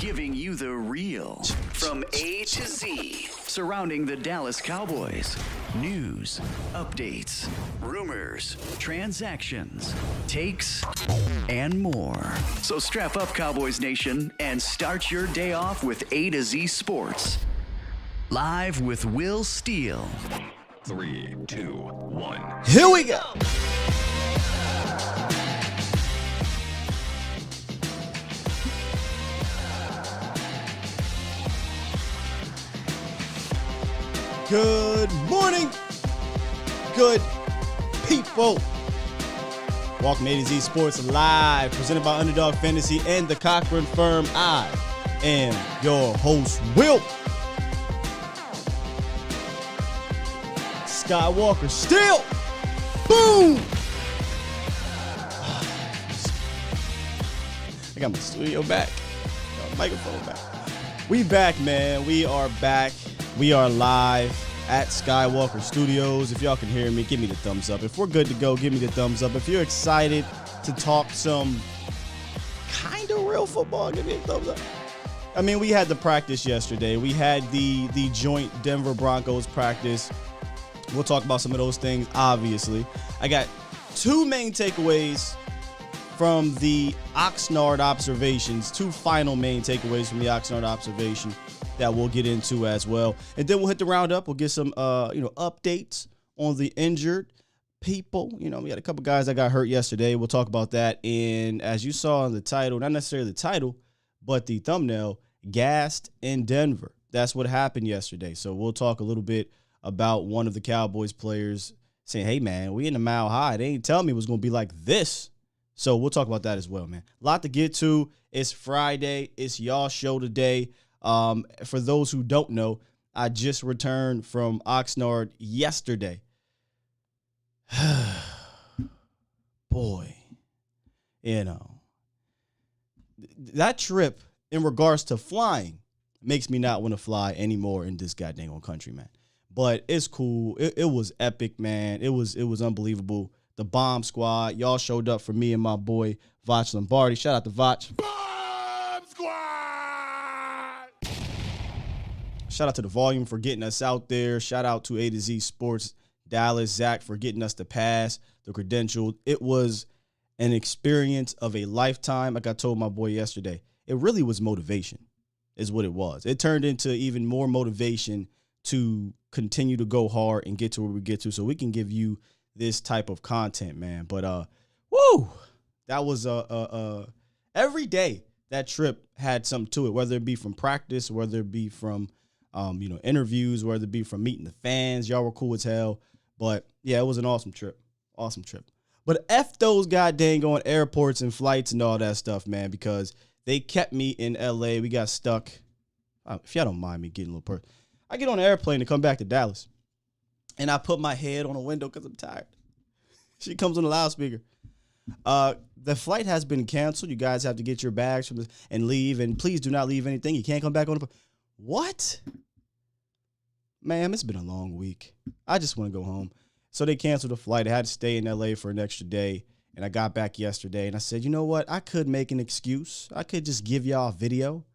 Giving you the real from A to Z surrounding the Dallas Cowboys. News, updates, rumors, transactions, takes, and more. So strap up, Cowboys Nation, and start your day off with A to Z Sports. Live with Will Steele. 3, 2, 1. Here we go. Good morning, good people. Welcome to A to Z Sports Live, presented by Underdog Fantasy and the Cochran Firm. I am your host, Will Skywalker. Still, boom. I got my studio back, got my microphone back. We back, man. We are back. We are live at Skywalker Studios. If y'all can hear me, give me the thumbs up. If we're good to go, give me the thumbs up. If you're excited to talk some kind of real football, give me a thumbs up. I mean, we had the practice yesterday. We had the joint Denver Broncos practice. We'll talk about some of those things, obviously. I got two main takeaways from the Oxnard observations, two final main takeaways from the Oxnard observation that we'll get into as well. And then we'll hit the roundup. We'll get some updates on the injured people. You know, we had a couple guys that got hurt yesterday. We'll talk about that. And as you saw in the title, not necessarily the title, but the thumbnail, gassed in Denver. That's what happened yesterday. So we'll talk a little bit about one of the Cowboys players saying, hey, man, we in the Mile High. They ain't telling me it was going to be like this. So we'll talk about that as well, man. A lot to get to. It's Friday. It's y'all show today. For those who don't know, I just returned from Oxnard yesterday. Boy, you know, that trip in regards to flying makes me not want to fly anymore in this goddamn country, man. But it's cool. It was epic, man. It was unbelievable. The Bomb Squad, y'all showed up for me and my boy Vach Lombardi. Shout out to Vach. Bomb Squad! Shout out to the Volume for getting us out there. Shout out to A to Z Sports Dallas, Zach, for getting us the pass, the credential. It was an experience of a lifetime. Like I told my boy yesterday, it really was motivation is what it was. It turned into even more motivation to continue to go hard and get to where we get to so we can give you this type of content, man. But that was every day that trip had something to it, whether it be from practice, whether it be from interviews, whether it be from meeting the fans. Y'all were cool as hell. But yeah, it was an awesome trip. But F those goddamn going airports and flights and all that stuff, man, because they kept me in LA. We got stuck. If y'all don't mind me getting a little personal, I get on an airplane to come back to Dallas. And I put my head on a window because I'm tired. She comes on the loudspeaker. The flight has been canceled. You guys have to get your bags and leave. And please do not leave anything. You can't come back on the. What? Man, it's been a long week. I just want to go home. So they canceled the flight. I had to stay in LA for an extra day. And I got back yesterday. And I said, you know what? I could make an excuse. I could just give y'all a video.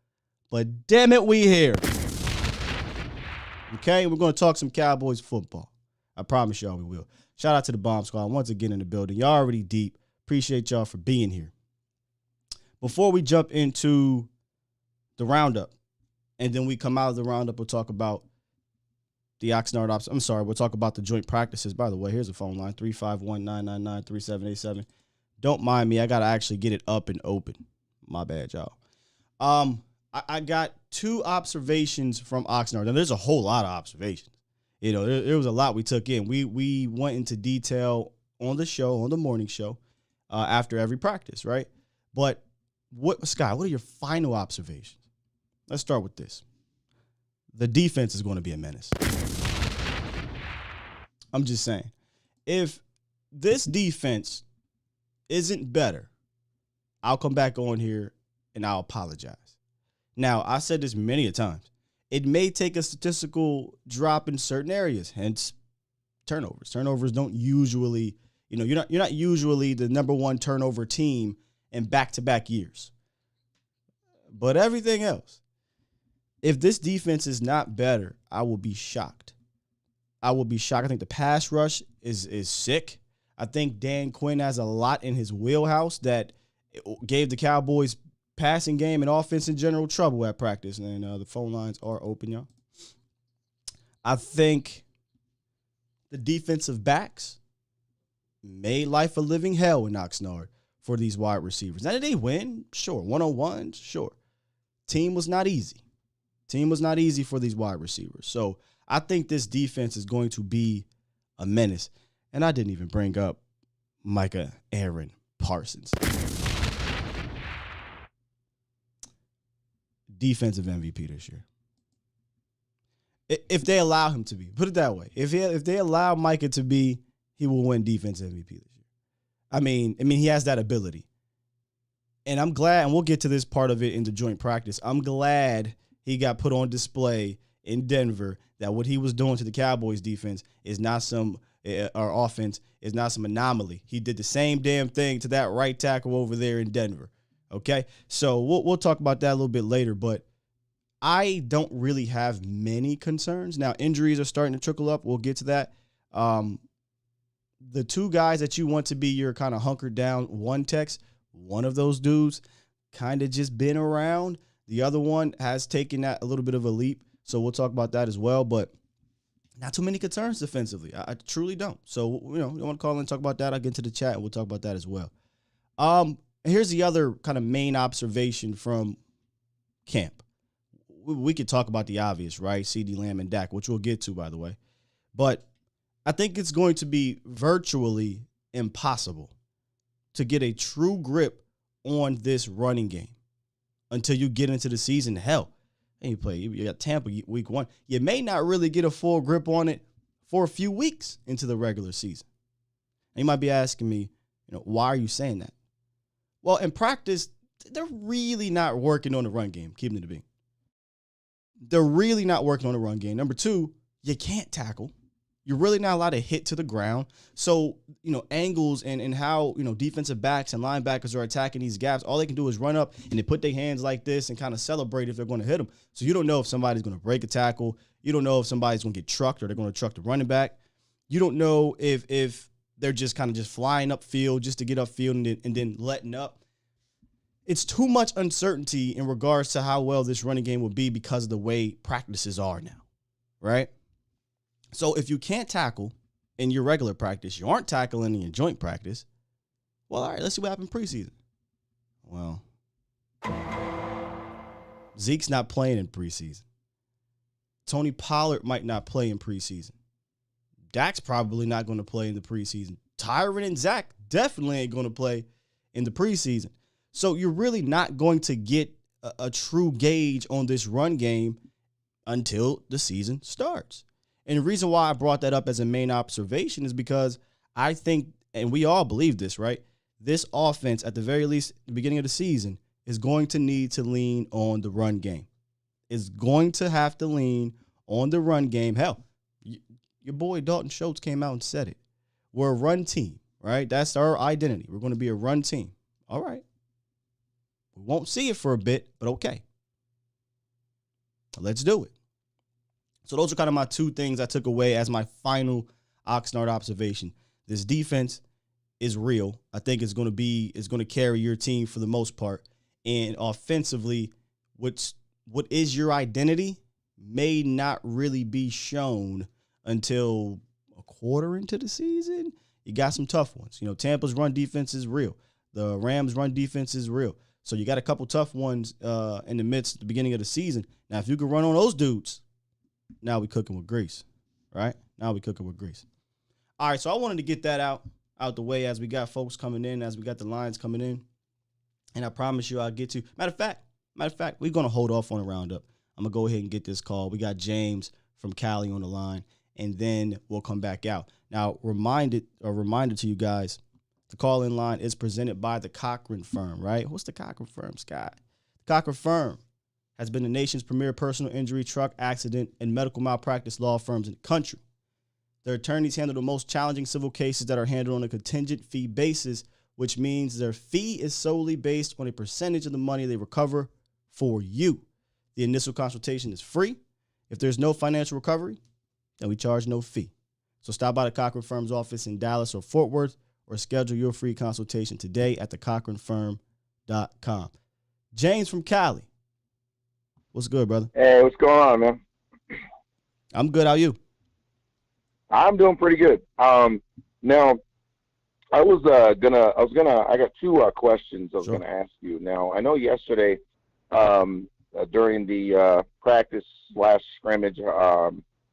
But damn it, we here. Okay, we're going to talk some Cowboys football. I promise y'all we will. Shout out to the Bomb Squad once again in the building. Y'all already deep. Appreciate y'all for being here. Before we jump into the roundup, and then we come out of the roundup, we'll talk about the Oxnard ops. I'm sorry, we'll talk about the joint practices. By the way, here's a phone line, 351-999-3787. Don't mind me. I got to actually get it up and open. My bad, y'all. I got two observations from Oxnard. And there's a whole lot of observations. You know, there was a lot we took in. We went into detail on the show, on the morning show, after every practice, right? But Scott, what are your final observations? Let's start with this. The defense is going to be a menace. I'm just saying. If this defense isn't better, I'll come back on here and I'll apologize. Now, I said this many a times. It may take a statistical drop in certain areas, hence turnovers. Turnovers don't usually, you're not usually the number one turnover team in back-to-back years. But everything else, if this defense is not better, I will be shocked. I will be shocked. I think the pass rush is sick. I think Dan Quinn has a lot in his wheelhouse that gave the Cowboys passing game and offense in general trouble at practice. And the phone lines are open, y'all. I think the defensive backs made life a living hell in Oxnard for these wide receivers. Now, did they win? Sure. 101? Sure. Team was not easy. Team was not easy for these wide receivers. So I think this defense is going to be a menace. And I didn't even bring up Micah Aaron Parsons. Defensive MVP this year. If they allow him to be, put it that way. If they allow Micah to be, he will win defensive MVP this year. I mean, he has that ability. And I'm glad, and we'll get to this part of it in the joint practice. I'm glad he got put on display in Denver that what he was doing to the Cowboys defense is not some, or offense is not some anomaly. He did the same damn thing to that right tackle over there in Denver. Okay, so we'll talk about that a little bit later, but I don't really have many concerns. Now, injuries are starting to trickle up. We'll get to that. The two guys that you want to be your kind of hunkered down one techs, one of those dudes kind of just been around. The other one has taken that a little bit of a leap, so we'll talk about that as well, but not too many concerns defensively. I truly don't. So, you want to call in and talk about that, I'll get into the chat, and we'll talk about that as well. Here's the other kind of main observation from camp. We could talk about the obvious, right? CeeDee Lamb and Dak, which we'll get to, by the way. But I think it's going to be virtually impossible to get a true grip on this running game until you get into the season. Hell, you got Tampa week 1. You may not really get a full grip on it for a few weeks into the regular season. And you might be asking me, why are you saying that? Well, in practice, they're really not working on the run game, keeping it to be. They're really not working on the run game. Number 2, you can't tackle. You're really not allowed to hit to the ground. So, angles and how, defensive backs and linebackers are attacking these gaps, all they can do is run up and they put their hands like this and kind of celebrate if they're going to hit them. So you don't know if somebody's going to break a tackle. You don't know if somebody's going to get trucked or they're going to truck the running back. You don't know if they're just kind of just flying upfield just to get upfield and then letting up. It's too much uncertainty in regards to how well this running game will be because of the way practices are now, right? So if you can't tackle in your regular practice, you aren't tackling in your joint practice, well, all right, let's see what happened preseason. Well, Zeke's not playing in preseason. Tony Pollard might not play in preseason. Dak's probably not going to play in the preseason. Tyron and Zach definitely ain't going to play in the preseason. So you're really not going to get a true gauge on this run game until the season starts. And the reason why I brought that up as a main observation is because I think, and we all believe this, right? This offense, at the very least, at the beginning of the season, is going to need to lean on the run game. It's going to have to lean on the run game. Hell, your boy Dalton Schultz came out and said it. We're a run team, right? That's our identity. We're going to be a run team. All right. We won't see it for a bit, but okay. Let's do it. So those are kind of my two things I took away as my final Oxnard observation. This defense is real. I think it's going to carry your team for the most part. And offensively, what is your identity may not really be shown until a quarter into the season. You got some tough ones. Tampa's run defense is real. The Rams' run defense is real. So you got a couple tough ones in the midst, the beginning of the season. Now, if you can run on those dudes, now we cooking with grease, right? Now we cooking with grease. All right, so I wanted to get that out the way as we got folks coming in, as we got the lines coming in. And I promise you I'll get to. Matter of fact, we're going to hold off on a roundup. I'm going to go ahead and get this call. We got James from Cali on the line, and then we'll come back out. Now, reminder to you guys, the call-in line is presented by the Cochran Firm, right? What's the Cochran Firm, Scott? The Cochran Firm has been the nation's premier personal injury, truck accident, and medical malpractice law firms in the country. Their attorneys handle the most challenging civil cases that are handled on a contingent fee basis, which means their fee is solely based on a percentage of the money they recover for you. The initial consultation is free. If there's no financial recovery, then we charge no fee. So stop by the Cochran Firm's office in Dallas or Fort Worth or schedule your free consultation today at thecochranfirm.com. James from Cali. What's good, brother? Hey, what's going on, man? I'm good. How are you? I'm doing pretty good. Now, I got two questions I was Sure. gonna ask you. Now, I know yesterday, during the practice /scrimmage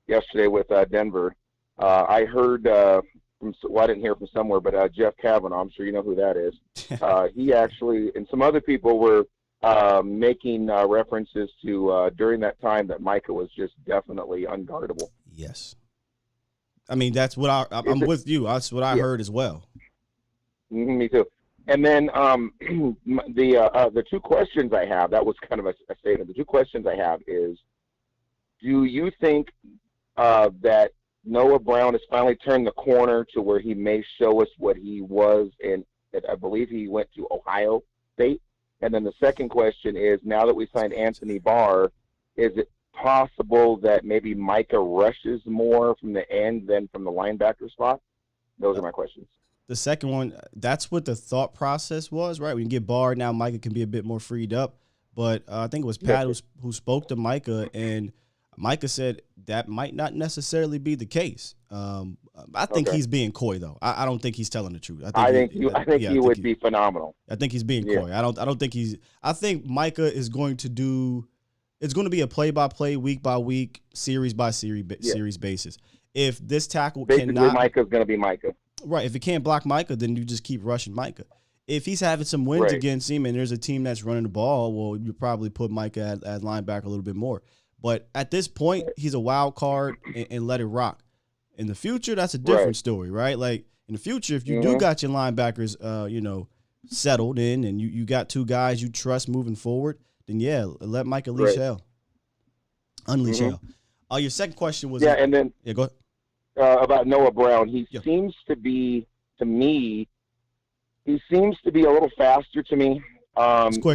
yesterday with Denver, I heard I didn't hear from somewhere, but Jeff Kavanaugh, I'm sure you know who that is. He actually, and some other people were making references to during that time that Micah was just definitely unguardable. Yes. I mean, that's what I'm with you. That's what I heard as well. Me too. And then the two questions I have, that was kind of a statement. The two questions I have is, do you think that Noah Brown has finally turned the corner to where he may show us what he was in, I believe he went to Ohio State? And then the second question is, now that we signed Anthony Barr, is it possible that maybe Micah rushes more from the end than from the linebacker spot? Those are my questions. The second one, that's what the thought process was, right? When you get Barr, now Micah can be a bit more freed up. But I think it was Pat who spoke to Micah, and Micah said that might not necessarily be the case. I think he's being coy, though. I don't think he's telling the truth. I think he would be phenomenal. I think he's being coy. I don't think he's. I think Micah is going to do. It's going to be a play-by-play, week-by-week, series basis. If this tackle basically cannot, Micah's going to be Micah. Right. If you can't block Micah, then you just keep rushing Micah. If he's having some wins against him and there's a team that's running the ball, well, you probably put Micah at linebacker a little bit more. But at this point, he's a wild card and let it rock. In the future, that's a different story, right? Like in the future, if you do got your linebackers, settled in and you got two guys you trust moving forward, then let Micah unleash hell. Unleash hell. Your second question was and then go ahead. About Noah Brown, he seems to be, to me, he seems to be a little faster to me.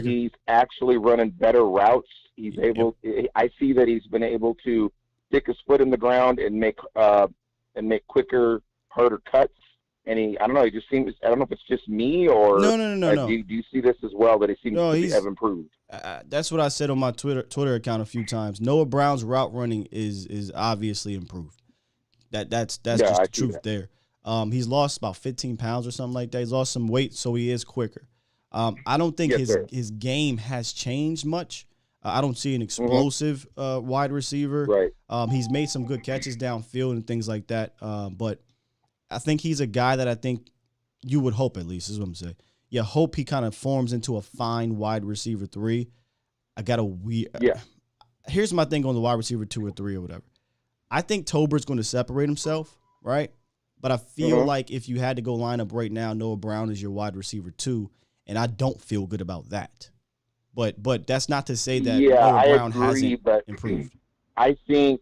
He's actually running better routes. He's able. I see that he's been able to stick his foot in the ground and make quicker, harder cuts. And I don't know. He just seems. I don't know if it's just me or no. Do you see this as well? That he seems to have improved. That's what I said on my Twitter account a few times. Noah Brown's route running is obviously improved. That's just the truth there. He's lost about 15 pounds or something like that. He's lost some weight, so he is quicker. I don't think his game has changed much. I don't see an explosive wide receiver. Right. He's made some good catches downfield and things like that. But I think he's a guy that I think you would hope, at least, is what I'm saying. You hope he kind of forms into a fine wide receiver 3. Here's my thing on the wide receiver 2 or 3 or whatever. I think Tolbert's going to separate himself, right? But I feel like if you had to go line up right now, Noah Brown is your wide receiver 2, and I don't feel good about that. But that's not to say that Noah Brown hasn't improved. I think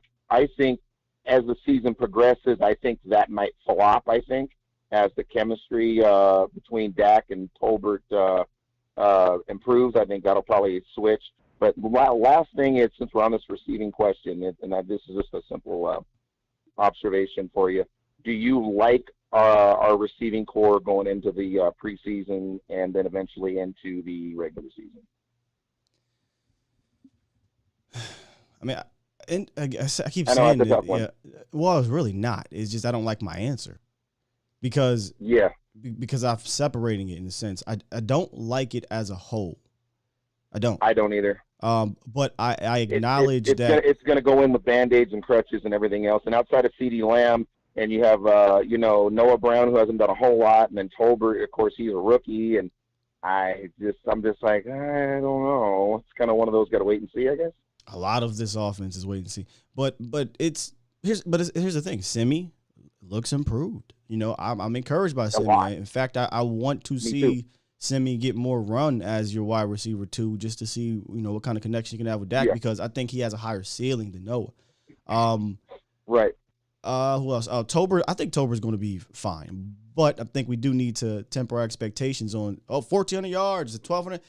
as the season progresses, I think that might flop. I think as the chemistry between Dak and Tolbert improves, I think that'll probably switch. But last thing is, since we're on this receiving question, and this is just a simple observation for you, do you like our receiving core going into the preseason and then eventually into the regular season? I mean, I keep saying that. Well, it's really not. It's just I don't like my answer because I'm separating it in a sense. I don't like it as a whole. I don't either. But I acknowledge that it's going to go in with Band-Aids and crutches and everything else. And outside of CeeDee Lamb, and you have Noah Brown, who hasn't done a whole lot, and then Tolbert, of course, he's a rookie. And I'm just like, I don't know. It's kind of one of those got to wait and see, I guess. A lot of this offense is wait and see. But here's the thing. Semi looks improved. I'm encouraged by Semi. In fact, I want to see Semi get more run as your wide receiver 2, just to see what kind of connection you can have with Dak, because I think he has a higher ceiling than Noah. Right. Who else? Tolbert. I think Tolbert's going to be fine, but I think we do need to temper our expectations on 1,400 yards, 1,200.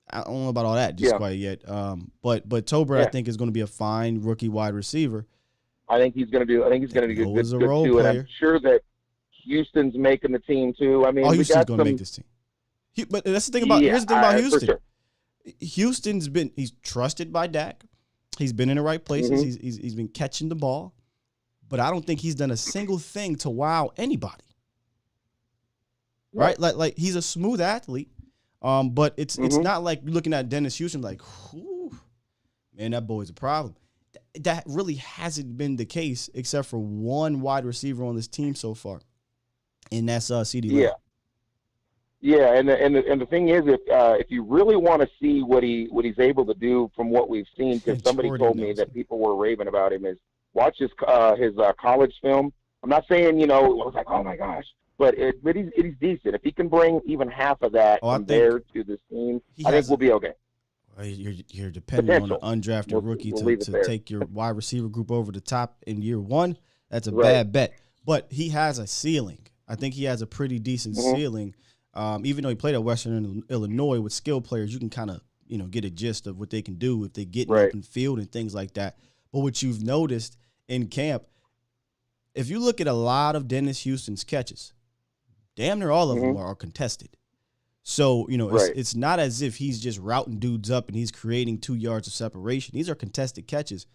I don't know about all that just quite yet. But Tolbert, I think, is going to be a fine rookie wide receiver. I think he's going to do. I think he's going to do good too. Player. And I'm sure that Houston's making the team too. I mean, Houston's going to make this team. But that's the thing about here's the thing about Houston. Sure. He's trusted by Dak. He's been in the right places. Mm-hmm. He's been catching the ball, but I don't think he's done a single thing to wow anybody. Right? Like he's a smooth athlete, but it's not like you're looking at Dennis Houston like, man, that boy's a problem. That really hasn't been the case except for one wide receiver on this team so far, and that's CeeDee Lamb. Yeah, and the thing is, if you really want to see what he's able to do from what we've seen, because somebody told me that people were raving about him, is watch his college film. I'm not saying it was like, oh my gosh, but he's decent. If he can bring even half of that from there to this team, I think we'll be okay. You're depending on an undrafted rookie to take your wide receiver group over the top in year one. That's a bad bet. But he has a ceiling. I think he has a pretty decent ceiling. Even though he played at Western Illinois with skilled players, you can kind of, get a gist of what they can do if they get in the open field and things like that. But what you've noticed in camp, if you look at a lot of Dennis Houston's catches, damn near all of them are contested. So, it's not as if he's just routing dudes up and he's creating 2 yards of separation. These are contested catches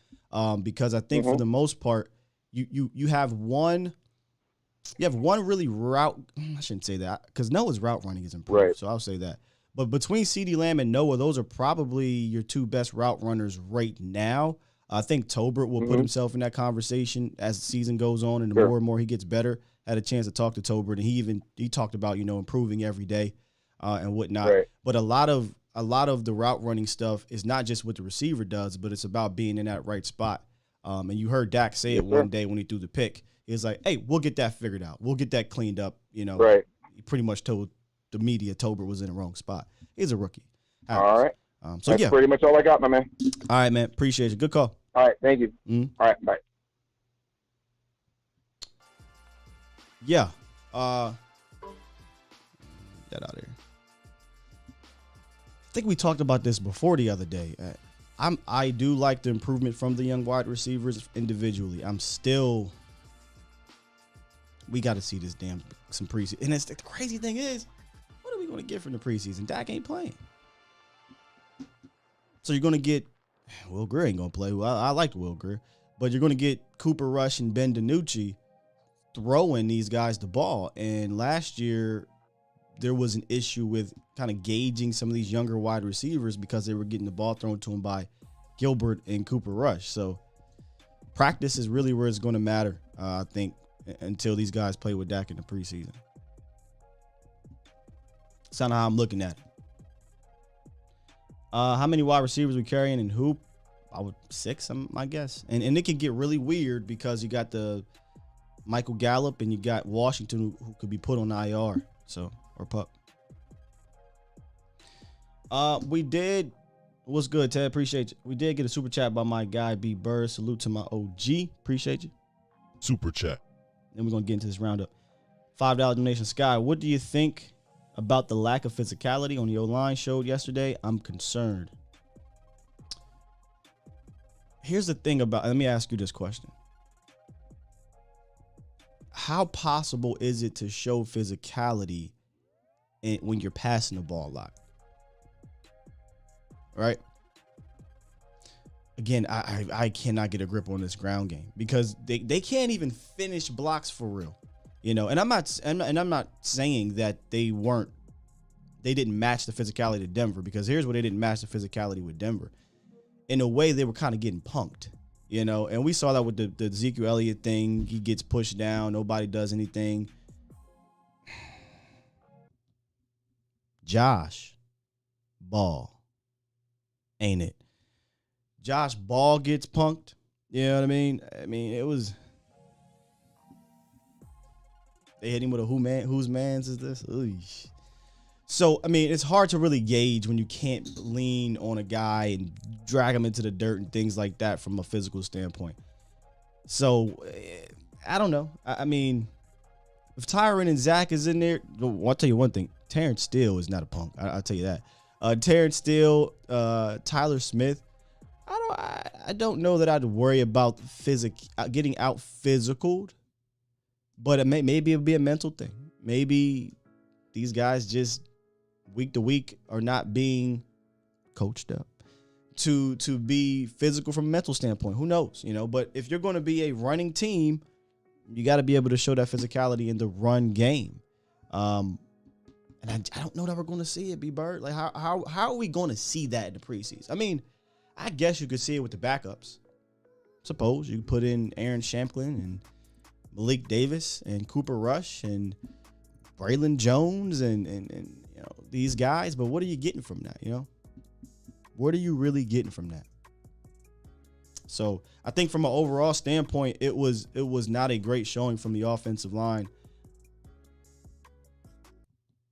because I think for the most part, you have one – you have one really route. I shouldn't say that because Noah's route running is improved, so I'll say that. But between CeeDee Lamb and Noah, those are probably your two best route runners right now. I think Tolbert will put himself in that conversation as the season goes on, and the more and more he gets better. Had a chance to talk to Tolbert, and he talked about improving every day and whatnot. Right. But a lot of the route running stuff is not just what the receiver does, but it's about being in that right spot. And you heard Dak say it one day when he threw the pick. It's like, hey, we'll get that figured out. We'll get that cleaned up. Right. He pretty much told the media Tolbert was in the wrong spot. He's a rookie. All right. That's pretty much all I got, my man. All right, man. Appreciate you. Good call. All right. Thank you. Mm-hmm. All right. Bye. Yeah. Get out of here. I think we talked about this before the other day. I do like the improvement from the young wide receivers individually. We got to see this some preseason. And the crazy thing is, what are we going to get from the preseason? Dak ain't playing. So you're going to get, Will Grier ain't going to play. Well, I liked Will Grier. But you're going to get Cooper Rush and Ben DiNucci throwing these guys the ball. And last year, there was an issue with kind of gauging some of these younger wide receivers because they were getting the ball thrown to them by Gilbert and Cooper Rush. So practice is really where it's going to matter, I think, until these guys play with Dak in the preseason. That's kind of how I'm looking at it. How many wide receivers we carrying in hoop? I would 6, I guess. And it can get really weird because you got the Michael Gallup and you got Washington who could be put on IR. So, or pup. We did. What's good, Ted? Appreciate you. We did get a super chat by my guy, B. Burr. Salute to my OG. Appreciate you. Super chat. Then we're going to get into this roundup. $5 donation. Sky, what do you think about the lack of physicality on the O-line showed yesterday? I'm concerned. Here's the thing let me ask you this question. How possible is it to show physicality when you're passing the ball a lot? Right? Again, I cannot get a grip on this ground game because they can't even finish blocks for real, And I'm not saying that they didn't match the physicality to Denver, because here's where they didn't match the physicality with Denver. In a way, they were kind of getting punked, And we saw that with the Ezekiel Elliott thing. He gets pushed down. Nobody does anything. Josh Ball, ain't it? Josh Ball gets punked. You know what I mean? It was. They hit him with a whose man's is this? Ooh. So, it's hard to really gauge when you can't lean on a guy and drag him into the dirt and things like that from a physical standpoint. So, I don't know. If Tyron and Zach is in there, I'll tell you one thing. Terrence Steele is not a punk. I'll tell you that. Terrence Steele, Tyler Smith. I don't know that I'd worry about getting out physicaled, but maybe it'll be a mental thing. Maybe these guys just week to week are not being coached up to be physical from a mental standpoint. Who knows, but if you're going to be a running team, you got to be able to show that physicality in the run game. And I don't know that we're going to see it, B-Bird. Like, how are we going to see that in the preseason? I mean, I guess you could see it with the backups. Suppose you put in Aaron Shamplin and Malik Davis and Cooper Rush and Braylon Jones and these guys. But what are you getting from that, What are you really getting from that? So I think from an overall standpoint, it was not a great showing from the offensive line.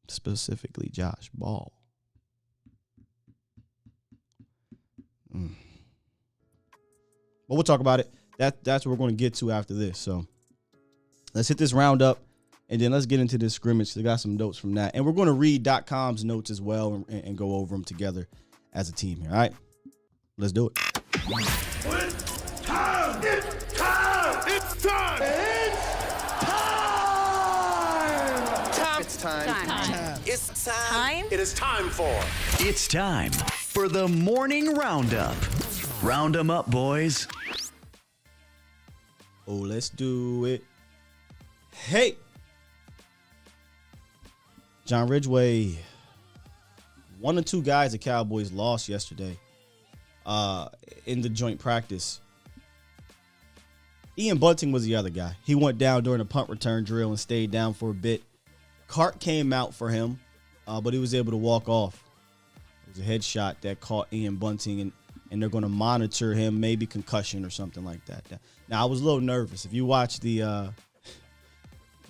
Specifically, Josh Ball. But we'll talk about it. That's what we're going to get to after this. So let's hit this roundup, and then let's get into this scrimmage. I got some notes from that. And we're going to read .com's notes as well and go over them together as a team here. All right? Let's do it. It's time! It's time! It's time! It's time. It's time. It is time for It's time for the morning roundup. Round 'em up, boys. Oh, let's do it. Hey. John Ridgeway. One or two guys the Cowboys lost yesterday in the joint practice. Ian Bunting was the other guy. He went down during a punt return drill and stayed down for a bit. Cart came out for him, but he was able to walk off. It was a headshot that caught Ian Bunting, and they're going to monitor him, maybe concussion or something like that. Now, I was a little nervous. If you watch the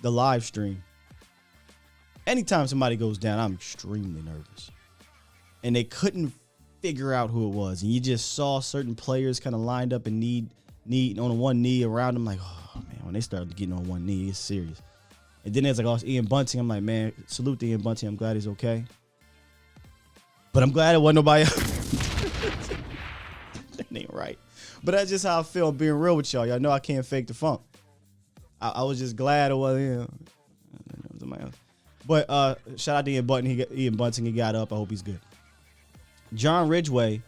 live stream, anytime somebody goes down, I'm extremely nervous. And they couldn't figure out who it was. And you just saw certain players kind of lined up and knee on one knee around them. Like, oh, man, when they started getting on one knee, it's serious. And then there's like, oh, it's Ian Bunting. I'm like, man, salute to Ian Bunting. I'm glad he's okay. But I'm glad it wasn't nobody else. That ain't right. But that's just how I feel being real with y'all. Y'all know I can't fake the funk. I was just glad it wasn't him. Somebody else. But shout out to Ian Bunting. He got up. I hope he's good. John Ridgeway,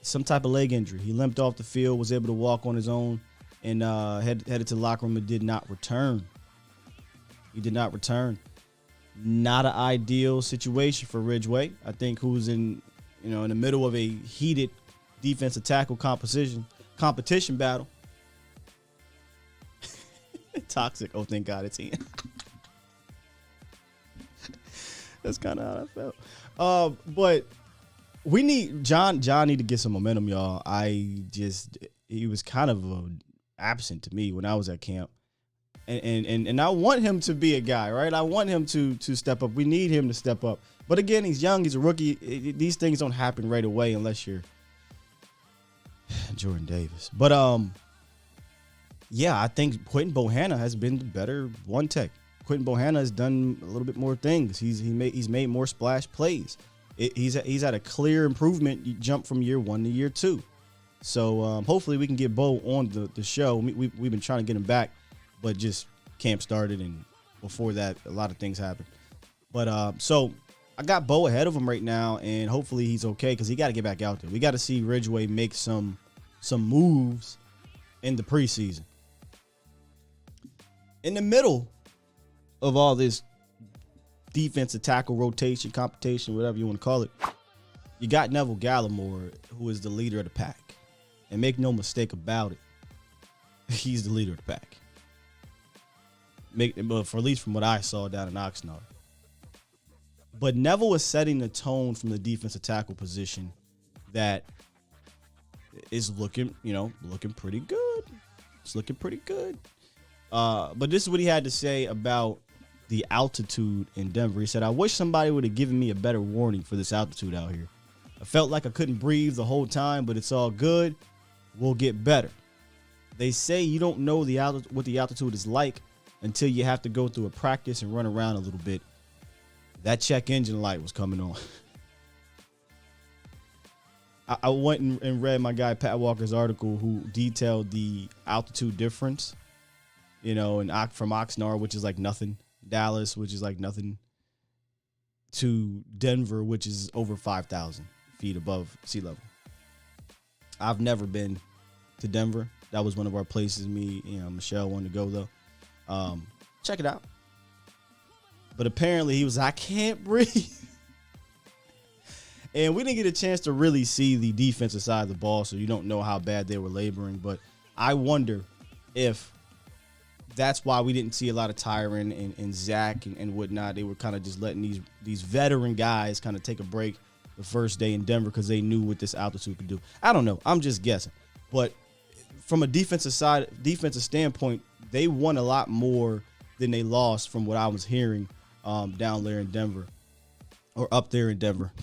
some type of leg injury. He limped off the field, was able to walk on his own, and headed to the locker room and did not return. He did not return. Not an ideal situation for Ridgeway. I think who's in the middle of a heated defensive tackle competition battle. Toxic. Oh, thank God it's Ian. That's kind of how I felt. But we need John need to get some momentum, y'all. He was kind of absent to me when I was at camp. And I want him to be a guy, right? I want him to step up. We need him to step up. But again, he's young. He's a rookie. These things don't happen right away unless you're Jordan Davis. But yeah, I think Quentin Bohanna has been the better one tech. Quentin Bohanna has done a little bit more things. He's made more splash plays. He's had a clear improvement. You jump from year 1 to year 2. So hopefully we can get Bo on the show. We've been trying to get him back, but just camp started, and before that, a lot of things happened. But so I got Bo ahead of him right now, and hopefully he's okay because he got to get back out there. We got to see Ridgeway make some moves in the preseason. In the middle of all this defensive tackle rotation, competition, whatever you want to call it, you got Neville Gallimore, who is the leader of the pack. And make no mistake about it, he's the leader of the pack. But for at least from what I saw down in Oxnard. But Neville is setting the tone from the defensive tackle position that is looking pretty good. It's looking pretty good. But this is what he had to say about the altitude in Denver. He said, I wish somebody would have given me a better warning for this altitude out here. I felt like I couldn't breathe the whole time, but it's all good. We'll get better. They say you don't know what the altitude is like until you have to go through a practice and run around a little bit. That check engine light was coming on. I went and read my guy Pat Walker's article who detailed the altitude difference, and from Oxnard, which is like nothing, Dallas, which is like nothing, to Denver, which is over 5,000 feet above sea level. I've never been to Denver. That was one of our places Michelle wanted to go, though. Check it out. But apparently he was, I can't breathe. And we didn't get a chance to really see the defensive side of the ball, so you don't know how bad they were laboring. But I wonder if that's why we didn't see a lot of Tyron and Zach and whatnot. They were kind of just letting these veteran guys kind of take a break the first day in Denver because they knew what this altitude could do. I don't know. I'm just guessing. But from a defensive standpoint, they won a lot more than they lost from what I was hearing down there in Denver or up there in Denver.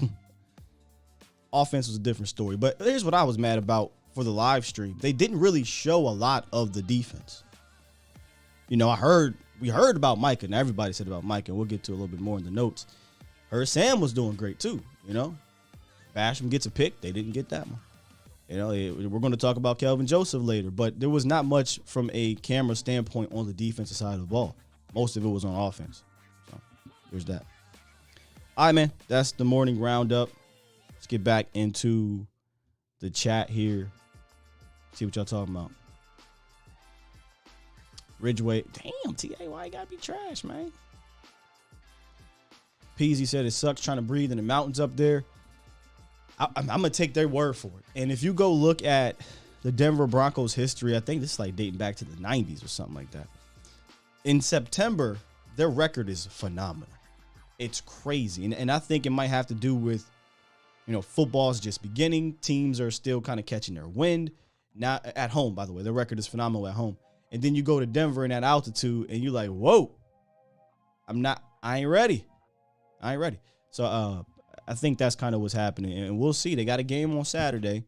Offense was a different story. But here's what I was mad about for the live stream. They didn't really show a lot of the defense. We heard about Micah, and everybody said about Micah, and we'll get to a little bit more in the notes. Heard Sam was doing great too, Basham gets a pick. They didn't get that one. We're going to talk about Kelvin Joseph later, but there was not much from a camera standpoint on the defensive side of the ball. Most of it was on offense. So there's that. All right, man. That's the morning roundup. Let's get back into the chat here. See what y'all talking about. Ridgeway. Damn, TA, why you gotta be trash, man? Peasy said it sucks trying to breathe in the mountains up there. I'm going to take their word for it. And if you go look at the Denver Broncos history, I think this is like dating back to the 90s or something like that. In September, their record is phenomenal. It's crazy. And I think it might have to do with, football's just beginning. Teams are still kind of catching their wind. Now, at home, by the way, their record is phenomenal at home. And then you go to Denver in that altitude and you're like, whoa, I ain't ready. So I think that's kind of what's happening. And we'll see. They got a game on Saturday.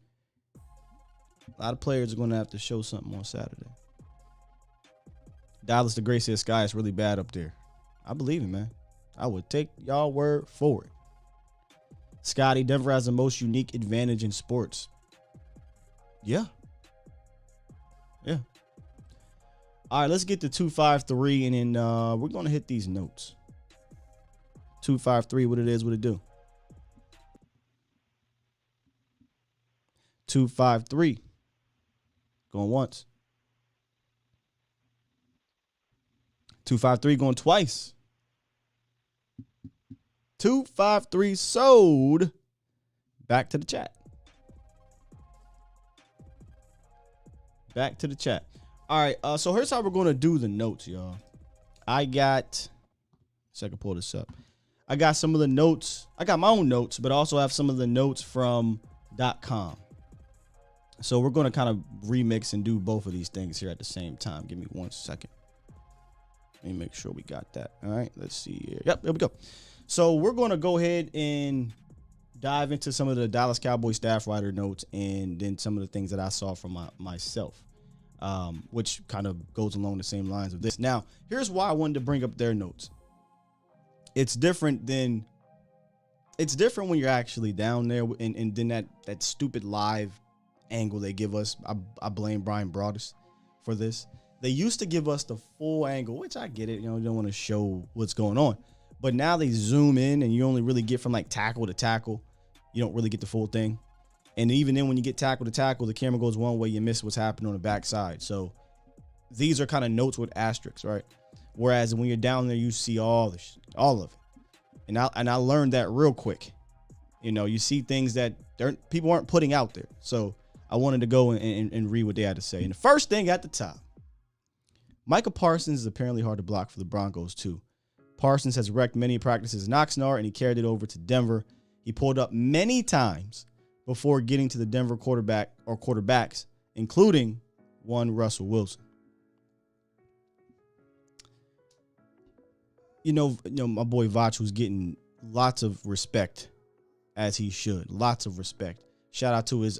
A lot of players are going to have to show something on Saturday. Dallas the Gray says Sky is really bad up there. I believe it, man. I would take y'all word for it. Scotty, Denver has the most unique advantage in sports. Yeah. All right, let's get to 253, and then we're going to hit these notes. 253, what it is, what it do. 253. Going once. 253 going twice. 253 sold. Back to the chat. All right, so here's how we're going to do the notes, y'all. So I can pull this up. I got some of the notes. I got my own notes, but I also have some of the notes from .com. So we're going to kind of remix and do both of these things here at the same time. Give me 1 second. Let me make sure we got that. All right, let's see here. Yep, there we go. So we're going to go ahead and dive into some of the Dallas Cowboys staff writer notes and then some of the things that I saw from myself, which kind of goes along the same lines of this. Now, here's why I wanted to bring up their notes. It's different when you're actually down there and then that stupid live angle they give us. I blame Brian Broaddus for this. They used to give us the full angle, which I get it. You don't want to show what's going on. But now they zoom in and you only really get from like tackle to tackle. You don't really get the full thing. And even then when you get tackle to tackle, the camera goes one way, you miss what's happening on the backside. So these are kind of notes with asterisks, right? Whereas when you're down there, you see all of it. And I learned that real quick. You see things that people aren't putting out there. So I wanted to go and read what they had to say. And the first thing at the top, Micah Parsons is apparently hard to block for the Broncos too. Parsons has wrecked many practices in Oxnard, and he carried it over to Denver. He pulled up many times before getting to the Denver quarterback or quarterbacks, including one Russell Wilson. My boy Vach was getting lots of respect, as he should. Lots of respect. Shout out to his,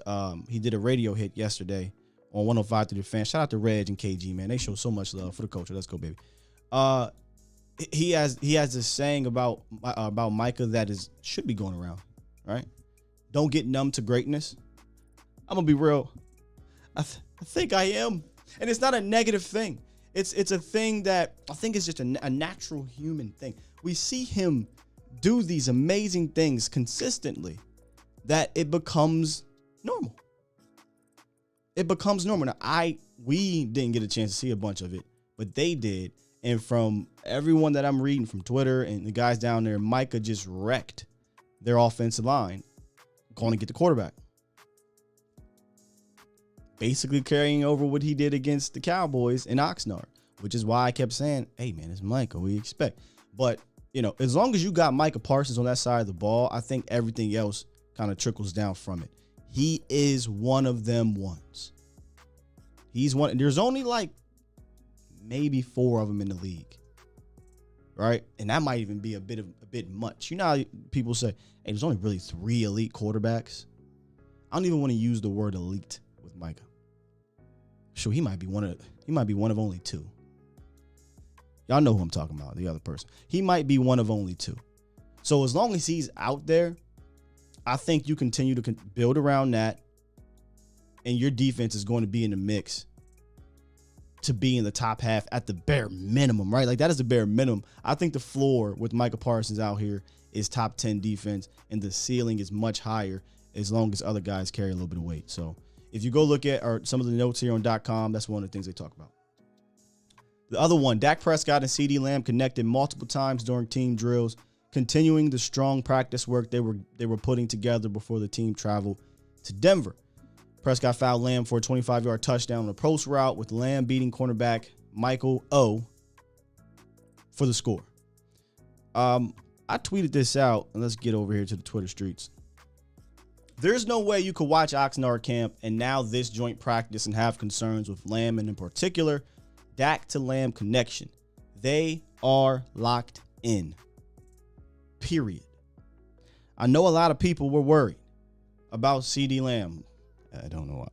he did a radio hit yesterday on 105 to the Fan. Shout out to Reg and KG, man. They show so much love for the culture. Let's go, baby. He has this saying about Micah that should be going around, right? Don't get numb to greatness. I'm gonna be real. I think I am, and it's not a negative thing. It's a thing that I think is just a natural human thing. We see him do these amazing things consistently that it becomes normal. It becomes normal. Now, we didn't get a chance to see a bunch of it, but they did. And from everyone that I'm reading from Twitter and the guys down there, Micah just wrecked their offensive line going to get the quarterback. Basically carrying over what he did against the Cowboys in Oxnard, which is why I kept saying, hey, man, it's Micah. We expect. But, as long as you got Micah Parsons on that side of the ball, I think everything else kind of trickles down from it. He is one of them ones. He's one. There's only like maybe 4 of them in the league, right? And that might even be a bit much. You know how people say, hey, there's only really 3 elite quarterbacks. I don't even want to use the word elite with Micah. Sure, he might be one of only 2. Y'all know who I'm talking about, the other person. He might be one of only 2. So as long as he's out there, I think you continue to build around that, and your defense is going to be in the mix to be in the top half at the bare minimum, right? Like, that is the bare minimum. I think the floor with Micah Parsons out here is top 10 defense, and the ceiling is much higher as long as other guys carry a little bit of weight. So if you go look at some of the notes here on .com, that's one of the things they talk about. The other one, Dak Prescott and CeeDee Lamb connected multiple times during team drills, continuing the strong practice work they were putting together before the team traveled to Denver. Prescott fouled Lamb for a 25-yard touchdown on a post route, with Lamb beating cornerback Michael O for the score. I tweeted this out, and let's get over here to the Twitter streets. There's no way you could watch Oxnard camp and now this joint practice and have concerns with Lamb, and in particular, Dak to Lamb connection. They are locked in. Period. I know a lot of people were worried about CeeDee Lamb. I don't know why,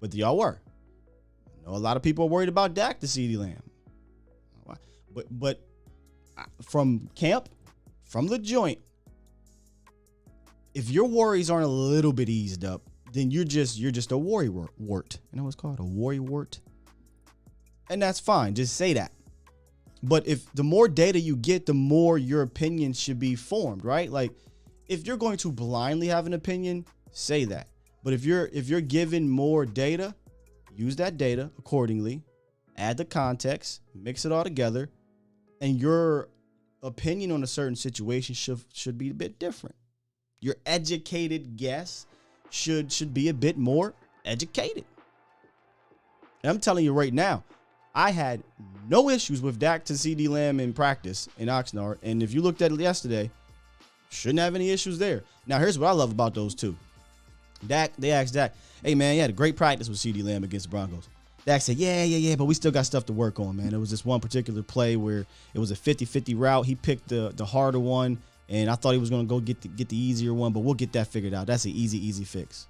but y'all were. I know a lot of people are worried about Dak to CeeDee Lamb. But from camp, from the joint, if your worries aren't a little bit eased up, then you're just a worry wart. You know what's called a worry wart? And that's fine. Just say that. But if the more data you get, the more your opinion should be formed, right? Like, if you're going to blindly have an opinion, say that. But if you're given more data, use that data accordingly, add the context, mix it all together, and your opinion on a certain situation should be a bit different. Your educated guess should be a bit more educated. And I'm telling you right now, I had no issues with Dak to CeeDee Lamb in practice in Oxnard. And if you looked at it yesterday, shouldn't have any issues there. Now, here's what I love about those two. They asked Dak, hey, man, you had a great practice with CeeDee Lamb against the Broncos. Dak said, yeah, but we still got stuff to work on, man. There was this one particular play where it was a 50-50 route. He picked the harder one, and I thought he was going to go get the easier one, but we'll get that figured out. That's an easy fix.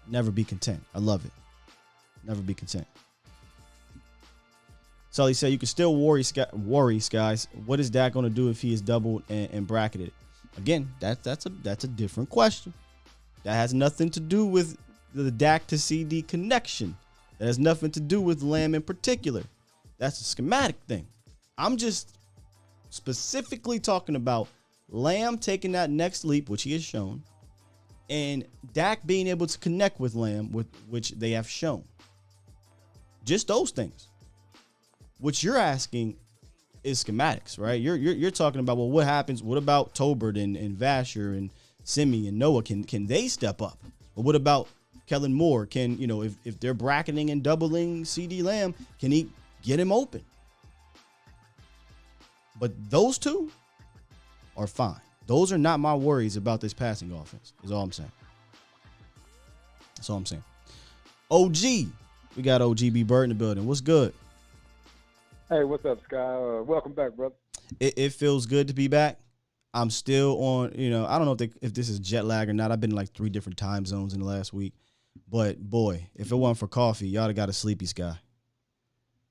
Never be content. I love it. Never be content. Sully said, you can still worry, Skies. What is Dak going to do if he is doubled and bracketed? Again, that's a different question. That has nothing to do with the Dak to CD connection. That has nothing to do with Lamb in particular. That's a schematic thing. I'm just specifically talking about Lamb taking that next leap, which he has shown, and Dak being able to connect with Lamb, which they have shown. Just those things. What you're asking is schematics, right? You're talking about, well, what happens? What about Tolbert and Vasher and Simi and Noah? Can they step up? Or what about Kellen Moore? Can, if they're bracketing and doubling CeeDee Lamb, can he get him open? But those two are fine. Those are not my worries about this passing offense, is all I'm saying. That's all I'm saying. OG. We got OGB Bird in the building. What's good? Hey, what's up, Sky? Welcome back, brother. It feels good to be back. I'm still on, I don't know if this is jet lag or not. I've been in like 3 different time zones in the last week. But, boy, if it wasn't for coffee, y'all have got a sleepy Sky.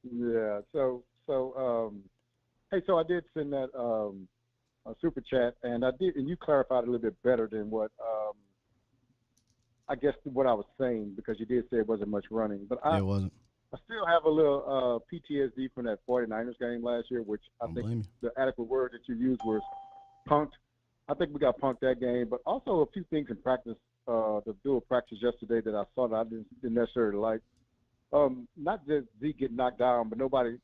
Yeah, so I did send that a super chat, and you clarified a little bit better than what I guess what I was saying, because you did say it wasn't much running, but Yeah, it wasn't. I still have a little PTSD from that 49ers game last year, which I Don't think blame you. the adequate word that you used was punked. I think we got punked that game, but also a few things in practice, the dual practice yesterday that I saw that I didn't necessarily like. Not just Zeke getting knocked down, but nobody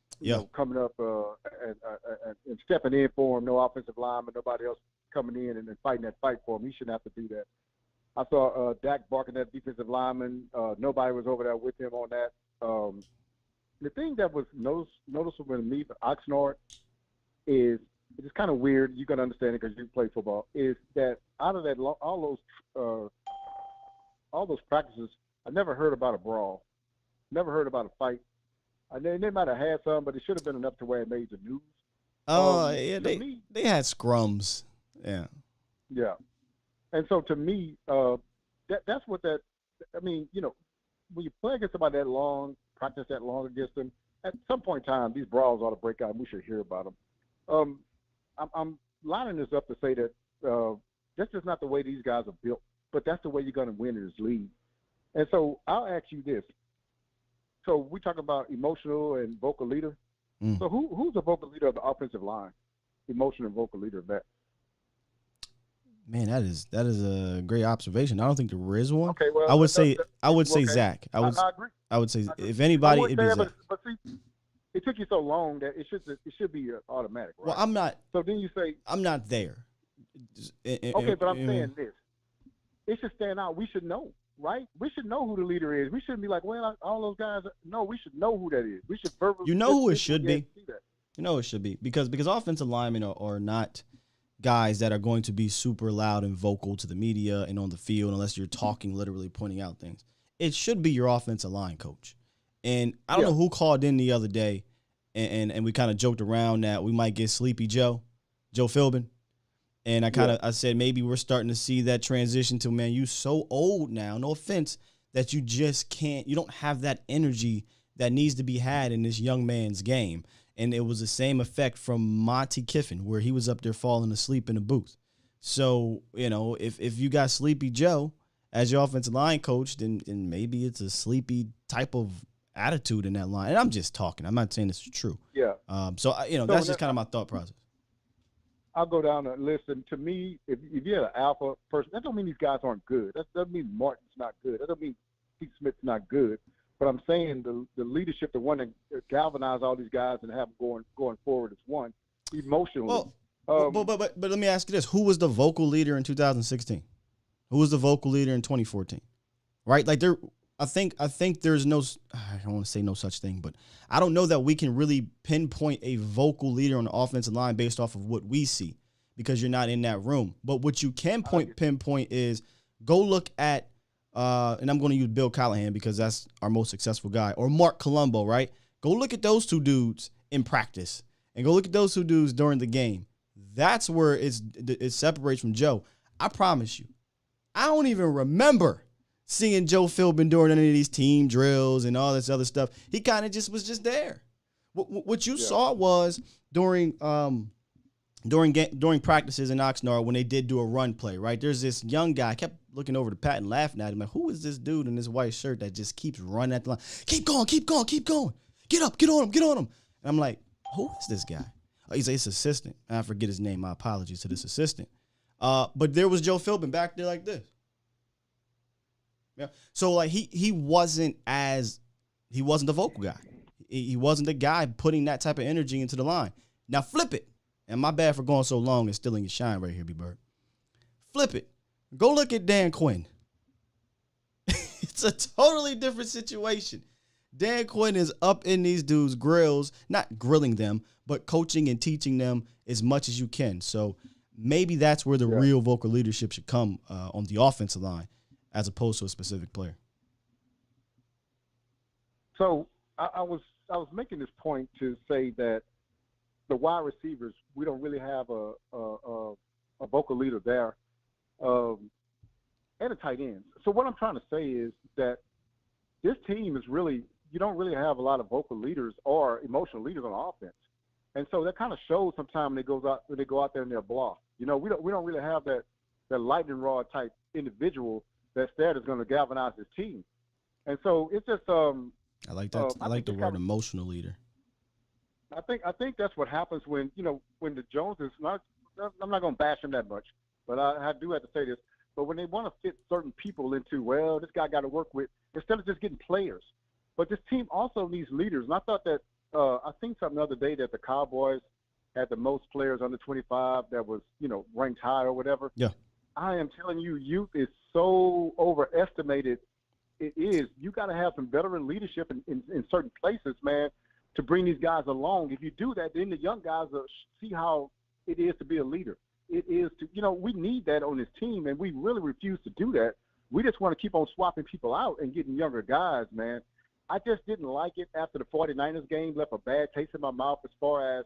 coming up and stepping in for him, no offensive lineman, nobody else coming in and fighting that fight for him. He shouldn't have to do that. I saw Dak barking at defensive lineman. Nobody was over there with him on that. The thing that was noticeable to me for Oxnard is, it's kind of weird. You can understand it because you play football. Is that out of that all those practices, I never heard about a brawl, never heard about a fight. They might have had some, but it should have been enough to where it made the news. Yeah, they had scrums. Yeah. Yeah. And so to me, that's what that. I mean, when you play against somebody that long, practice that long against them, at some point in time, these brawls ought to break out, and we should hear about them. I'm lining this up to say that that's just not the way these guys are built, but that's the way you're going to win in this league. And so I'll ask you this. So we talk about emotional and vocal leader. So who's the vocal leader of the offensive line? Emotional and vocal leader of that. Man, that is a great observation. I don't think there is one. Okay, well, I would say okay. Zach. I agree. I would say if anybody, it'd be Zach. But see, it took you so long that it should be automatic, right? Well, I'm not. So then you say I'm not there. Okay, but I'm saying this. It should stand out. We should know, right? We should know who the leader is. We shouldn't be like, well, all those guys. No, we should know who that is. We should verbally. You know who it should be. You know it should be because offensive linemen are not guys that are going to be super loud and vocal to the media and on the field unless you're talking, literally pointing out things. It should be your offensive line coach. And I don't know who called in the other day and we kind of joked around that we might get Sleepy Joe Philbin. And I said maybe we're starting to see that transition to, man, you so old now, no offense, that you just can't, you don't have that energy that needs to be had in this young man's game. And it was the same effect from Monty Kiffin, where he was up there falling asleep in the booth. So, if you got Sleepy Joe as your offensive line coach, then maybe it's a sleepy type of attitude in that line. And I'm just talking. I'm not saying this is true. Yeah. So that's just kind of my thought process. I'll go down and listen. To me, if you're an alpha person, that don't mean these guys aren't good. That doesn't mean Martin's not good. That doesn't mean Pete Smith's not good. But I'm saying the leadership, the one that galvanized all these guys and have them going forward is one, emotionally. Well, but let me ask you this: who was the vocal leader in 2016? Who was the vocal leader in 2014? Right? Like I think there's no. I don't want to say no such thing, but I don't know that we can really pinpoint a vocal leader on the offensive line based off of what we see because you're not in that room. But what you can pinpoint is go look at. And I'm going to use Bill Callahan because that's our most successful guy, or Mark Colombo, right? Go look at those two dudes in practice and go look at those two dudes during the game. That's where it separates from Joe. I promise you, I don't even remember seeing Joe Philbin during any of these team drills and all this other stuff. He kind of was just there. What you saw was during practices in Oxnard when they did do a run play, right? There's this young guy. I kept looking over to Pat and laughing at him. Like, who is this dude in this white shirt that just keeps running at the line? Keep going. Get up, get on him. And I'm like, who is this guy? Oh, he's his assistant. I forget his name. My apologies to this assistant. But there was Joe Philbin back there like this. Yeah. So like he wasn't the vocal guy. He wasn't the guy putting that type of energy into the line. Now flip it. And my bad for going so long and stealing your shine right here, B-Bird. Flip it. Go look at Dan Quinn. It's a totally different situation. Dan Quinn is up in these dudes' grills, not grilling them, but coaching and teaching them as much as you can. So maybe that's where the real vocal leadership should come on the offensive line as opposed to a specific player. So I was making this point to say that the wide receivers, we don't really have a vocal leader there, and a tight end. So what I'm trying to say is that this team is really, you don't really have a lot of vocal leaders or emotional leaders on offense, and so that kind of shows sometimes when they go out there and they're blah. We don't really have that lightning rod type individual that's there that's going to galvanize his team. And so it's just I like that. I like the word emotional leader. I think that's what happens when when the Joneses. I'm not going to bash him that much, but I do have to say this. But when they want to fit certain people into, well, this guy got to work with, instead of just getting players. But this team also needs leaders. And I thought that I think something the other day that the Cowboys had the most players under 25 that was ranked high or whatever. Yeah. I am telling you, youth is so overestimated. It is. You got to have some veteran leadership in certain places, man, to bring these guys along. If you do that, then the young guys will see how it is to be a leader. It is to, we need that on this team, and we really refuse to do that. We just want to keep on swapping people out and getting younger guys, man. I just didn't like it after the 49ers game, left a bad taste in my mouth as far as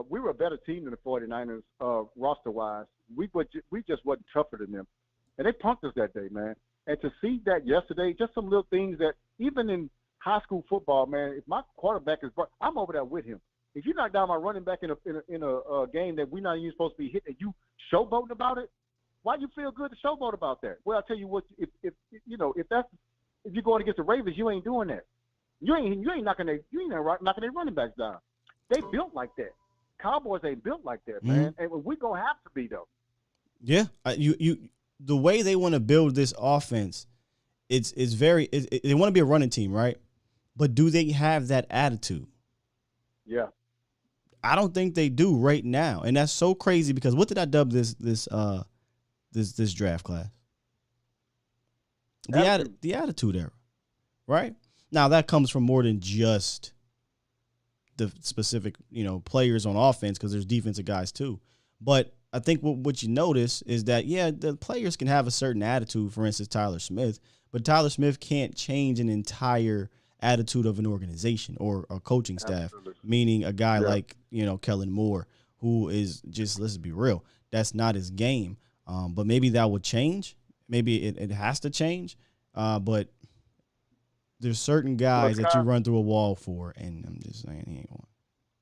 we were a better team than the 49ers roster-wise. We just wasn't tougher than them. And they punked us that day, man. And to see that yesterday, just some little things that even in high school football, man, if my quarterback is – I'm over there with him. If you knock down my running back in a game that we're not even supposed to be hitting and you showboating about it, why do you feel good to showboat about that? Well, I'll tell you what, if you're going against the Ravens, you ain't doing that. You ain't knocking their running backs down. They built like that. Cowboys ain't built like that, man. And we're gonna have to be though. Yeah, the way they want to build this offense, it's very. They want to be a running team, right? But do they have that attitude? Yeah. I don't think they do right now, and that's so crazy because what did I dub this draft class? The attitude era, right? Now that comes from more than just the specific players on offense because there's defensive guys too. But I think what you notice is that the players can have a certain attitude. For instance, Tyler Smith, but Tyler Smith can't change an entire attitude of an organization or a coaching staff. Absolutely. Meaning a guy like Kellen Moore, who is just, let's be real, that's not his game. But maybe that would change. Maybe it has to change. But there's certain guys that you run through a wall for, and I'm just saying he ain't one.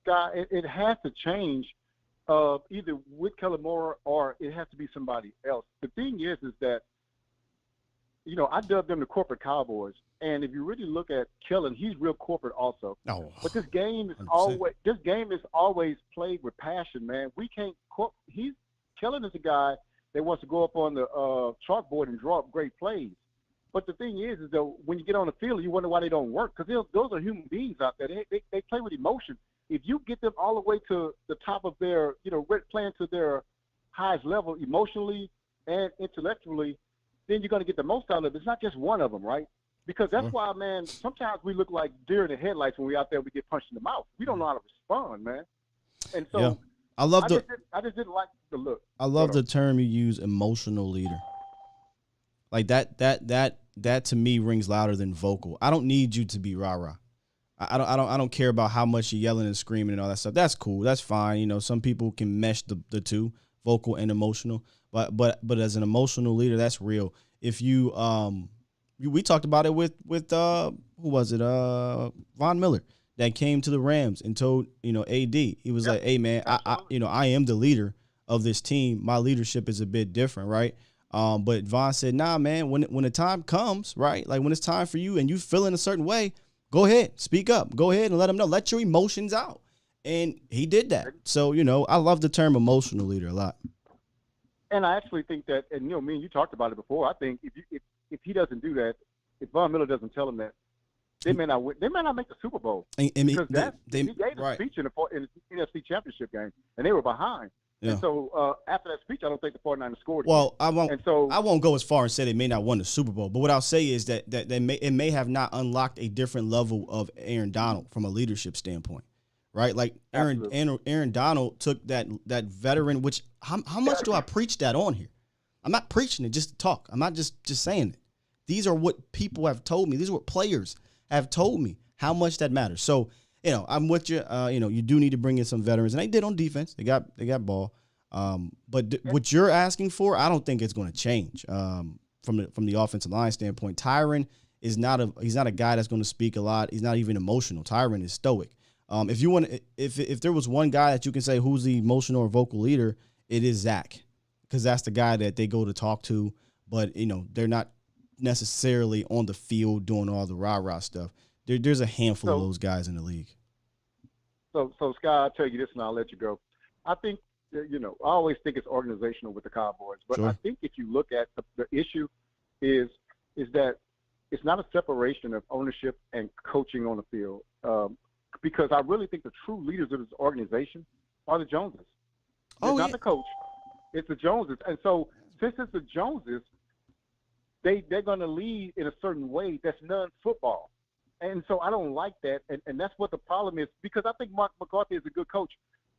Guy, it has to change either with Kellen Moore or it has to be somebody else. The thing is that I dubbed them the corporate Cowboys, and if you really look at Kellen, he's real corporate also. Oh, but this game is 100%. always played with passion, man. We can't. Kellen is a guy that wants to go up on the chalkboard and draw up great plays. But the thing is that when you get on the field, you wonder why they don't work because those are human beings out there. They play with emotion. If you get them all the way to the top of their, playing to their highest level emotionally and intellectually, then you're going to get the most out of it. It's not just one of them, right? Because that's why, man, sometimes we look like deer in the headlights when we out there. We get punched in the mouth. We don't know how to respond, man. And so I just didn't like the look. I love the term you use, emotional leader. Like that to me rings louder than vocal. I don't need you to be rah-rah. I don't care about how much you're yelling and screaming and all that stuff. That's cool. That's fine. Some people can mesh the two, vocal and emotional. But as an emotional leader, that's real. If you we talked about it with who was it? Von Miller that came to the Rams and told AD, he was like, hey man, I am the leader of this team. My leadership is a bit different, right? But Von said, nah, man, when the time comes, right? Like when it's time for you and you feel in a certain way, go ahead, speak up, go ahead and let them know, let your emotions out. And he did that. So, I love the term emotional leader a lot. And I actually think that, and me and you talked about it before. I think if he doesn't do that, if Von Miller doesn't tell him that, they may not win. They may not make the Super Bowl because he gave a speech in the NFC Championship game, and they were behind. Yeah. And so after that speech, I don't think the 49ers scored. Well, I won't go as far and say they may not win the Super Bowl, but what I'll say is that it may have not unlocked a different level of Aaron Donald from a leadership standpoint, right? Like Aaron Donald took that veteran. Which how much do I preach that on here? I'm not preaching it just to talk. I'm not just saying it. These are what people have told me. These are what players have told me how much that matters. So. I'm with you. You do need to bring in some veterans, and they did on defense. They got Ball. But what you're asking for, I don't think it's going to change from the offensive line standpoint. Tyron is he's not a guy that's going to speak a lot. He's not even emotional. Tyron is stoic. If there was one guy that you can say who's the emotional or vocal leader, it is Zach, because that's the guy that they go to talk to. but they're not necessarily on the field doing all the rah-rah stuff. There's a handful of those guys in the league. So Sky, I'll tell you this and I'll let you go. I think, I always think it's organizational with the Cowboys, but Sure. I think if you look at the issue is that it's not a separation of ownership and coaching on the field, because I really think the true leaders of this organization are the Joneses. It's not the coach. It's the Joneses. And so since it's the Joneses, they're going to lead in a certain way that's non-football. And so I don't like that, and that's what the problem is, because I think Mark McCarthy is a good coach.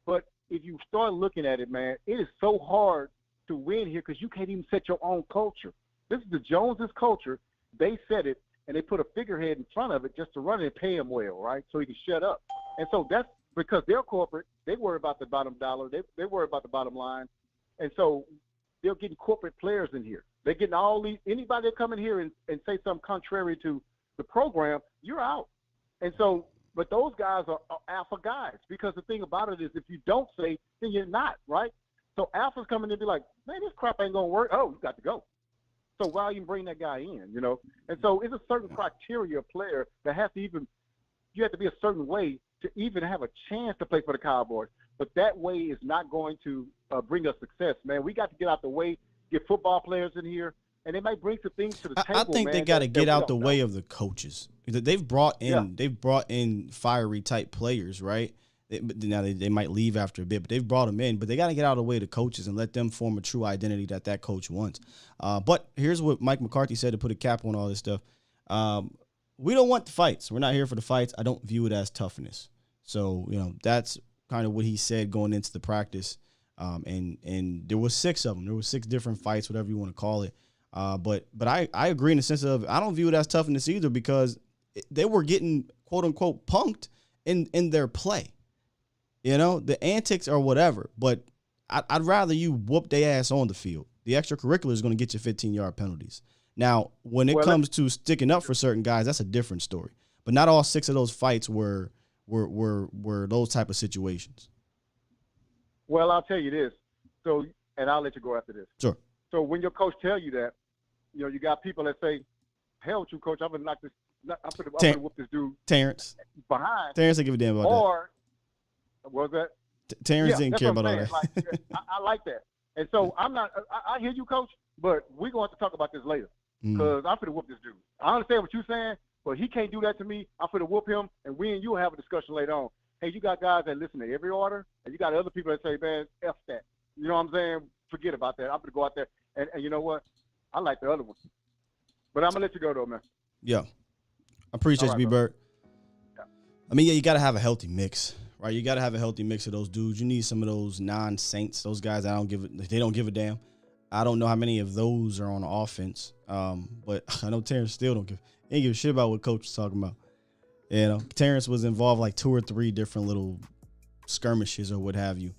But if you start looking at it, man, it is so hard to win here because you can't even set your own culture. This is the Joneses culture. They set it, and they put a figurehead in front of it just to run it and pay him well, right, so he can shut up. And so that's because they're corporate. They worry about the bottom dollar. They worry about the bottom line. And so they're getting corporate players in here. They're getting all these – anybody that come in here and say something contrary to the program, you're out. And so, but those guys are alpha guys, because the thing about it is if you don't say, then you're not, right? So alphas come in and be like, man, this crap ain't going to work. Oh, you got to go. So why even bring that guy in, And so it's a certain criteria player that has to even – you have to be a certain way to even have a chance to play for the Cowboys. But that way is not going to bring us success, man. We got to get out the way, get football players in here, and they might bring some things to the table. I think man, they got to get out the way know. of the coaches. They've brought in fiery type players, right? Now they might leave after a bit, but they've brought them in. But they got to get out of the way of the coaches and let them form a true identity that coach wants. But here's what Mike McCarthy said to put a cap on all this stuff. We don't want the fights. We're not here for the fights. I don't view it as toughness. So that's kind of what he said going into the practice. And there was 6 of them. There was 6 different fights, whatever you want to call it. But I agree in the sense of I don't view it as toughness either, because they were getting quote unquote punked in their play. The antics or whatever, but I'd rather you whoop their ass on the field. The extracurricular is going to get you 15-yard penalties. Now, when it comes to sticking up for certain guys, that's a different story. But not all 6 of those fights were those type of situations. Well, I'll tell you this. So, and I'll let you go after this. Sure. So when your coach tell you that, you got people that say, "Hell with you, coach. I'm gonna knock this. I'm gonna whoop this dude." Terrence behind. Terrence didn't give a damn about that. Or was that? Terrence didn't care about all that. Like, I like that. And so I'm not. I hear you, coach, but we're going to have to talk about this later, because I'm gonna whoop this dude. I understand what you're saying, but he can't do that to me. I'm gonna whoop him, and we and you will have a discussion later on. Hey, you got guys that listen to every order, and you got other people that say, "Man, F that." You know what I'm saying? Forget about that. I'm gonna go out there, and you know what? I like the other one. But I'm going to let you go, though, man. Yeah. I appreciate you, B-Bird. Yeah. I mean, you got to have a healthy mix, right? You got to have a healthy mix of those dudes. You need some of those non-Saints, those guys that they don't give a damn. I don't know how many of those are on offense, but I know Terrence still ain't give a shit about what coach was talking about. Terrence was involved like 2 or 3 different little skirmishes or what have you.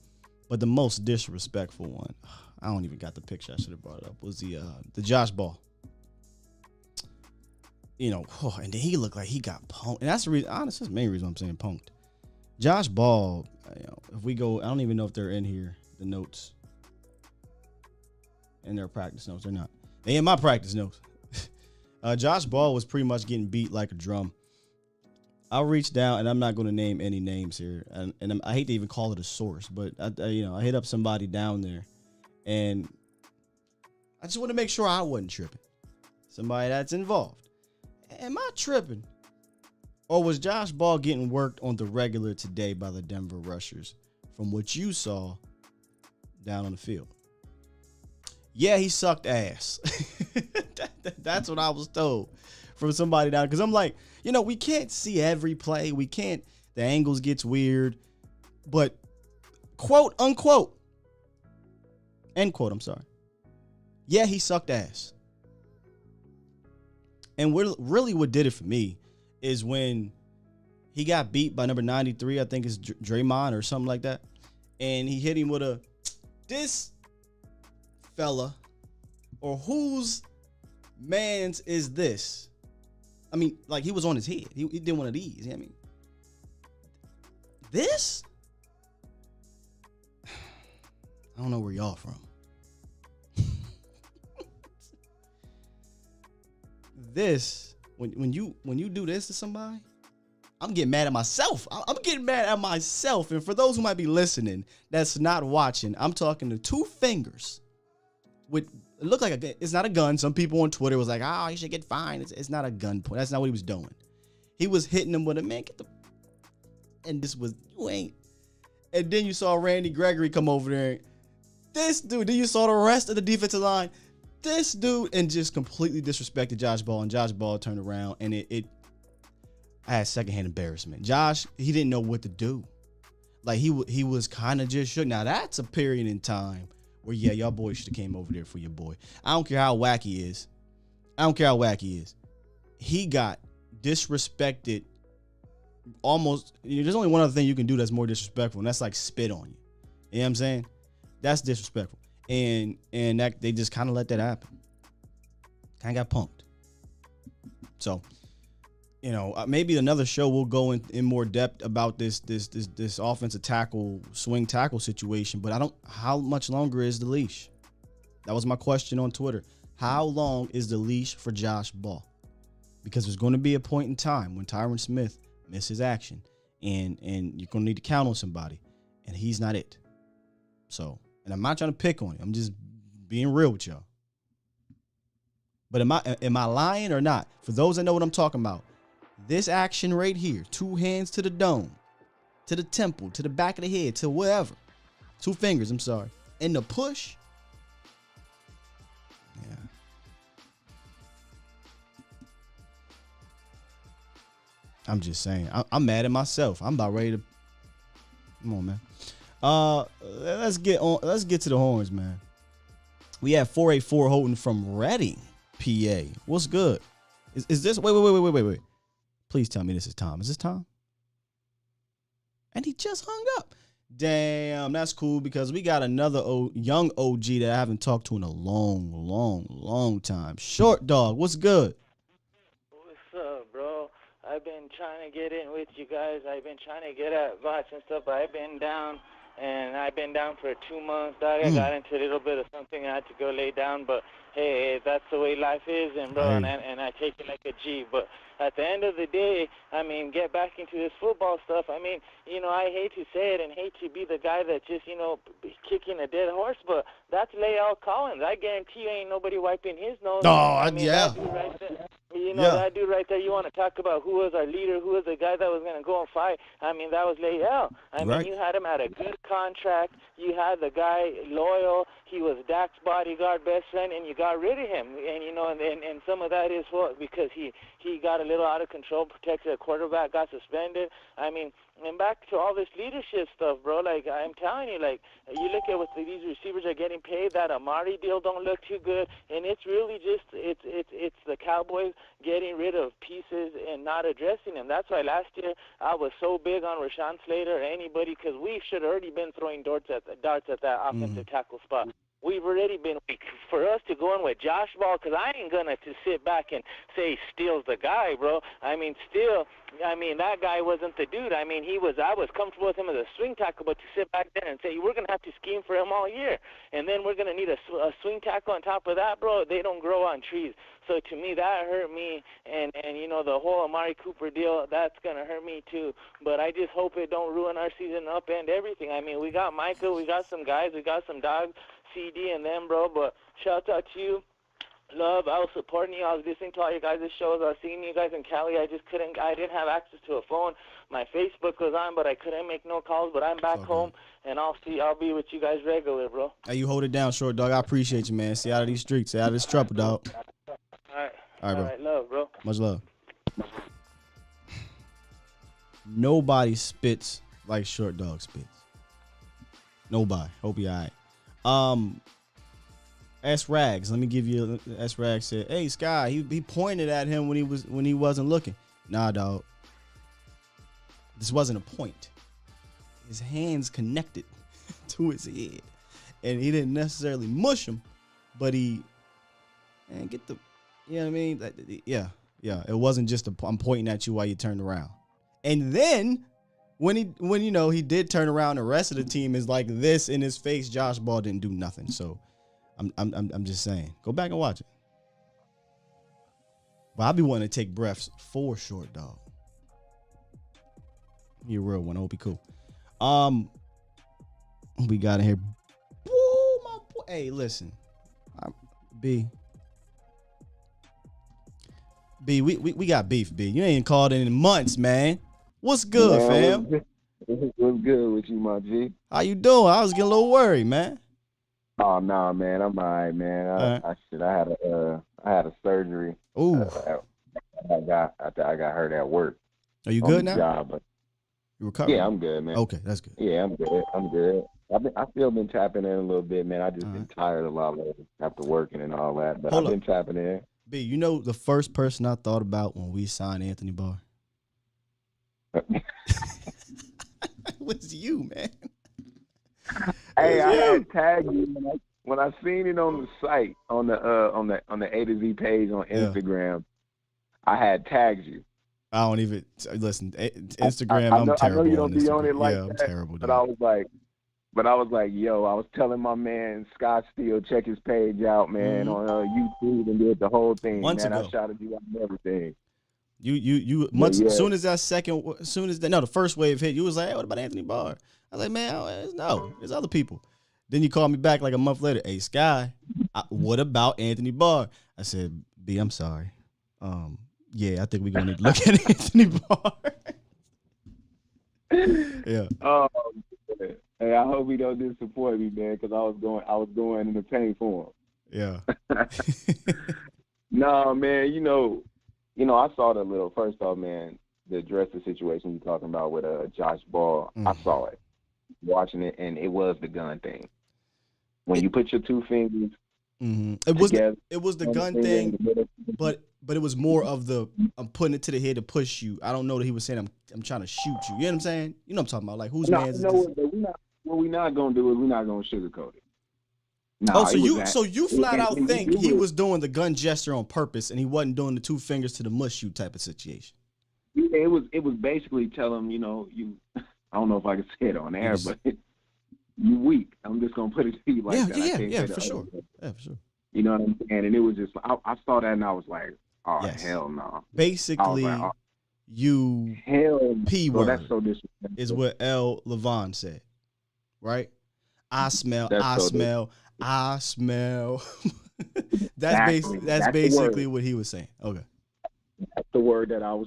But the most disrespectful one, I don't even got the picture. I should have brought it up. Was the Josh Ball. And then he looked like he got punked. And that's the reason. Honestly, that's the main reason I'm saying punked. Josh Ball. If we go, I don't even know if they're in here. The notes. In their practice notes, they're not. They in my practice notes. Josh Ball was pretty much getting beat like a drum. I reached down, and I'm not going to name any names here, and I hate to even call it a source, but I hit up somebody down there, and I just want to make sure I wasn't tripping. Somebody that's involved. Am I tripping? Or was Josh Ball getting worked on the regular today by the Denver Rushers from what you saw down on the field? Yeah, he sucked ass. That's what I was told from somebody down. Because I'm like, we can't see every play. We can't. The angles gets weird. But quote, unquote, end quote, I'm sorry. Yeah, he sucked ass. And what did it for me is when he got beat by number 93, I think it's Draymond or something like that. And he hit him with this fella, or whose man's is this? I mean, like he was on his head. He did one of these. I mean, this? I don't know where y'all from. this, when you do this to somebody, I'm getting mad at myself. I'm getting mad at myself. And for those who might be listening, that's not watching, I'm talking to two fingers. With it looked like it's not a gun. Some people on Twitter was like, "Oh, he should get fined." It's not a gun point. That's not what he was doing. He was hitting him with a man. And this was you ain't. And then you saw Randy Gregory come over there. This dude. Then you saw the rest of the defensive line. This dude and just completely disrespected Josh Ball. And Josh Ball turned around and I had secondhand embarrassment. Josh, he didn't know what to do. Like he was kind of just shook. Now that's a period in time where y'all boys should have came over there for your boy. I don't care how whack he is. He got disrespected. Almost. There's only one other thing you can do that's more disrespectful, and that's like spit on you. You know what I'm saying? That's disrespectful. And that they just kind of let that happen. Kind of got punked. So. Maybe another show will go in more depth about this offensive tackle, swing tackle situation, but how much longer is the leash? That was my question on Twitter. How long is the leash for Josh Ball? Because there's going to be a point in time when Tyron Smith misses action and you're going to need to count on somebody, and he's not it. So, and I'm not trying to pick on him. I'm just being real with y'all. But am I lying or not? For those that know what I'm talking about, this action right here, 2 hands to the dome, to the temple, to the back of the head, to wherever. 2 fingers, I'm sorry. And the push. Yeah. I'm just saying. I'm mad at myself. I'm about ready to. Come on, man. Let's get to the horns, man. We have 484 Houghton from Reading, PA. What's good? Is this wait. Please tell me this is Tom. Is this Tom? And he just hung up. Damn, that's cool because we got another young OG that I haven't talked to in a long time. Short Dog, what's good? What's up, bro? I've been trying to get in with you guys. I've been trying to get at Vox and stuff, but I've been down for 2 months, dog. I got into a little bit of something. I had to go lay down, but hey, that's the way life is, and bro, and I take it like a G. But at the end of the day, I mean, get back into this football stuff. I mean, I hate to say it and hate to be the guy that just, kicking a dead horse, but that's Lael Collins. I guarantee you ain't nobody wiping his nose. Oh, yeah. That dude right there, that dude right there, you want to talk about who was our leader, who was the guy that was going to go and fight. I mean, that was Lael. I mean, you had him at a good contract. You had the guy loyal. He was Dak's bodyguard, best friend, and you got rid of him. And some of that is because he got a little out of control, protected a quarterback, got suspended. I mean, and back to all this leadership stuff, bro. Like, I'm telling you, like, you look at what these receivers are getting paid. That Amari deal don't look too good, and it's really just it's the Cowboys getting rid of pieces and not addressing them. That's why last year I was so big on Rashawn Slater or anybody, because we should have already been throwing darts at that offensive tackle spot. We've already been for us to go in with Josh Ball, because I ain't gonna to sit back and say Steele's the guy, bro. I mean, Steele, that guy wasn't the dude. I mean, I was comfortable with him as a swing tackle, but to sit back there and say we're gonna have to scheme for him all year, and then we're gonna need a swing tackle on top of that, bro. They don't grow on trees. So to me, that hurt me, and the whole Amari Cooper deal, that's gonna hurt me too. But I just hope it don't ruin our season, upend everything. I mean, we got Micah, we got some guys, we got some dogs, CD and them, bro. But shout out to you. Love, I was supporting you. I was listening to all your guys' shows. I was seeing you guys in Cali. I didn't have access to a phone. My Facebook was on, but I couldn't make no calls. But I'm back home, and I'll be with you guys regular, bro. Hey, you hold it down, Short Dog. I appreciate you, man. Stay out of these streets. Stay out of this trouble, dog. All right, bro. Love, bro. Much love. Nobody spits like Short Dog spits. Nobody. Hope you all right. S Rags, let me give you. S Rags said, "Hey Sky, he pointed at him when he wasn't looking." Nah, dog. This wasn't a point. His hands connected to his head, and he didn't necessarily mush him, but he get the. You know what I mean? Yeah. It wasn't just I'm pointing at you while you turned around, and then when he did turn around, the rest of the team is like this in his face. Josh Ball didn't do nothing, so. I'm just saying. Go back and watch it. But I be wanting to take breaths for short, dog. You're a real one. It'll be cool. We got in here. Woo, my boy. Hey, listen. B, we got beef, B. You ain't called in months, man. What's good, fam? What's good with you, my G? How you doing? I was getting a little worried, man. Oh no, man, I'm all right, man. I had a surgery. Ooh. I got hurt at work. Are you good now? Job, but you recovering? Yeah, I'm good, man. Okay, that's good. Yeah, I'm good. I still been tapping in a little bit, man. I just been tired a lot lately after working and all that, but I've been tapping in. B, you know the first person I thought about when we signed Anthony Barr? It was you, man. Hey, I had tagged you when I seen it on the site on the A to Z page on Instagram. I had tagged you. I don't even listen. Instagram, I'm terrible. I know you don't be on it like that. I'm terrible. But I was like, yo, I was telling my man Scott Steele, check his page out, man, on YouTube, and did the whole thing. Months ago. I shouted you out and everything. You months as soon as the first wave hit, you was like, hey, what about Anthony Barr? I was like, man, no, there's other people. Then you called me back like a month later. Hey, Sky, what about Anthony Barr? I said, B, I'm sorry. Yeah, I think we're gonna need to look at Anthony Barr. Yeah. Hey, I hope he don't disappoint me, man, because I was going in the pain for him. Yeah. No, man, you know, I saw the little, first off, man, the dresser situation you're talking about with Josh Ball. I saw it, watching it, and it was the gun thing. When you put your two fingers together, it was the gun thing, but it was more of the I'm putting it to the head to push you. I don't know that he was saying I'm trying to shoot you. You know what I'm saying? You know what I'm talking about? Like whose man is this? What we're not gonna do is we're not gonna sugarcoat it. Nah, so you flat out think he was doing the gun gesture on purpose and he wasn't doing the two fingers to the mush you type of situation? It was basically tell him, you I don't know if I can say it on air, but you weak. I'm just gonna put it to you like that. Yeah, for sure. Yeah, for sure. You know what I'm saying? And it was just I saw that and I was like, oh hell no. Basically, you P word that's so disrespectful. Is what L. Levon said, right? I smell. That's basically what he was saying. Okay. That's the word that I was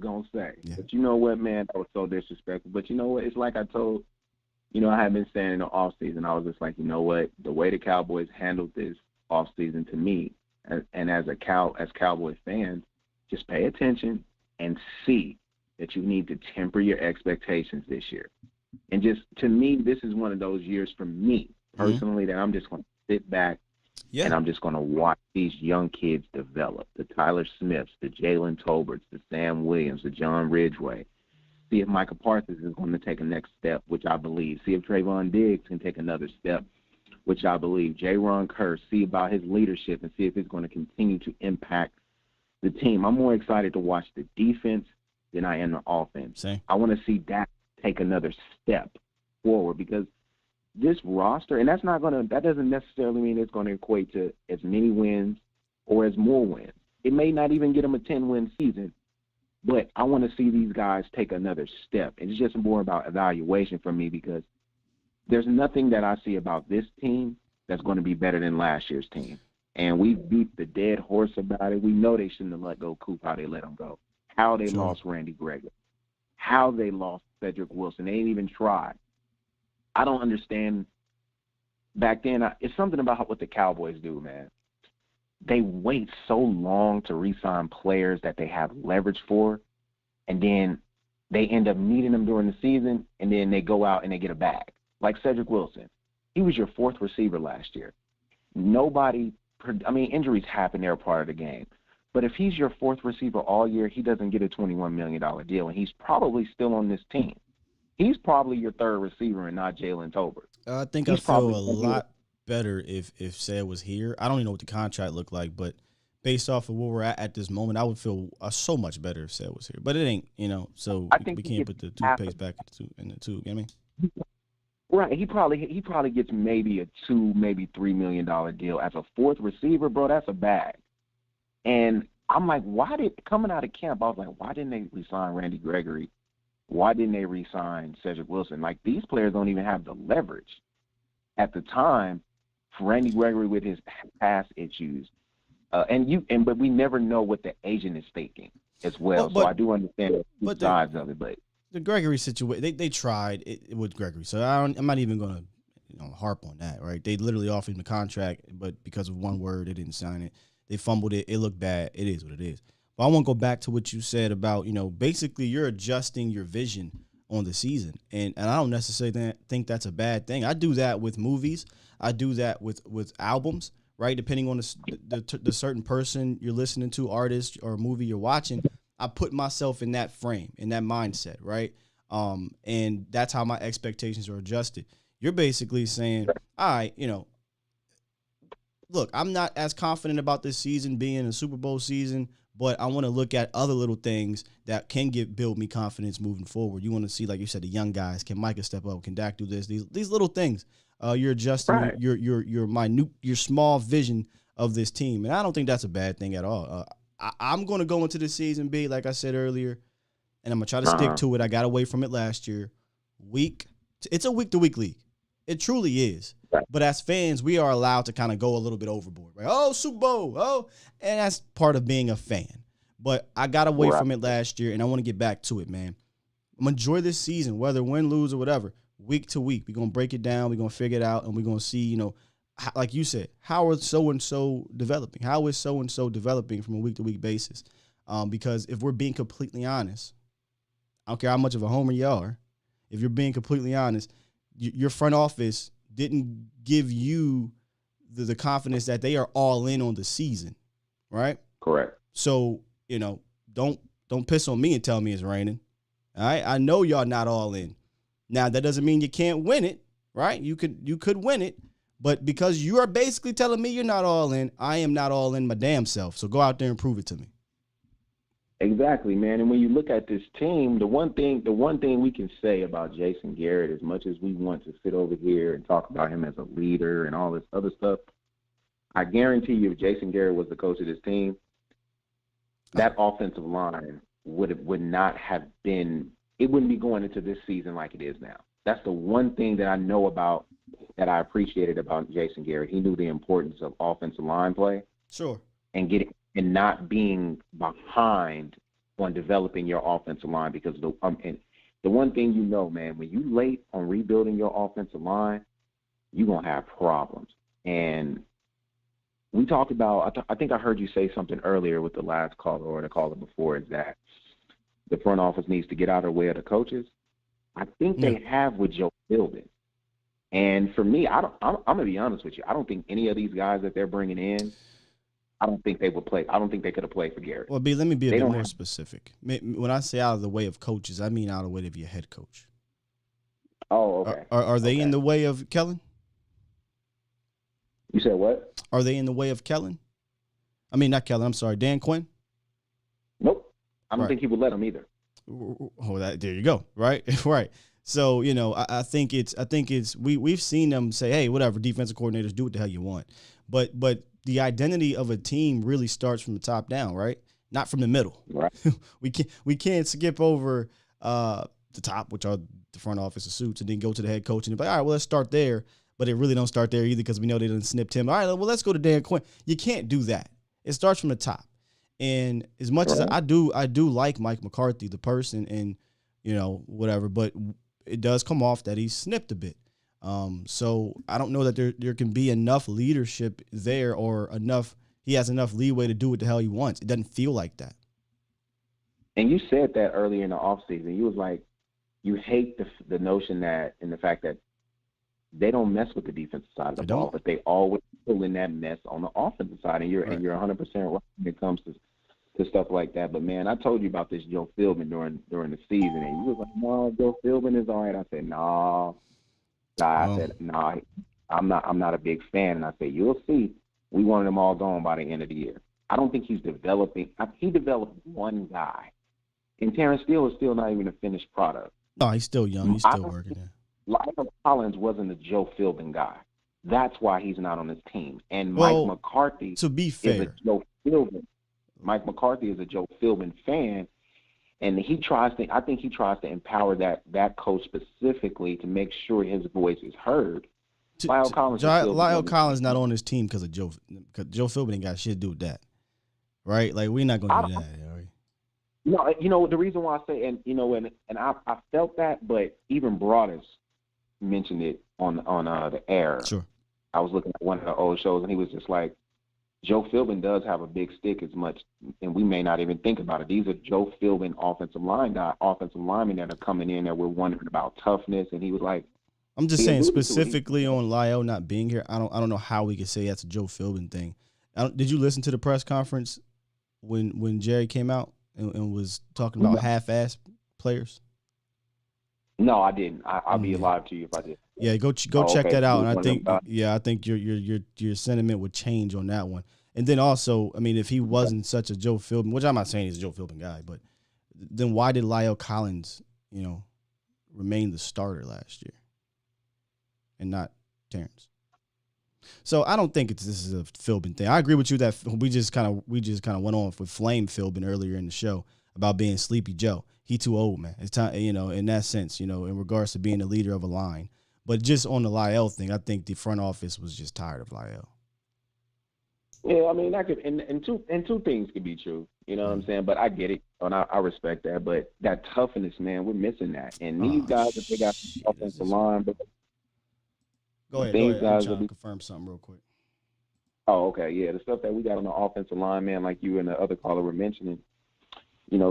gonna say. Yeah. But you know what, man, that was so disrespectful. But you know what? It's like I told, I had been saying in the off season, I was just like, you know what, the way the Cowboys handled this off season to me, and as Cowboys fans, just pay attention and see that you need to temper your expectations this year. And just, to me, this is one of those years for me personally that I'm just going to sit back and I'm just going to watch these young kids develop. The Tyler Smiths, the Jalen Tolberts, the Sam Williams, the John Ridgeway. See if Micah Parsons is going to take a next step, which I believe. See if Trayvon Diggs can take another step, which I believe. Jaron Kearse, see about his leadership and see if it's going to continue to impact the team. I'm more excited to watch the defense than I am the offense. Same. I want to see that take another step forward because this roster, and that doesn't necessarily mean it's going to equate to as many wins or as more wins. It may not even get them a 10-win season, but I want to see these guys take another step. It's just more about evaluation for me because there's nothing that I see about this team that's going to be better than last year's team. And we beat the dead horse about it. We know they shouldn't have let go Coop, how they let him go, how they lost Randy Gregory, how they lost Cedric Wilson. They didn't even try. I don't understand. Back then, it's something about what the Cowboys do, man. They wait so long to re-sign players that they have leverage for, and then they end up needing them during the season, and then they go out and they get a bag. Like Cedric Wilson. He was your fourth receiver last year. Injuries happen. They're a part of the game. But if he's your fourth receiver all year, he doesn't get a $21 million deal, and he's probably still on this team. He's probably your third receiver and not Jalen Tolbert. I think I'd feel a lot better if Ced was here. I don't even know what the contract looked like, but based off of where we're at this moment, I would feel so much better if Ced was here. But it ain't, so we can't put the toothpaste back in the tube. You know what I mean? Right. He probably gets maybe a $2, maybe $3 million deal. As a fourth receiver, bro, that's a bag. And I'm like, coming out of camp, I was like, why didn't they re-sign Randy Gregory? Why didn't they re-sign Cedric Wilson? Like, these players don't even have the leverage at the time for Randy Gregory with his past issues. But we never know what the agent is thinking as well. So I do understand the sides of it. But the Gregory situation, they tried it with Gregory. So I'm not even going to harp on that, right? They literally offered him the contract, but because of one word, they didn't sign it. They fumbled it. It looked bad. It is what it is. But I want to go back to what you said about, basically you're adjusting your vision on the season. And I don't necessarily think that's a bad thing. I do that with movies. I do that with albums, right? Depending on the certain person you're listening to, artist or movie you're watching, I put myself in that frame, in that mindset, right? And that's how my expectations are adjusted. You're basically saying, all right, look, I'm not as confident about this season being a Super Bowl season, but I want to look at other little things that can build me confidence moving forward. You want to see, like you said, the young guys. Can Micah step up? Can Dak do this? These little things. You're adjusting your minute, your small vision of this team, and I don't think that's a bad thing at all. I'm going to go into the season B, like I said earlier, and I'm gonna try to stick to it. I got away from it last year. It's a week-to-week league. It truly is. But as fans, we are allowed to kind of go a little bit overboard, right? Oh, Super Bowl, and that's part of being a fan. But I got away from it last year, and I want to get back to it, man. I'm going to enjoy this season, whether win, lose, or whatever, week to week. We're going to break it down. We're going to figure it out, and we're going to see, how, like you said, how is so-and-so developing? How is so-and-so developing from a week-to-week basis? Because if we're being completely honest, I don't care how much of a homer you are, if you're being completely honest, your front office didn't give you the confidence that they are all in on the season, right? Correct. So, don't piss on me and tell me it's raining. All right? I know y'all not all in. Now, that doesn't mean you can't win it, right? You could win it, but because you are basically telling me you're not all in, I am not all in my damn self. So go out there and prove it to me. Exactly, man. And when you look at this team, the one thing we can say about Jason Garrett, as much as we want to sit over here and talk about him as a leader and all this other stuff, I guarantee you if Jason Garrett was the coach of this team, that offensive line would not have been – it wouldn't be going into this season like it is now. That's the one thing that I know about that I appreciated about Jason Garrett. He knew the importance of offensive line play. Sure. And not being behind on developing your offensive line because the one thing man, when you late on rebuilding your offensive line, you're going to have problems. And we talked about, I think I heard you say something earlier with the last caller or the caller before, is that the front office needs to get out of the way of the coaches. I think they have with Joe Philbin. And for me, I'm going to be honest with you. I don't think any of these guys that they're bringing in, I don't think they would play. I don't think they could have played for Garrett. Well, let me be a bit more specific. When I say out of the way of coaches, I mean out of the way of your head coach. Oh, okay. Are they in the way of Kellen? You said what? Are they in the way of Kellen? I mean, not Kellen. I'm sorry, Dan Quinn. Nope. I don't think he would let him either. Oh, there you go. Right, right. So I think it's we've seen them say, hey, whatever, defensive coordinators, do what the hell you want, but the identity of a team really starts from the top down, right? Not from the middle. Right. we can't skip over the top, which are the front office of suits, and then go to the head coach and be like, all right, well, let's start there. But it really don't start there either because we know they didn't snipped him. All right, well, let's go to Dan Quinn. You can't do that. It starts from the top. And as much as I do like Mike McCarthy, the person, and whatever, but it does come off that he's snipped a bit. So I don't know that there can be enough leadership there or he has enough leeway to do what the hell he wants. It doesn't feel like that. And you said that earlier in the offseason. You was like, you hate the notion that and the fact that they don't mess with the defensive side of the ball, but they always pull in that mess on the offensive side. And you're 100% right when it comes to stuff like that. But man, I told you about this Joe Philbin during the season, and you was like, no, Joe Philbin is all right. I said, no. I said, no, I'm not a big fan. And I said, you'll see. We wanted them all gone by the end of the year. I don't think he's developing. He developed one guy. And Terrence Steele is still not even a finished product. No, he's still young. He's still working there. Lionel Collins wasn't a Joe Philbin guy. That's why he's not on his team. And Mike McCarthy to be fair, is a Joe Philbin. Mike McCarthy is a Joe Philbin fan, and I think he tries to empower that coach specifically to make sure his voice is heard. Lyle Collins not on his team because of Joe. Because Joe Philbin ain't got shit to do with that, right? Like, we're not gonna do that. Right? No, the reason why I say, and I felt that, but even Broadus mentioned it on the air. Sure. I was looking at one of the old shows, and he was just like, Joe Philbin does have a big stick as much, and we may not even think about it. These are Joe Philbin offensive linemen that are coming in that we're wondering about toughness, and he was like, I'm just saying specifically on Lyle not being here. I don't know how we could say that's a Joe Philbin thing. Did you listen to the press conference when Jerry came out and was talking about half-ass players? No, I didn't. I'll be alive to you if I did. Yeah, go check that out. And I think your sentiment would change on that one. And then also, I mean, if he wasn't such a Joe Philbin, which I'm not saying he's a Joe Philbin guy, but then why did Lyle Collins, remain the starter last year and not Terrence? So I don't think this is a Philbin thing. I agree with you that we just kind of went on with Flame Philbin earlier in the show about being Sleepy Joe. He too old, man. It's time, in that sense, in regards to being the leader of a line. But just on the Lyle thing, I think the front office was just tired of Lyle. Yeah, I mean, that could, and two things could be true. You know what I'm saying? But I get it, and I respect that. But that toughness, man, we're missing that. And these guys, if they got the offensive line, but go ahead. I'm trying to confirm something real quick. Oh, okay, yeah, the stuff that we got on the offensive line, man, like you and the other caller were mentioning,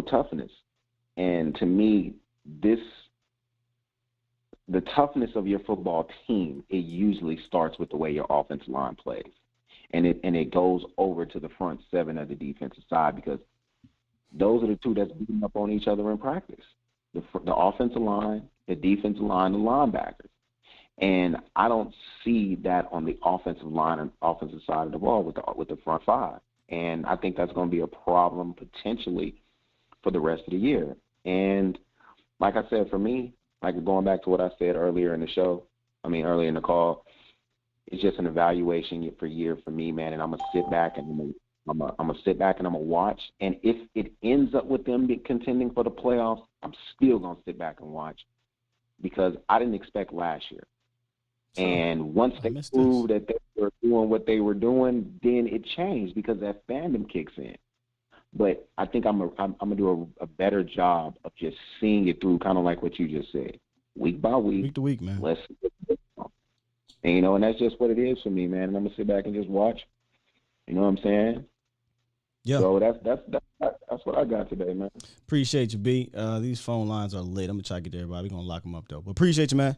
toughness. And to me, the toughness of your football team, it usually starts with the way your offensive line plays. And it goes over to the front seven of the defensive side, because those are the two that's beating up on each other in practice. The offensive line, the defensive line, the linebackers. And I don't see that on the offensive line and offensive side of the ball with the front five. And I think that's going to be a problem potentially for the rest of the year. And like I said, for me, like going back to what I said earlier in the call, it's just an evaluation year for me, man. And I'm gonna sit back and I'm gonna watch. And if it ends up with them contending for the playoffs, I'm still gonna sit back and watch, because I didn't expect last year. And once they proved that they were doing what they were doing, then it changed because that fandom kicks in. But I think I'm gonna do a better job of just seeing it through, kind of like what you just said, week by week to week, man. And, and that's just what it is for me, man. And I'm gonna sit back and just watch. You know what I'm saying? Yeah. So that's what I got today, man. Appreciate you, B. These phone lines are lit. I'm gonna try to get to everybody. We're gonna lock them up though. But appreciate you, man.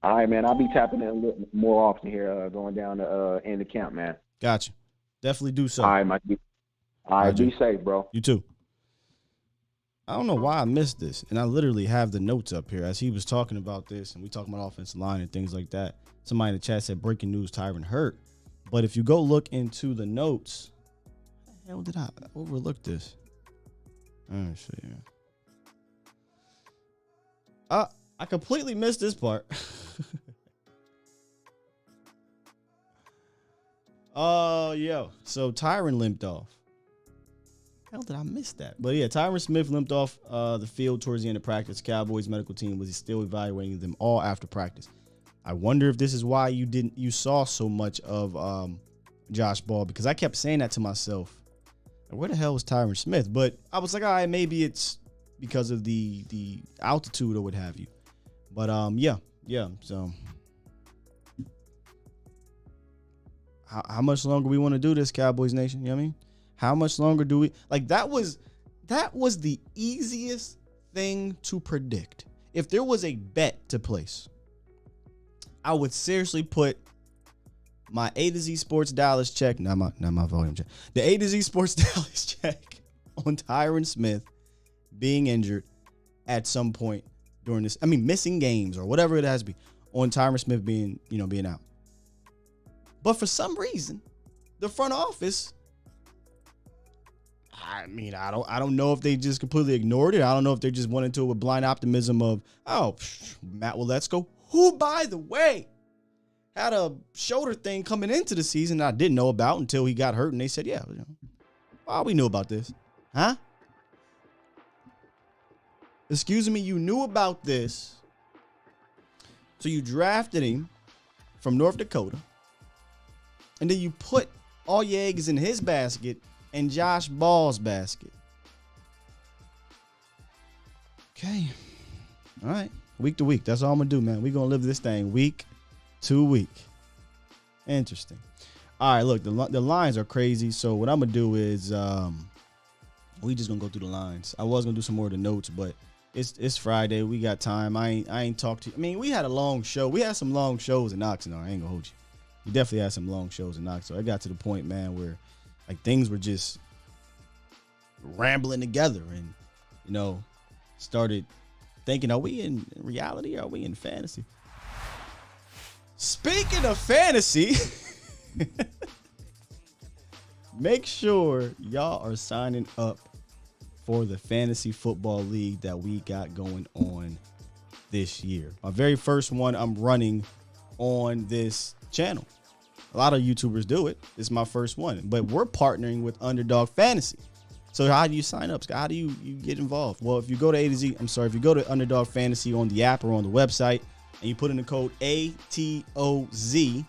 All right, man. I'll be tapping in a little more often here, going down to end the camp, man. Gotcha. Definitely do so. All right, Mike. All right, be safe, bro. You too. I don't know why I missed this, and I literally have the notes up here as he was talking about this, and we talking about offensive line and things like that. Somebody in the chat said breaking news: Tyron hurt. But if you go look into the notes, how did I overlook this? Let me see. I completely missed this part. So Tyron limped off. How did I miss that? But yeah, Tyron Smith limped off the field towards the end of practice. Cowboys medical team was still evaluating them all after practice. I wonder if this is why you saw so much of Josh Ball, because I kept saying that to myself. Where the hell was Tyron Smith? But I was like, all right, maybe it's because of the altitude or what have you. But yeah. So how much longer we want to do this, Cowboys Nation? You know what I mean? How much longer do we that was the easiest thing to predict. If there was a bet to place, I would seriously put my A to Z Sports Dallas check, not my volume check, the A to Z Sports Dallas check on Tyron Smith being injured at some point during this. I mean, missing games or whatever it has to be, on Tyron Smith being out. But for some reason, the front office, I mean, I don't know if they just completely ignored it. I don't know if they just went into it with blind optimism of, Matt Waletzko, who, by the way, had a shoulder thing coming into the season I didn't know about until he got hurt, and they said, yeah. Oh, we knew about this. Huh? Excuse me, you knew about this. So you drafted him from North Dakota. And then you put all your eggs in his basket and Josh Ball's basket. Okay. All right. Week to week. That's all I'm going to do, man. We're going to live this thing week to week. Interesting. All right, look, the lines are crazy. So what I'm going to do is we just going to go through the lines. I was going to do some more of the notes, but it's Friday. We got time. I ain't talked to you. I mean, we had a long show. We had some long shows in Oxnard. I ain't going to hold you. We definitely had some long shows in Oxnard. It got to the point, man, where like things were just rambling together and, you know, started thinking, are we in reality or are we in fantasy? Speaking of fantasy, make sure y'all are signing up for the fantasy football league that we got going on this year. My very first one I'm running on this channel. A lot of YouTubers do it. It's my first one, but we're partnering with Underdog Fantasy. So how do you sign up, Scott? How do you get involved? Well, if you go to if you go to Underdog Fantasy on the app or on the website and you put in the code ATOZ,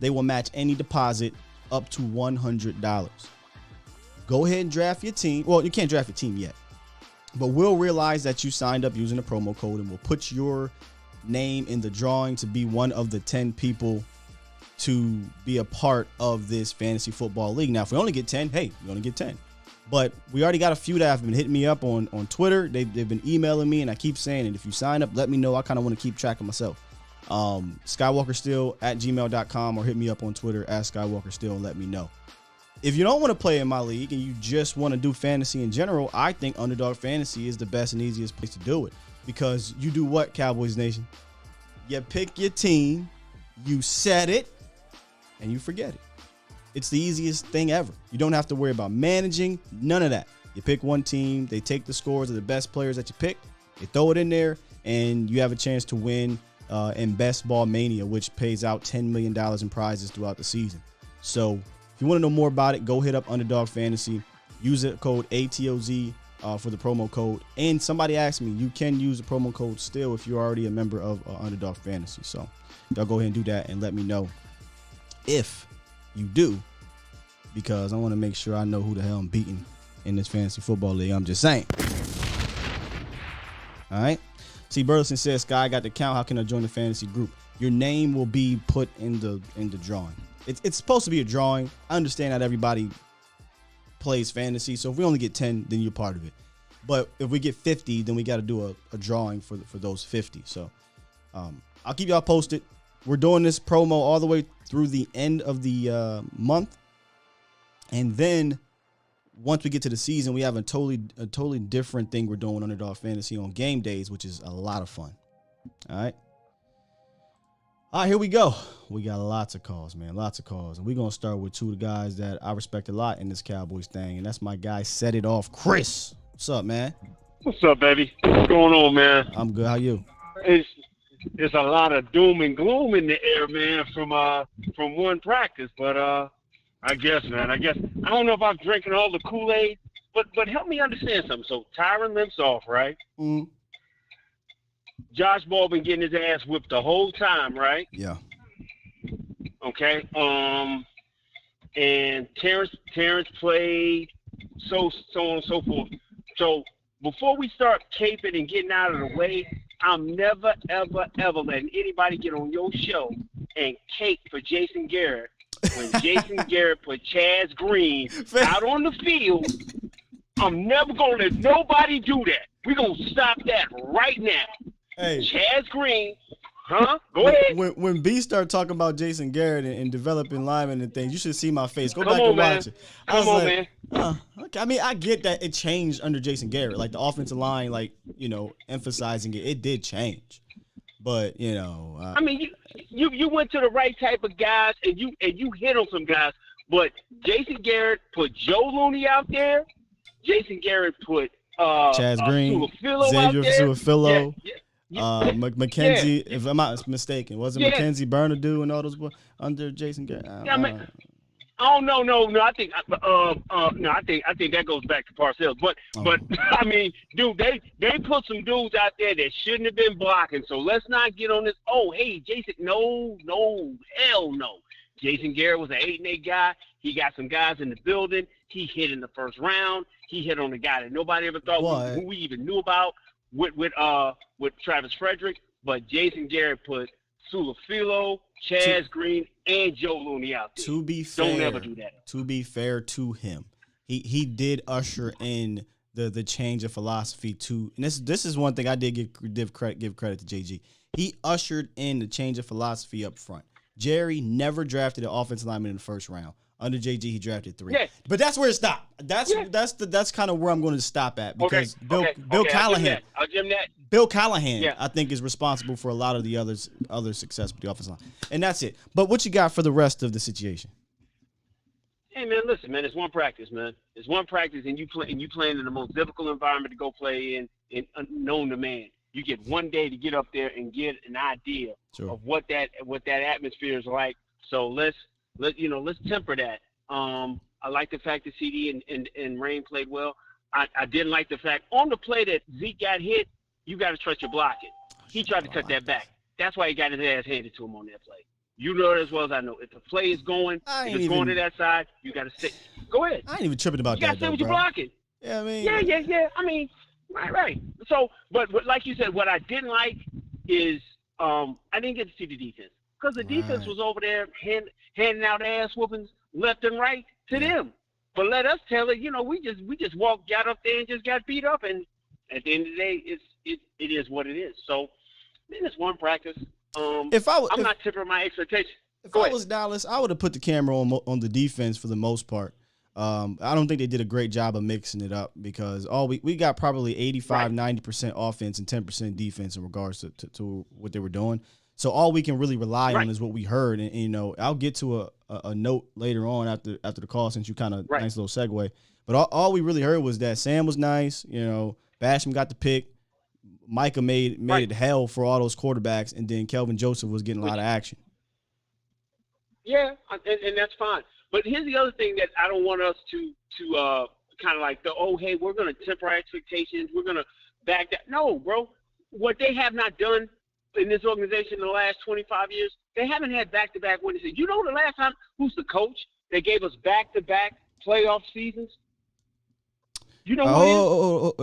they will match any deposit up to $100. Go ahead and draft your team. Well, you can't draft your team yet, but we'll realize that you signed up using the promo code and we'll put your name in the drawing to be one of the 10 people to be a part of this fantasy football league. Now, if we only get 10, hey, we only get 10. But we already got a few that have been hitting me up on Twitter. They've been emailing me, and I keep saying it. If you sign up, let me know. I kind of want to keep track of myself. SkywalkerStill@gmail.com or hit me up on Twitter @SkywalkerStill and let me know. If you don't want to play in my league and you just want to do fantasy in general, I think Underdog Fantasy is the best and easiest place to do it. Because you do what, Cowboys Nation? You pick your team, you set it, and you forget it. It's the easiest thing ever. You don't have to worry about managing, none of that. You pick one team, they take the scores of the best players that you pick, they throw it in there, and you have a chance to win in Best Ball Mania, which pays out $10 million in prizes throughout the season. So if you want to know more about it, go hit up Underdog Fantasy. Use the code ATOZ for the promo code. And somebody asked me, you can use the promo code still if you're already a member of Underdog Fantasy. So y'all go ahead and do that and let me know if you do, because I want to make sure I know who the hell I'm beating in this fantasy football league. I'm just saying. All right. See, Burleson says, Sky got the count. How can I join the fantasy group? Your name will be put in the drawing. It's supposed to be a drawing. I understand that everybody plays fantasy, so if we only get 10, then you're part of it. But if we get 50, then we got to do a drawing for those 50. So I'll keep y'all posted. We're doing this promo all the way through the end of the month. And then once we get to the season, we have a totally different thing we're doing Underdog Fantasy on game days, which is a lot of fun. All right. All right, here we go. We got lots of calls, man. Lots of calls. And we're going to start with two of the guys that I respect a lot in this Cowboys thing. And that's my guy, Set It Off, Chris. What's up, man? What's up, baby? What's going on, man? I'm good. How you? It's a lot of doom and gloom in the air, man, from one practice. But I guess I don't know if I'm drinking all the Kool-Aid, but help me understand something. So Tyron limps off, right? Mm. Josh Ball been getting his ass whipped the whole time, right? Yeah. Okay. And Terrence played, so on and so forth. So before we start caping and getting out of the way, I'm never, ever, ever letting anybody get on your show and cape for Jason Garrett when Jason Garrett put Chaz Green out on the field. I'm never going to let nobody do that. We're going to stop that right now. Hey. Chaz Green, huh? Go ahead. When B started talking about Jason Garrett and developing linemen and things, you should see my face. Go Come back on, and man. watch it. Come on, man. Okay. I mean, I get that it changed under Jason Garrett. Like the offensive line, like, you know, emphasizing it did change. But, you know. I mean, you went to the right type of guys and you hit on some guys. But Jason Garrett put Joe Looney out there. Jason Garrett put Chaz Green, Xavier Suafilo. McKenzie, if I'm not mistaken, wasn't McKenzie Bernadou and all those boys under Jason Garrett? Oh no. I think I think that goes back to Parcells. But I mean, dude, they put some dudes out there that shouldn't have been blocking. So let's not get on this. Oh, hey, Jason, no, hell no. Jason Garrett was an 8-8 guy. He got some guys in the building. He hit in the first round. He hit on a guy that nobody ever thought we even knew about with Travis Frederick. But Jason Garrett put Sulafilo, Chaz Green, and Joe Looney out there. To be fair, don't ever do that. To be fair to him, he did usher in the change of philosophy too. And this is one thing I did give credit to JG. He ushered in the change of philosophy up front. Jerry never drafted an offensive lineman in the first round. Under JG, he drafted 3. Yes. But that's where it stopped. That's kind of where I'm going to stop at because Bill Callahan. I'll give him that. Bill Callahan, I think, is responsible for a lot of the other success with the offensive line. And that's it. But what you got for the rest of the situation? Hey man, listen, man, it's one practice, man. It's one practice, and you playing in the most difficult environment to go play in known to man. You get one day to get up there and get an idea of what that atmosphere is like. So let's temper that. I like the fact that CD and Rain played well. I didn't like the fact on the play that Zeke got hit, you got to trust your blocking. He tried to cut that back. That's why he got his ass handed to him on that play. You know it as well as I know. If the play is going, if it's going to that side, you got to stay. Go ahead. I ain't even tripping about that. You got to stay with your blocking. Yeah, I mean. Yeah. I mean, right. So, but like you said, what I didn't like is I didn't get to see the defense because the defense was over there handing out ass whoopings left and right to them. But let us tell it, we just got up there and just got beat up, and at the end of the day, it is what it is. So, man, it's one practice. I'm not tipping my expectations. If I was Dallas, I would have put the camera on the defense for the most part. I don't think they did a great job of mixing it up because we got probably 85-90% offense and 10% defense in regards to what they were doing. So all we can really rely on is what we heard. And I'll get to a note later on after the call since you kind of nice little segue. But all we really heard was that Sam was nice. Basham got the pick. Micah made it hell for all those quarterbacks, and then Kelvin Joseph was getting a lot of action. Yeah, and that's fine. But here's the other thing that I don't want us to kind of like hey, we're going to temper our expectations. We're going to back that. No, bro. What they have not done in this organization in the last 25 years, they haven't had back-to-back winners. You know the last time who's the coach that gave us back-to-back playoff seasons? You know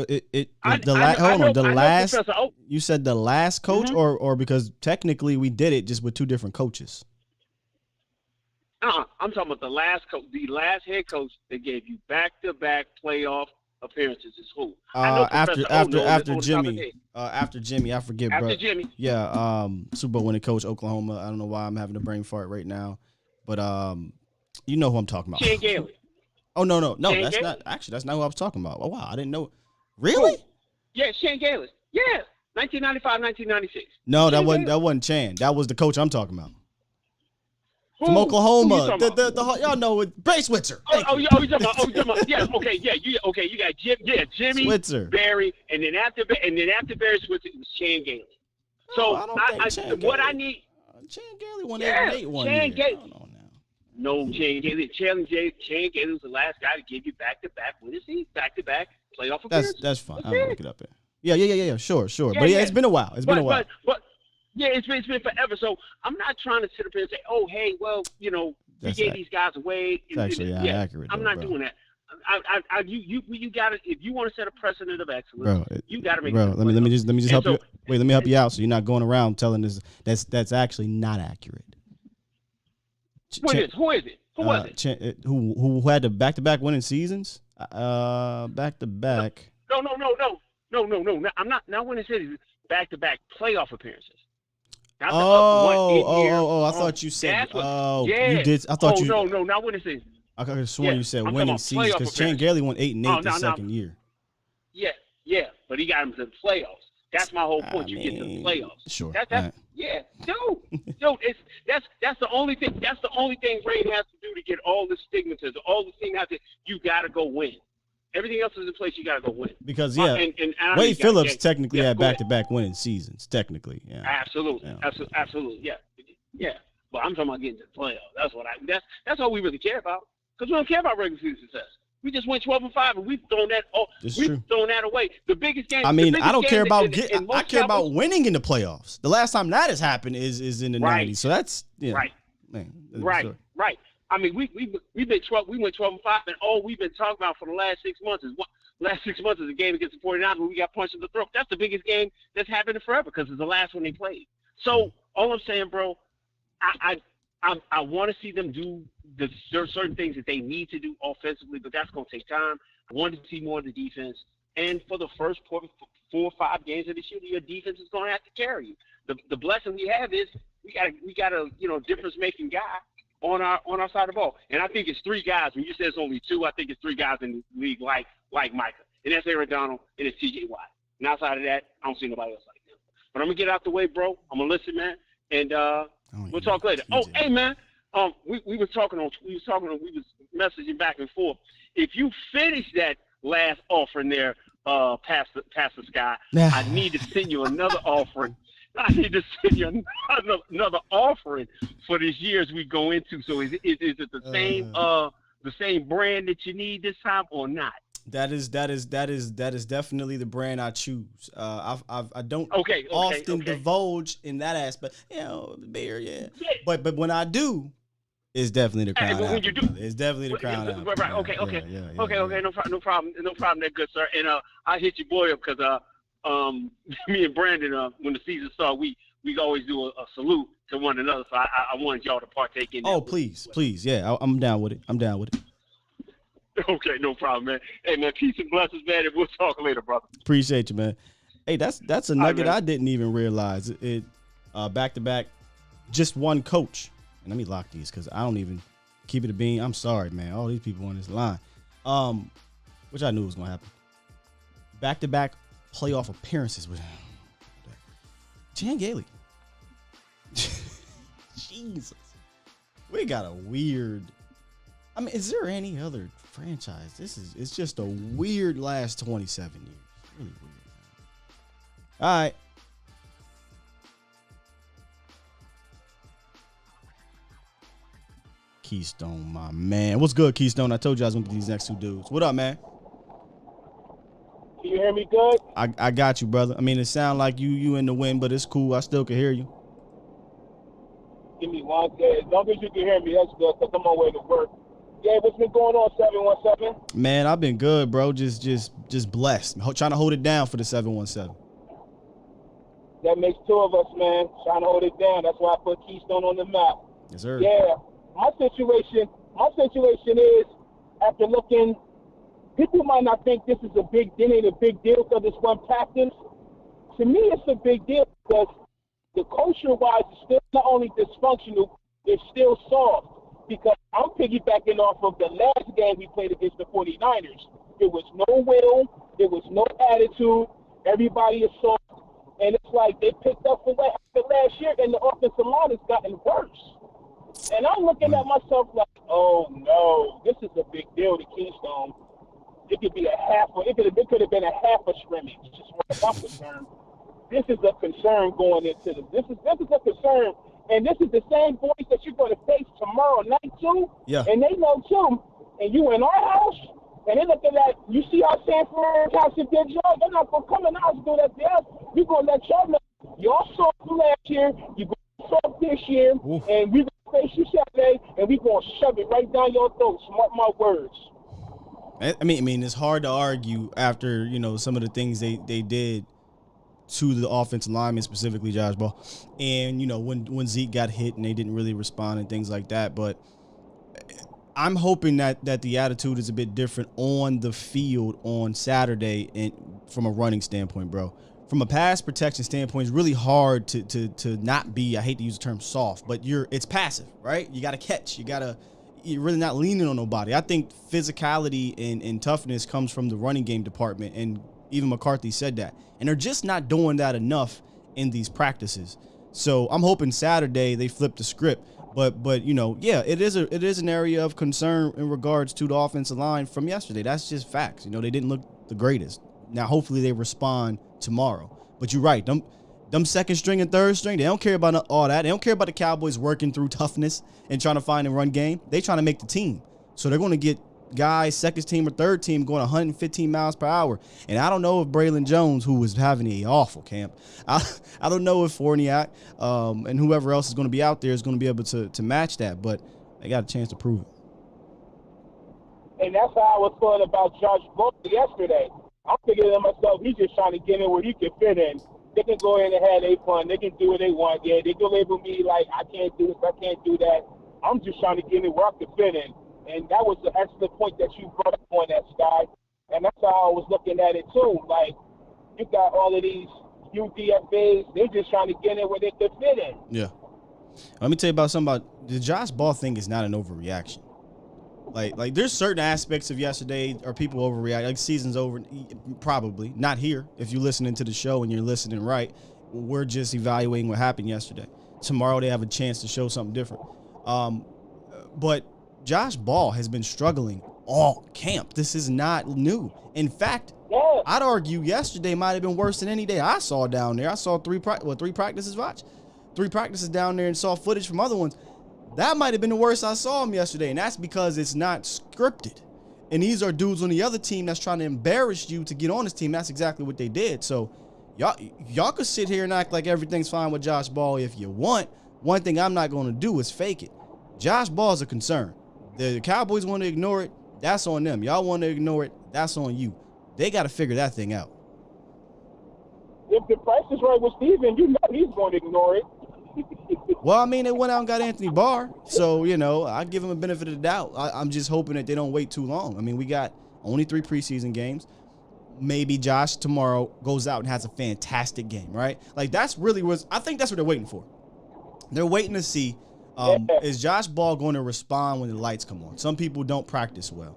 You said the last coach, or because technically we did it just with 2 different coaches. I'm talking about the last coach, the last head coach that gave you back-to-back playoff appearances is who? After Jimmy. After Jimmy, I forget, bro. After Jimmy. Yeah, Super Bowl winning coach, Oklahoma. I don't know why I'm having a brain fart right now, but you know who I'm talking about. Shane Gailey. Oh no, that's not who I was talking about. Oh wow, I didn't know. Really? Who? Yeah, Shane Gailey. Yeah, 1995, 1996. No, that wasn't Chan. That was the coach I'm talking about. From Oklahoma. Y'all know it. Bray Switzer. You talking about? Yeah, okay, you got Jimmy Switzer, Barry, and then after Barry Switzer, it was Shane Gailey. So I need. Chan Gailey won 8-8 one year. I don't know now. No, Shane Gailey. Shane Gailey was the last guy to give you back-to-back winners, back-to-back playoff appearances. That's fine. I'll look it up there. Yeah. Sure. But it's been a while. But yeah, it's been forever. So I'm not trying to sit up here and say, oh, hey, well, we gave these guys away. It's actually accurate. I'm not doing that. You got to, if you want to set a precedent of excellence, you got to make. Bro, let me just help you. Wait, let me help you out. So you're not going around telling us that's actually not accurate. Who is it? Who was it? Who had the back-to-back winning seasons? Back-to-back. No. I'm not winning seasons. Back-to-back playoff appearances. I thought you said. You did. I thought No, not winning seasons. I could have sworn you said winning seasons because Chan Gailey won 8-8 the second year. Yeah, but he got him to the playoffs. That's my whole point. You get to the playoffs. Sure. Yeah, dude. That's the only thing. That's the only thing Rain has to do to get all the stigmatism, all the thing out there. You got to go win. Everything else is in place. You got to go win. Because Wade Phillips technically had back-to-back winning seasons. Technically, yeah. Absolutely. Yeah. But I'm talking about getting to the playoffs. That's all we really care about. Because we don't care about regular season success. We just went 12-5, and we've thrown that away. The biggest game. I mean, I don't care about I care Cowboys, about winning in the playoffs. The last time that has happened is in the '90s. So that's right. Man, Right. I mean, we've been 12. We went 12-5, and all we've been talking about for the last 6 months is a game against the 49ers where we got punched in the throat. That's the biggest game that's happened in forever because it's the last one they played. So all I'm saying, bro, I want to see them do there are certain things that they need to do offensively, but that's going to take time. I want to see more of the defense. And for the first 4 or 5 games of this year, your defense is going to have to carry you. The blessing we have is we got a difference making guy on our side of the ball. And I think it's 3 guys. When you say it's only 2, I think it's 3 guys in the league like Micah. And that's Aaron Donald and it's TJ Watt. And outside of that, I don't see nobody else like him. But I'm gonna get out the way, bro. I'm gonna listen, man. And we'll talk later. Oh, hey man. We was messaging back and forth. If you finish that last offering there, Pastor Sky, I need to send you another offering. I need to send you another offering for this year as we go into. So is it the same brand that you need this time or not? That is definitely the brand I choose. I don't often divulge in that aspect. Beer, yeah. But when I do, it's definitely the crown. When you do, it's definitely the crown. Right. Okay. No problem. There, good sir. And I hit your boy up because me and Brandon, when the season started, we always do a salute to one another. So I wanted y'all to partake in that. Oh, please. Yeah, I'm down with it. Okay, no problem, man. Hey, man, peace and blessings, man, and we'll talk later, brother. Appreciate you, man. Hey, that's a nugget right, I didn't even realize. It back-to-back, just one coach. And let me lock these because I don't even keep it a bean. I'm sorry, man. All these people on this line, which I knew was going to happen. Back-to-back playoff appearances with Jan Gailey. Jesus. We got a weird... I mean, is there any other franchise? It's just a weird last 27 years. Really weird. All right. Keystone, my man. What's good, Keystone? I told you I was going to get these next 2 dudes. What up, man? Can you hear me good? I got you, brother. I mean, it sounds like you in the wind, but it's cool. I still can hear you. Give me 1 second. As long as you can hear me, that's good, because I'm on my way to work. Yeah, what's been going on, 717? Man, I've been good, bro. Just blessed. Trying to hold it down for the 717. That makes 2 of us, man. Trying to hold it down. That's why I put Keystone on the map. Yes, sir. Yeah. My situation is, after looking, people might not think this is a big deal, ain't a big deal because it's one practice. To me, it's a big deal because the culture-wise is still not only dysfunctional, it's still soft. Because I'm piggybacking off of the last game we played against the 49ers. There was no will. There was no attitude. Everybody is soft. And it's like they picked up for what happened last year, and the offensive line has gotten worse. And I'm looking at myself like, oh, no, this is a big deal to Keystone. It could be it could have been a half a scrimmage, just where I'm concerned. This is a concern going into this is a concern. And this is the same boys that you're going to face tomorrow night, too. Yeah. And they know, too. And you in our house, and they looking at, you see how Sanford's house did y'all? They're not going to come in our house and do that to us. We're going to let y'all know. Y'all saw last year. You're going to saw this year. Oof. And we're going to face you Saturday, and we're going to shove it right down your throat. Mark my words. I mean, it's hard to argue after, some of the things they did to the offensive lineman, specifically Josh Ball. And, when Zeke got hit and they didn't really respond and things like that. But I'm hoping that the attitude is a bit different on the field on Saturday and from a running standpoint, bro. From a pass protection standpoint, it's really hard to not be, I hate to use the term soft, but it's passive, right? You got to catch. You're really not leaning on nobody. I think physicality and toughness comes from the running game department, and even McCarthy said that. And they're just not doing that enough in these practices. So I'm hoping Saturday they flip the script. But it is an area of concern in regards to the offensive line from yesterday. That's just facts. They didn't look the greatest. Now hopefully they respond tomorrow. But you're right. Them second string and third string, they don't care about all that. They don't care about the Cowboys working through toughness and trying to find a run game. They trying to make the team. So they're going to get guys, second team or third team, going 115 miles per hour. And I don't know if Braylon Jones, who was having an awful camp, I don't know if Fournier and whoever else is going to be out there is going to be able to match that. But they got a chance to prove it. And that's how I was feeling about Josh Ball yesterday. I'm thinking to myself, he's just trying to get in where he can fit in. They can go in and have their fun. They can do what they want. Yeah, they can label me like, I can't do this, I can't do that. I'm just trying to get in where I can fit in. And that was the excellent point that you brought up on that, Sky. And that's how I was looking at it, too. Like, you got all of these UDFAs. They're just trying to get in where they can fit in. Yeah. Let me tell you about something about the Josh Ball thing is not an overreaction. Like there's certain aspects of yesterday are people overreact. Like season's over, probably not here. If you're listening to the show and you're listening right, we're just evaluating what happened yesterday. Tomorrow they have a chance to show something different. But Josh Ball has been struggling all camp. This is not new. In fact, I'd argue yesterday might have been worse than any day I saw down there. I saw three practices down there and saw footage from other ones. That might have been the worst I saw him yesterday, and that's because it's not scripted. And these are dudes on the other team that's trying to embarrass you to get on this team. That's exactly what they did. So y'all could sit here and act like everything's fine with Josh Ball if you want. One thing I'm not going to do is fake it. Josh Ball is a concern. The Cowboys want to ignore it. That's on them. Y'all want to ignore it. That's on you. They got to figure that thing out. If the price is right with Steven, you know he's going to ignore it. Well, I mean, they went out and got Anthony Barr, so, I give him a benefit of the doubt. I'm just hoping that they don't wait too long. I mean, we got only 3 preseason games. Maybe Josh tomorrow goes out and has a fantastic game, right? Like, I think that's what they're waiting for. They're waiting to see, is Josh Ball going to respond when the lights come on? Some people don't practice well.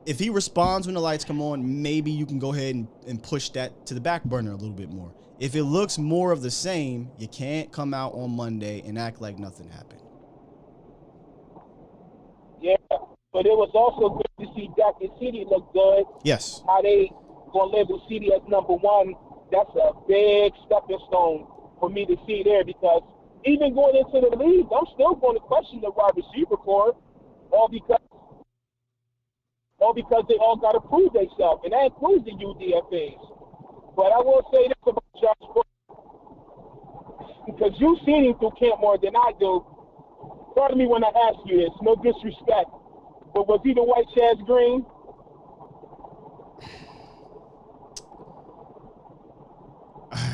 If he responds when the lights come on, maybe you can go ahead and push that to the back burner a little bit more. If it looks more of the same, you can't come out on Monday and act like nothing happened. Yeah, but it was also good to see Dr. City look good. Yes. How they going to label City as number 1. That's a big stepping stone for me to see there, because even going into the league, I'm still going to question the wide receiver core, all because they all got to prove themselves, and that includes the UDFAs. But I will say this about Josh Ball, because you've seen him through camp more than I do. Pardon me when I ask you this, no disrespect, but was he the white Chaz Green?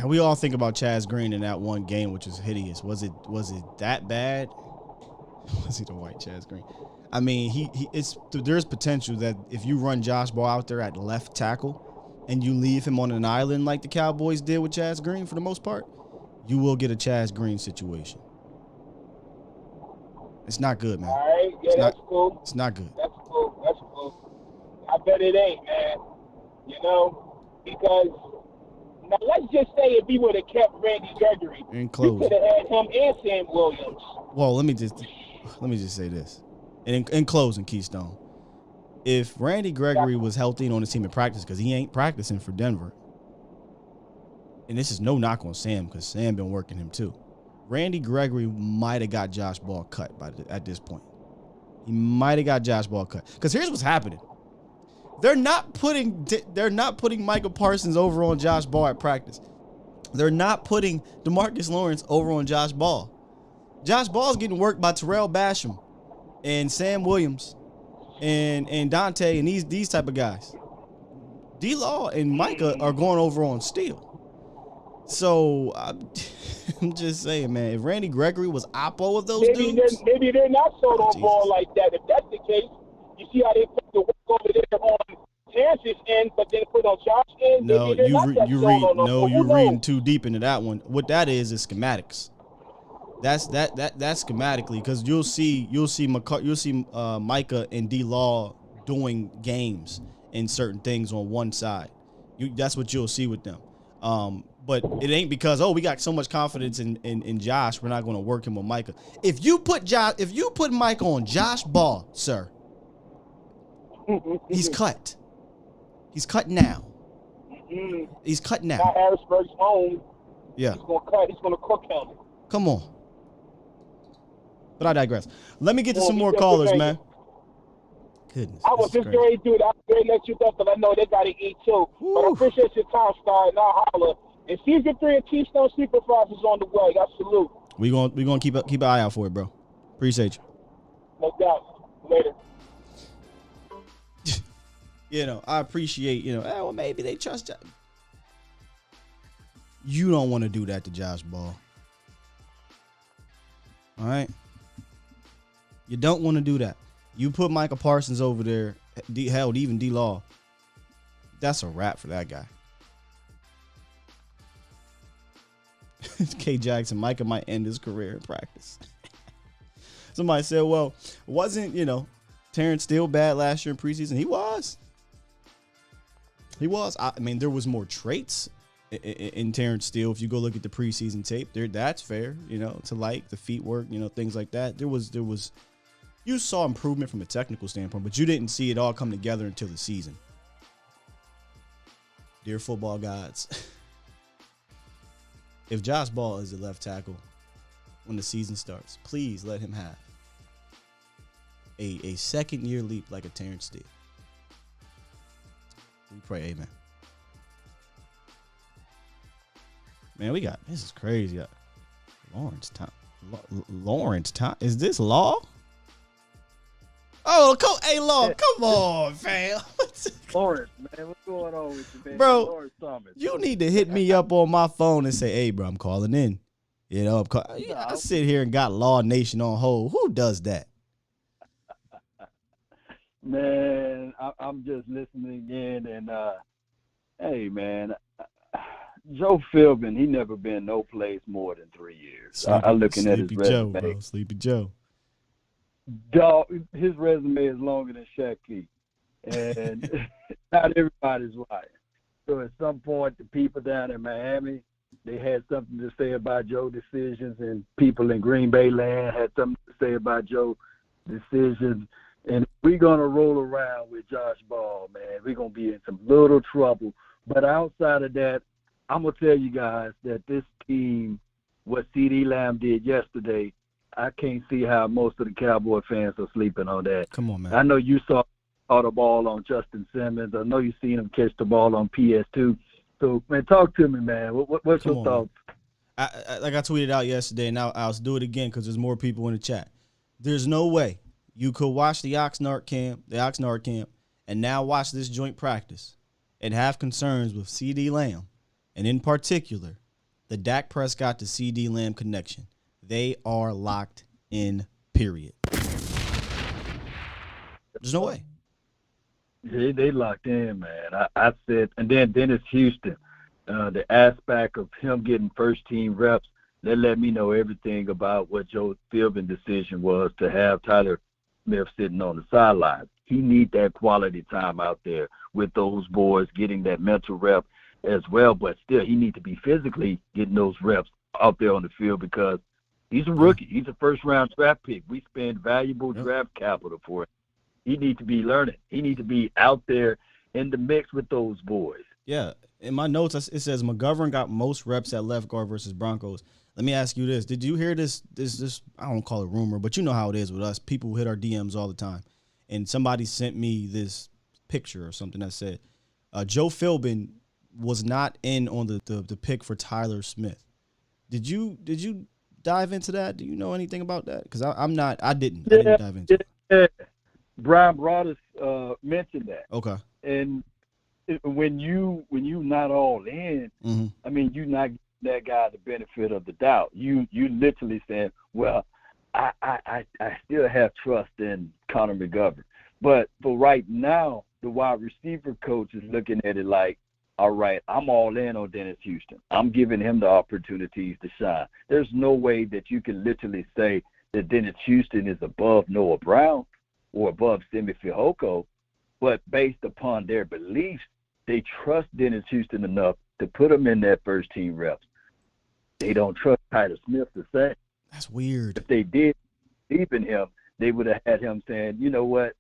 We all think about Chaz Green in that one game, which was hideous. Was it that bad? Was he the white Chaz Green? I mean, there's potential that if you run Josh Ball out there at left tackle and you leave him on an island like the Cowboys did with Chaz Green for the most part, you will get a Chaz Green situation. It's not good, man. All right, yeah, that's cool. It's not good. That's cool. I bet it ain't, man. Because now let's just say if he would have kept Randy Gregory, we could have had him and Sam Williams. Well, let me just say this. In closing, Keystone, if Randy Gregory was healthy and on the team in practice, because he ain't practicing for Denver, and this is no knock on Sam because Sam been working him too, Randy Gregory might have got Josh Ball cut at this point. He might have got Josh Ball cut. Because here's what's happening. They're not putting Michael Parsons over on Josh Ball at practice. They're not putting DeMarcus Lawrence over on Josh Ball. Josh Ball's getting worked by Terrell Basham and Sam Williams and Dante and these type of guys. D-Law and Micah are going over on Steele. So I'm just saying, man, if Randy Gregory was oppo of those dudes, maybe they're not sold on Ball like that. If that's the case, you see how they put the work over there on Chance's end, but then put on Josh's end. No, you're reading too deep into that one. What that is schematics. That's schematically, because you'll see Micah and D-Law doing games and certain things on one side. That's what you'll see with them. But it ain't because, we got so much confidence in Josh, we're not going to work him with Micah. If you put Micah on Josh Ball, sir, he's cut. He's cut now. He's cut now. Now Harrisburg's home. Yeah. He's going to cook him. Come on. But I digress. Let me get to some more callers, man. Goodness. I was just going to do that. I was going to let you go because I know they got to eat too. Woo. But I appreciate your time, Star, and I'll holler. And Season 3 of Keystone Superfast is on the way. I salute. We gonna keep an eye out for it, bro. Appreciate you. No doubt. Later. I appreciate, well, maybe they trust Josh. You don't want to do that to Josh Ball. All right? You don't want to do that. You put Micah Parsons over there, hell, even D-Law. That's a wrap for that guy. K. Jackson, Micah might end his career in practice. Somebody said, well, wasn't, Terrence Steele bad last year in preseason? He was. I mean, there was more traits in Terrence Steele. If you go look at the preseason tape, that's fair, to like the feet work, things like that. There was you saw improvement from a technical standpoint, but you didn't see it all come together until the season. Dear football gods, if Josh Ball is a left tackle when the season starts, please let him have a second-year leap like a Terrence Steele. We pray, amen. Man, this is crazy. Lawrence Tom. Is this Law? Oh, hey, Law, come on, fam. Lawrence, man, what's going on with you, man? Bro, Lawrence Thomas. You need to hit me up on my phone and say, hey, bro, I'm calling in. I sit here and got Law Nation on hold. Who does that? Man, I'm just listening in, and hey, man, Joe Philbin, he never been no place more than 3 years. I'm looking at his resume. Joe, bro. Sleepy Joe. Dog, his resume is longer than Shaq Key, and not everybody's right. So at some point, the people down in Miami, they had something to say about Joe's decisions, and people in Green Bay land had something to say about Joe's decisions. And we're going to roll around with Josh Ball, man. We're going to be in some little trouble. But outside of that, I'm going to tell you guys that this team, what CeeDee Lamb did yesterday, I can't see how most of the Cowboy fans are sleeping on that. Come on, man. I know you saw the ball on Justin Simmons. I know you seen him catch the ball on PS2. So, man, talk to me, man. What's your thoughts? Like I tweeted out yesterday, and I'll do it again because there's more people in the chat. There's no way you could watch the Oxnard camp, and now watch this joint practice and have concerns with CeeDee Lamb, and in particular, the Dak Prescott to CeeDee Lamb connection. They are locked in, period. There's no way. They locked in, man. I said, and then Dennis Houston, the aspect of him getting first-team reps, that let me know everything about what Joe Philbin's decision was to have Tyler Smith sitting on the sideline. He need that quality time out there with those boys, getting that mental rep as well, but still he need to be physically getting those reps out there on the field because he's a rookie. He's a first-round draft pick. We spend valuable draft capital for it. He need to be learning. He need to be out there in the mix with those boys. Yeah. In my notes, it says McGovern got most reps at left guard versus Broncos. Let me ask you this. Did you hear this, I don't call it rumor, but you know how it is with us. People hit our DMs all the time. And somebody sent me this picture or something that said Joe Philbin was not in on the pick for Tyler Smith. Did you dive into that? Do you know anything about that? Because I didn't dive into it. Yeah. Brian Broaddus mentioned that. Okay. And when you not all in, mm-hmm. I mean, you not giving that guy the benefit of the doubt. You literally saying, well, I still have trust in Connor McGovern. But for right now, the wide receiver coach is looking at it like, all right, I'm all in on Dennis Houston. I'm giving him the opportunities to shine. There's no way that you can literally say that Dennis Houston is above Noah Brown or above Simi Fehoko, but based upon their beliefs, they trust Dennis Houston enough to put him in that first-team reps. They don't trust Tyler Smith to say. That's weird. If they did believe in him, they would have had him saying, you know what,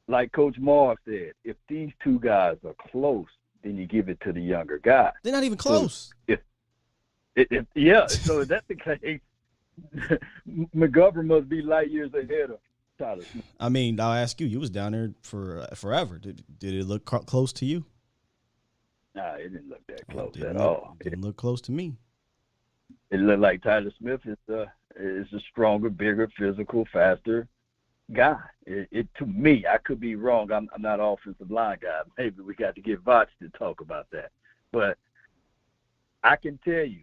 like Coach Marv said, if these two guys are close, then you give it to the younger guy. They're not even close. So Yeah, so if that's the case, McGovern must be light years ahead of Tyler Smith. I mean, I'll ask you. You was down there for forever. Did it look close to you? Nah, it didn't look that close at all. It didn't look close to me. It looked like Tyler Smith is a stronger, bigger, physical, faster guy. It to me, I could be wrong. I'm not an offensive line guy. Maybe we got to get Vach to talk about that. But I can tell you,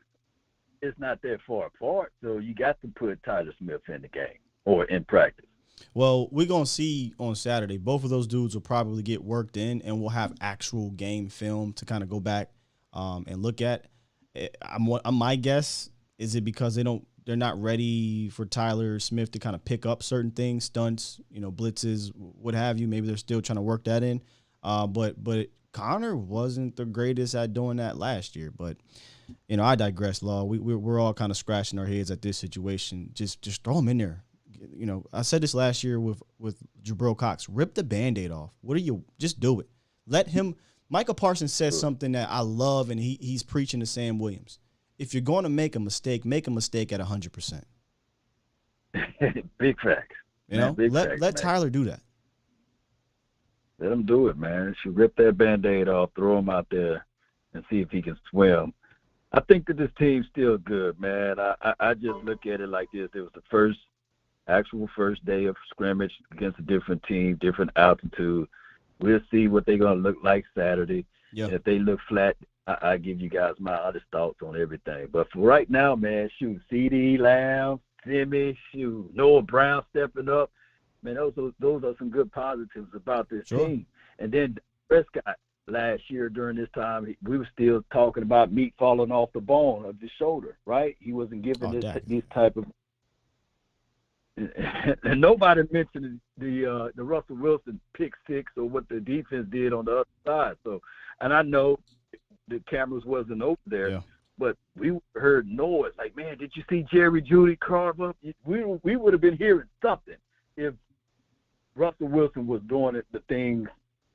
it's not that far apart. So you got to put Tyler Smith in the game or in practice. Well, we're going to see on Saturday. Both of those dudes will probably get worked in, and we'll have actual game film to kind of go back and look at. My guess is it because they're not ready for Tyler Smith to kind of pick up certain things, stunts, blitzes, what have you. Maybe they're still trying to work that in. But Connor wasn't the greatest at doing that last year. But I digress, Law. We're all kind of scratching our heads at this situation. Just throw him in there. I said this last year with Jabril Cox. Rip the Band-Aid off. Just do it. Let him. Michael Parsons says something that I love, and he's preaching to Sam Williams. If you're going to make a mistake at 100%. Big facts. Let Tyler do that. Let him do it, man. Should rip that Band-Aid off, throw him out there, and see if he can swim. I think that this team's still good, man. I just look at it like this. It was the actual first day of scrimmage against a different team, different altitude. We'll see what they're going to look like Saturday. Yep. If they look flat, I give you guys my honest thoughts on everything. But for right now, man, CeeDee Lamb, Timmy, Noah Brown stepping up. Man, those are some good positives about this team. And then Prescott last year during this time, we were still talking about meat falling off the bone of his shoulder, right? He wasn't given these type of – and nobody mentioned the Russell Wilson pick six or what the defense did on the other side. So, and I know the cameras wasn't over there, but we heard noise like, man, did you see Jerry Jeudy carve up? We would have been hearing something if Russell Wilson was doing the things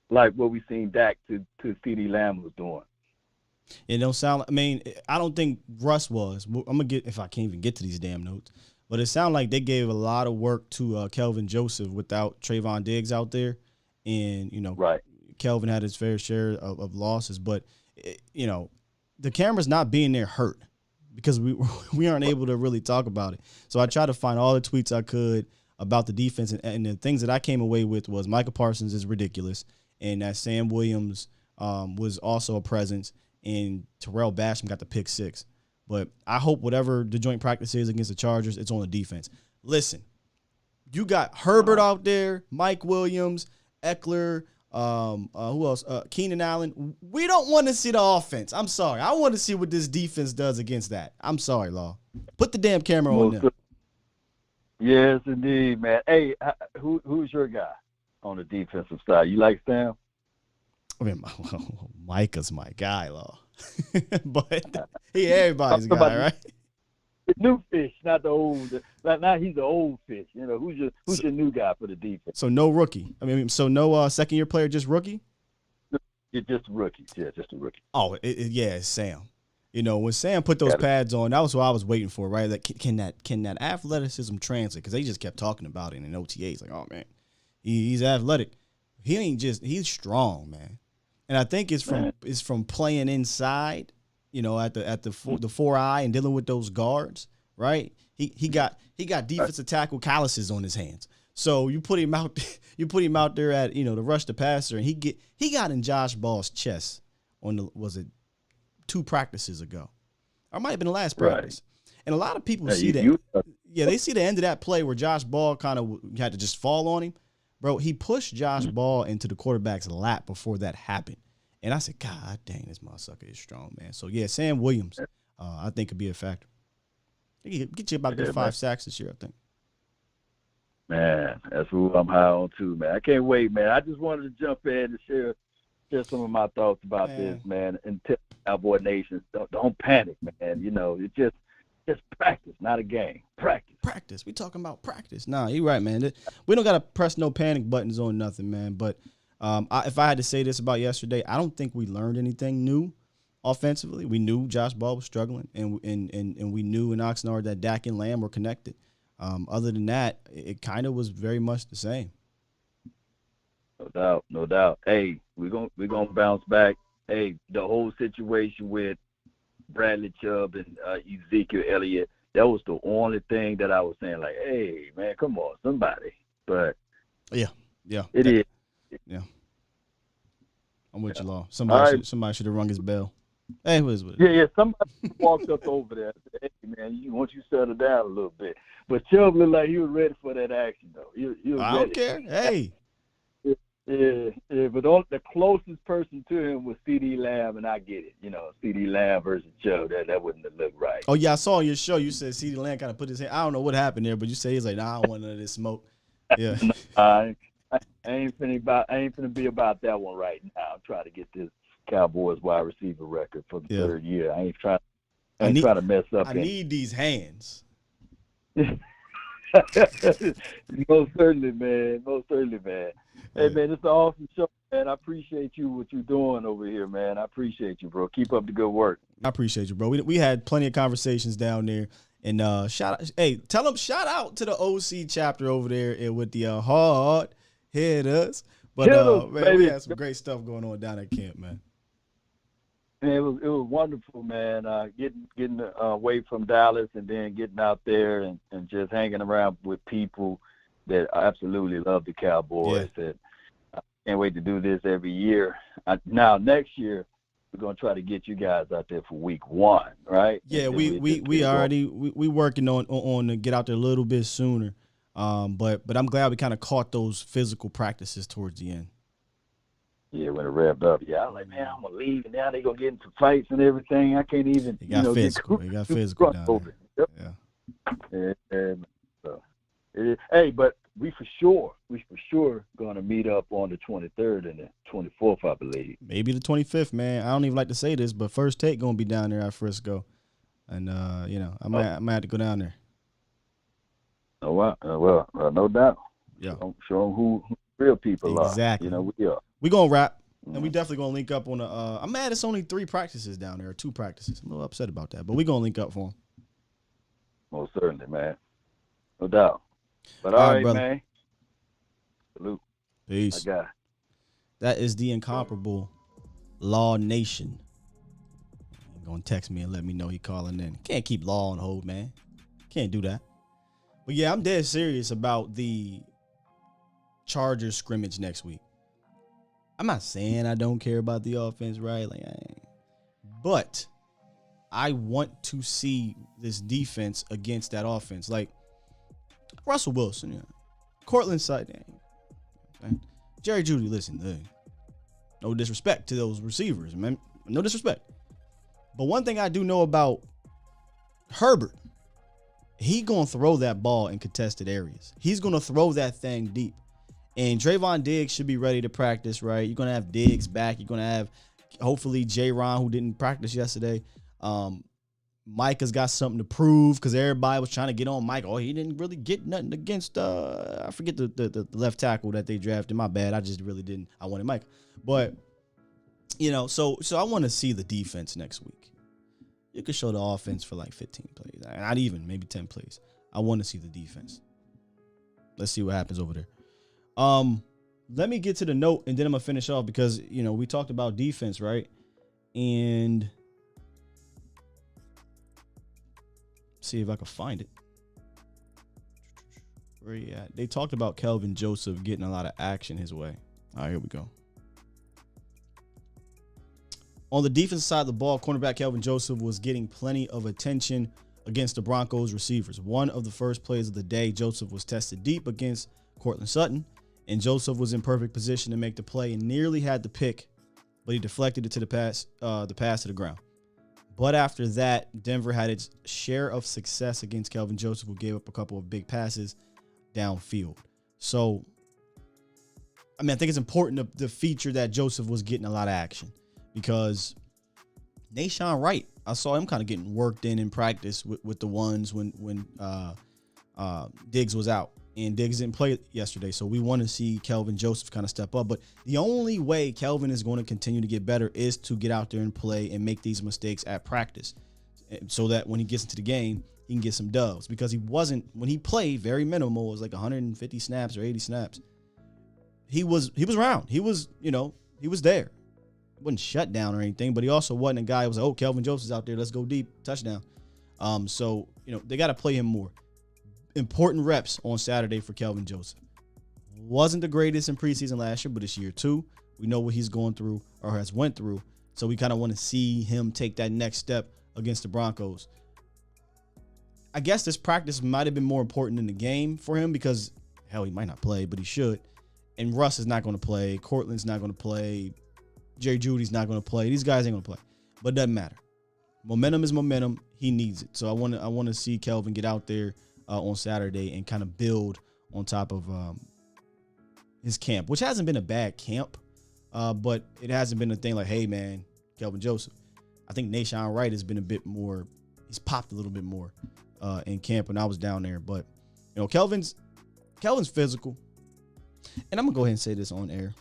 like what we seen Dak to CeeDee Lamb was doing. It don't sound. I mean, I don't think Russ was. I'm gonna get if I can't even get to these damn notes. But it sounded like they gave a lot of work to Kelvin Joseph without Trayvon Diggs out there. And, right. Kelvin had his fair share of losses. But, the camera's not being there hurt because we aren't able to really talk about it. So I tried to find all the tweets I could about the defense. And the things that I came away with was Michael Parsons is ridiculous and that Sam Williams was also a presence and Terrell Basham got the pick six. But I hope whatever the joint practice is against the Chargers, it's on the defense. Listen, you got Herbert out there, Mike Williams, Eckler, who else? Keenan Allen. We don't want to see the offense. I'm sorry. I want to see what this defense does against that. I'm sorry, Law. Put the damn camera on them. Yes, indeed, man. Hey, who's your guy on the defensive side? You like Sam? I mean, Micah's my guy, Law. But everybody's guy, right? The new fish, not the old. Now he's the old fish. Who's your new guy for the defense? So no rookie. I mean, so no second-year player, just rookie. You're just a rookie. Yeah, just a rookie. Oh, it's Sam. When Sam put those pads on, that was what I was waiting for, right? Like, can that athleticism translate? Because they just kept talking about it in OTAs. Like, oh man, he's athletic. He's strong, man. And I think it's from playing inside, at the 4-eye and dealing with those guards, right? He got defensive tackle calluses on his hands. So you put him out there at to rush the passer, and he got in Josh Ball's chest was it 2 practices ago, or it might have been the last practice. Right. And a lot of people see that. They see the end of that play where Josh Ball kind of had to just fall on him. Bro, he pushed Josh Ball into the quarterback's lap before that happened. And I said, God dang, this motherfucker is strong, man. So, yeah, Sam Williams, I think, could be a factor. He could get you about 5 sacks this year, I think. Man, that's who I'm high on, too, man. I can't wait, man. I just wanted to jump in and share some of my thoughts about this, man. And tell Cowboy Nation, don't panic, man. It's just practice, not a game. Practice. We talking about practice. Nah, you're right, man. We don't got to press no panic buttons on nothing, man. But if I had to say this about yesterday, I don't think we learned anything new. offensively. We knew Josh Ball was struggling, and we knew in Oxnard that Dak and Lamb were connected. Other than that, it kind of was very much the same. No doubt. Hey, we're gonna bounce back. Hey, the whole situation with Bradley Chubb and Ezekiel Elliott, that was the only thing that I was saying, like, hey, man, come on, somebody. But yeah, it is. Yeah, I'm with you, Law. Somebody should have rung his bell. Hey, what is it? Yeah. Somebody walked up over there and said, hey, man, once you settle down a little bit. But Chubb looked like he was ready for that action, though. He was I ready. don't care. Hey. Yeah, but the closest person to him was C.D. Lamb, and I get it. C.D. Lamb versus Joe, that wouldn't have looked right. Oh, yeah, I saw on your show you said C.D. Lamb kind of put his hand. I don't know what happened there, but you say he's like, nah, I don't want none of this smoke. Yeah. I ain't finna be about that one right now. I'm trying to get this Cowboys wide receiver record for the third year. I ain't trying to mess up. I need these hands. Most certainly, man. Hey, man, it's an awesome show, man. I appreciate what you're doing over here, man. I appreciate you, bro. Keep up the good work. I appreciate you, bro. We had plenty of conversations down there. And shout out to the OC chapter over there with the hard hitters. But man, we had some great stuff going on down at camp, man. Man, it was wonderful, man. Getting away from Dallas and then getting out there and just hanging around with people that absolutely love the Cowboys. Yeah. And I can't wait to do this every year. Now next year we're gonna try to get you guys out there for week 1, right? Yeah, we working on to get out there a little bit sooner. But I'm glad we kind of caught those physical practices towards the end. Yeah, when it revved up, I was like, man, I'm gonna leave, and now they gonna get into fights and everything. I can't even. They got physical. They got physical down there. Yep. Yeah. Hey, but we for sure gonna meet up on the 23rd and the 24th, I believe. Maybe the 25th, man. I don't even like to say this, but First Take gonna be down there at Frisco, and I might have to go down there. Oh well, no doubt. Yeah. Show them who real people are. Exactly. We are. We gonna wrap, and we definitely gonna link up on the. I'm mad it's only 3 practices down there, or 2 practices. I'm a little upset about that, but we gonna link up for them. Most certainly, man. No doubt. But all right, man. Salute. Peace. I got it. That is the incomparable Law Nation. He's gonna text me and let me know he calling in. Can't keep Law on hold, man. Can't do that. But yeah, I'm dead serious about the Chargers scrimmage next week. I'm not saying I don't care about the offense, right? But I want to see this defense against that offense. Like Russell Wilson, Cortland Sutton, Jerry Jeudy. Listen, no disrespect to those receivers, man. No disrespect. But one thing I do know about Herbert, he gonna throw that ball in contested areas. He's gonna throw that thing deep. And Trayvon Diggs should be ready to practice, right? You're going to have Diggs back. You're going to have, hopefully, J-Ron, who didn't practice yesterday. Micah's got something to prove because everybody was trying to get on Mike. Oh, he didn't really get nothing against, I forget the left tackle that they drafted. My bad. I just really didn't. I wanted Mike. But, so I want to see the defense next week. You could show the offense for like 15 plays. Not even, maybe 10 plays. I want to see the defense. Let's see what happens over there. Let me get to the note and then I'm gonna finish off because we talked about defense, right? And see if I can find it. Where you at? They talked about Kelvin Joseph getting a lot of action his way. All right, here we go. On the defensive side of the ball, cornerback Kelvin Joseph was getting plenty of attention against the Broncos receivers. One of the first plays of the day, Joseph was tested deep against Cortland Sutton. And Joseph was in perfect position to make the play and nearly had the pick, but he deflected it to the pass to the ground. But after that, Denver had its share of success against Kelvin Joseph, who gave up a couple of big passes downfield. So, I think it's important to feature that Joseph was getting a lot of action because Nashawn Wright, I saw him kind of getting worked in practice with the ones when Diggs was out. and Diggs didn't play yesterday, so we want to see Kelvin Joseph kind of step up. But the only way Kelvin is going to continue to get better is to get out there and play and make these mistakes at practice, so that when he gets into the game, he can get some dubs. Because he wasn't, when he played, very minimal, it was like 150 snaps or 80 snaps. He was around. He was, he was there. He wasn't shut down or anything, but he also wasn't a guy who was like, oh, Kelvin Joseph's out there, let's go deep, touchdown. So they got to play him more. Important reps on Saturday for Kelvin Joseph. Wasn't the greatest in preseason last year, but it's year 2. We know what he's going through or has went through. So we kind of want to see him take that next step against the Broncos. I guess this practice might have been more important in the game for him because, hell, he might not play, but he should. And Russ is not going to play. Cortland's not going to play. Jerry Jeudy's not going to play. These guys ain't going to play. But it doesn't matter. Momentum is momentum. He needs it. So I want to see Kelvin get out there on Saturday and kind of build on top of his camp, which hasn't been a bad camp, but it hasn't been a thing like, hey, man, Kelvin Joseph. I think Nashawn Wright has been a bit more, he's popped a little bit more in camp when I was down there. But, Kelvin's physical. And I'm going to go ahead and say this on air.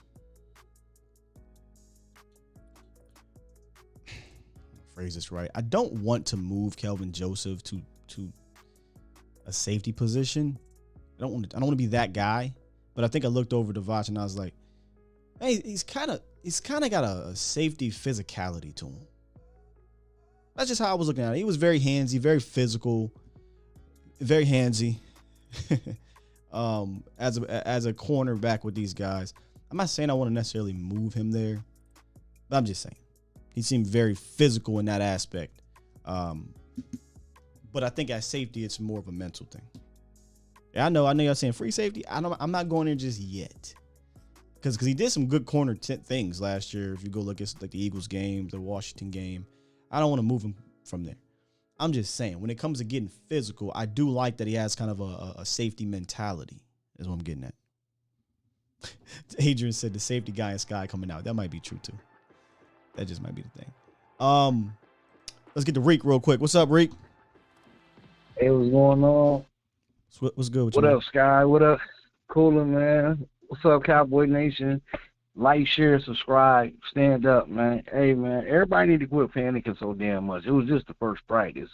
Phrase this right. I don't want to move Kelvin Joseph to a safety position. I don't want to be that guy, but I think I looked over to Vach and I was like, hey, he's kind of got a safety physicality to him. That's just how I was looking at it. He was very handsy, very physical, very handsy. As a cornerback with these guys. I'm not saying I want to necessarily move him there, but I'm just saying he seemed very physical in that aspect. But I think at safety, it's more of a mental thing. Yeah, I know y'all saying free safety. I'm not going there just yet. Because he did some good corner things last year. If you go look at like the Eagles game, the Washington game, I don't want to move him from there. I'm just saying, when it comes to getting physical, I do like that he has kind of a safety mentality, is what I'm getting at. Adrian said the safety guy in Sky coming out. That might be true, too. That just might be the thing. Let's get to Reek real quick. What's up, Reek? Hey, what's going on? What's good with you? What up, Sky? What up, Coolin', man? What's up, Cowboy Nation? Like, share, subscribe, stand up, man. Hey, man, everybody need to quit panicking so damn much. It was just the first practice.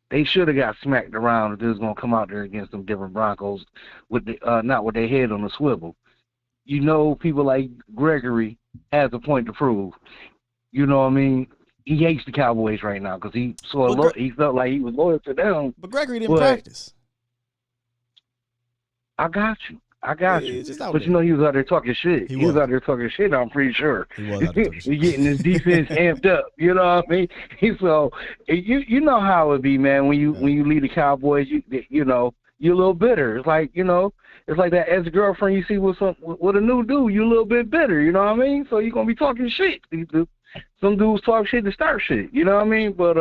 They should have got smacked around if they was going to come out there against them different Broncos with not with their head on the swivel. People like Gregory has a point to prove. You know what I mean? He hates the Cowboys right now because he felt like he was loyal to them. But Gregory didn't practice. I got you. But he was out there talking shit. He was out there talking shit, I'm pretty sure. He was out there talking shit. Getting his defense amped up. You know what I mean? So you know how it be, man, when you lead the Cowboys, you're a little bitter. It's like, it's like that ex-girlfriend you see with a new dude, you're a little bit bitter, you know what I mean? So you're gonna be talking shit. Some dudes talk shit to start shit, you know what I mean? But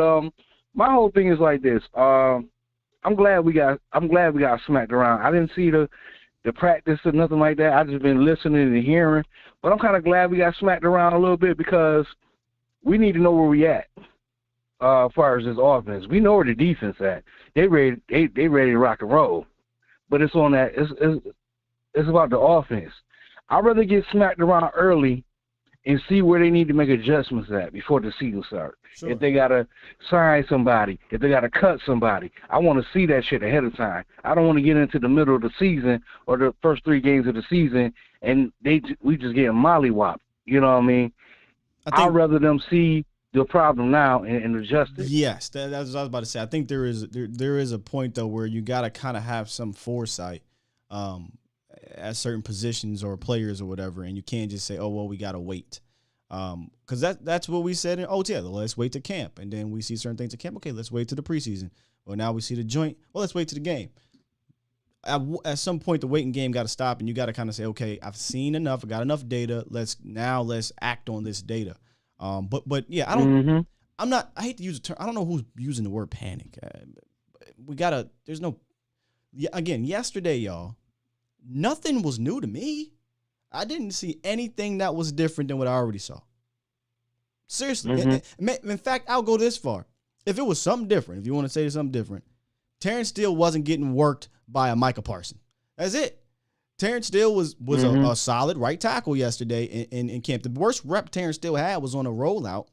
my whole thing is like this. I'm glad we got smacked around. I didn't see the practice or nothing like that. I just been listening and hearing. But I'm kind of glad we got smacked around a little bit because we need to know where we at as far as this offense. We know where the defense at. They ready to rock and roll. But it's on that. It's about the offense. I'd rather get smacked around early and see where they need to make adjustments at before the season starts. Sure. If they got to sign somebody, if they got to cut somebody, I want to see that shit ahead of time. I don't want to get into the middle of the season or the first 3 games of the season and we just getting mollywopped. You know what I mean? I'd rather them see the problem now and adjust it. Yes, that's what I was about to say. I think there is a point, though, where you got to kind of have some foresight at certain positions or players or whatever, and you can't just say, oh, well, we got to wait. Because that's what we said in OTA. Let's wait to camp. And then we see certain things at camp. Okay, let's wait to the preseason. Well, now we see the joint. Well, let's wait to the game. At some point, the waiting game got to stop, and you got to kind of say, okay, I've seen enough. I got enough data. Let's act on this data. But yeah, I don't. Mm-hmm. I'm not. I hate to use the term. I don't know who's using the word panic. There's no. Again, yesterday, y'all, nothing was new to me. I didn't see anything that was different than what I already saw. Seriously. Mm-hmm. In fact, I'll go this far. If it was something different, if you want to say something different, Terrence Steele wasn't getting worked by a Micah Parsons. That's it. Terrence Steele was a solid right tackle yesterday in camp. The worst rep Terrence Steele had was on a rollout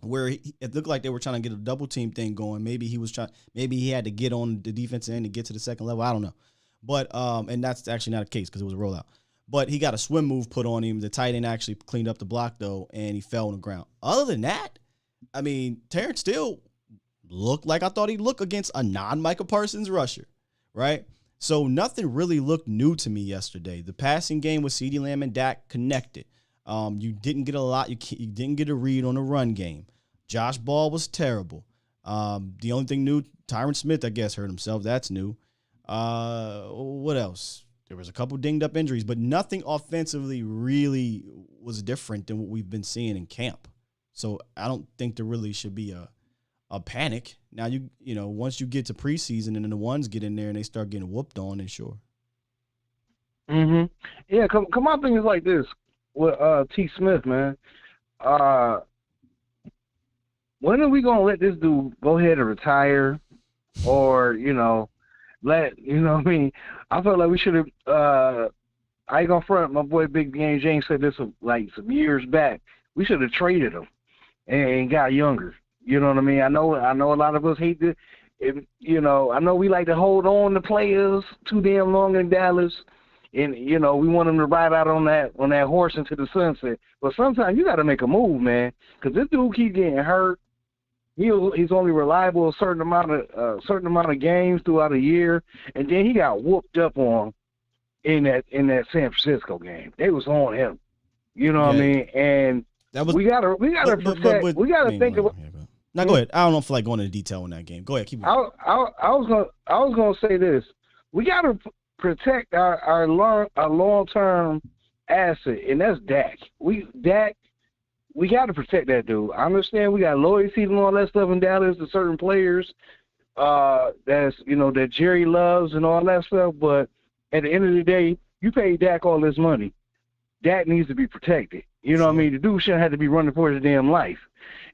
where it looked like they were trying to get a double team thing going. Maybe he had to get on the defensive end to get to the second level. I don't know. But and that's actually not the case because it was a rollout. But he got a swim move put on him. The tight end actually cleaned up the block though, and he fell on the ground. Other than that, I mean, Terrence Steele looked like I thought he'd look against a non-Micah Parsons rusher, right? So nothing really looked new to me yesterday. The passing game with CeeDee Lamb and Dak connected. You didn't get a lot. You didn't get a read on the run game. Josh Ball was terrible. The only thing new, Tyron Smith, I guess, hurt himself. That's new. What else? There was a couple dinged up injuries, but nothing offensively really was different than what we've been seeing in camp. So I don't think there really should be a panic. Now, you know, once you get to preseason and then the ones get in there and they start getting whooped on, then sure. Yeah, come on, things like this with T. Smith, man. When are we going to let this dude go ahead and retire or, you know what I mean? I felt like we should have, I ain't going to front, my boy Big Game James said this like some years back. We should have traded him and got younger. You know what I mean? I know a lot of us hate to, I know we like to hold on to players too damn long in Dallas, and we want them to ride out on that horse into the sunset. But sometimes you got to make a move, man, because this dude keep getting hurt. He's only reliable a certain amount of games throughout a year, and then he got whooped up on in that San Francisco game. They was on him. You know what I mean? And we gotta protect. We gotta think about. Now go ahead. I don't feel like going into detail in that game. Go ahead. Keep going. I was gonna say this. We gotta protect our long-term asset, and that's Dak. We got to protect that dude. I understand we got loyalty and all that stuff in Dallas to certain players that Jerry loves and all that stuff, but at the end of the day, you pay Dak all this money. Dak needs to be protected. You know what I mean? The dude shouldn't have to be running for his damn life.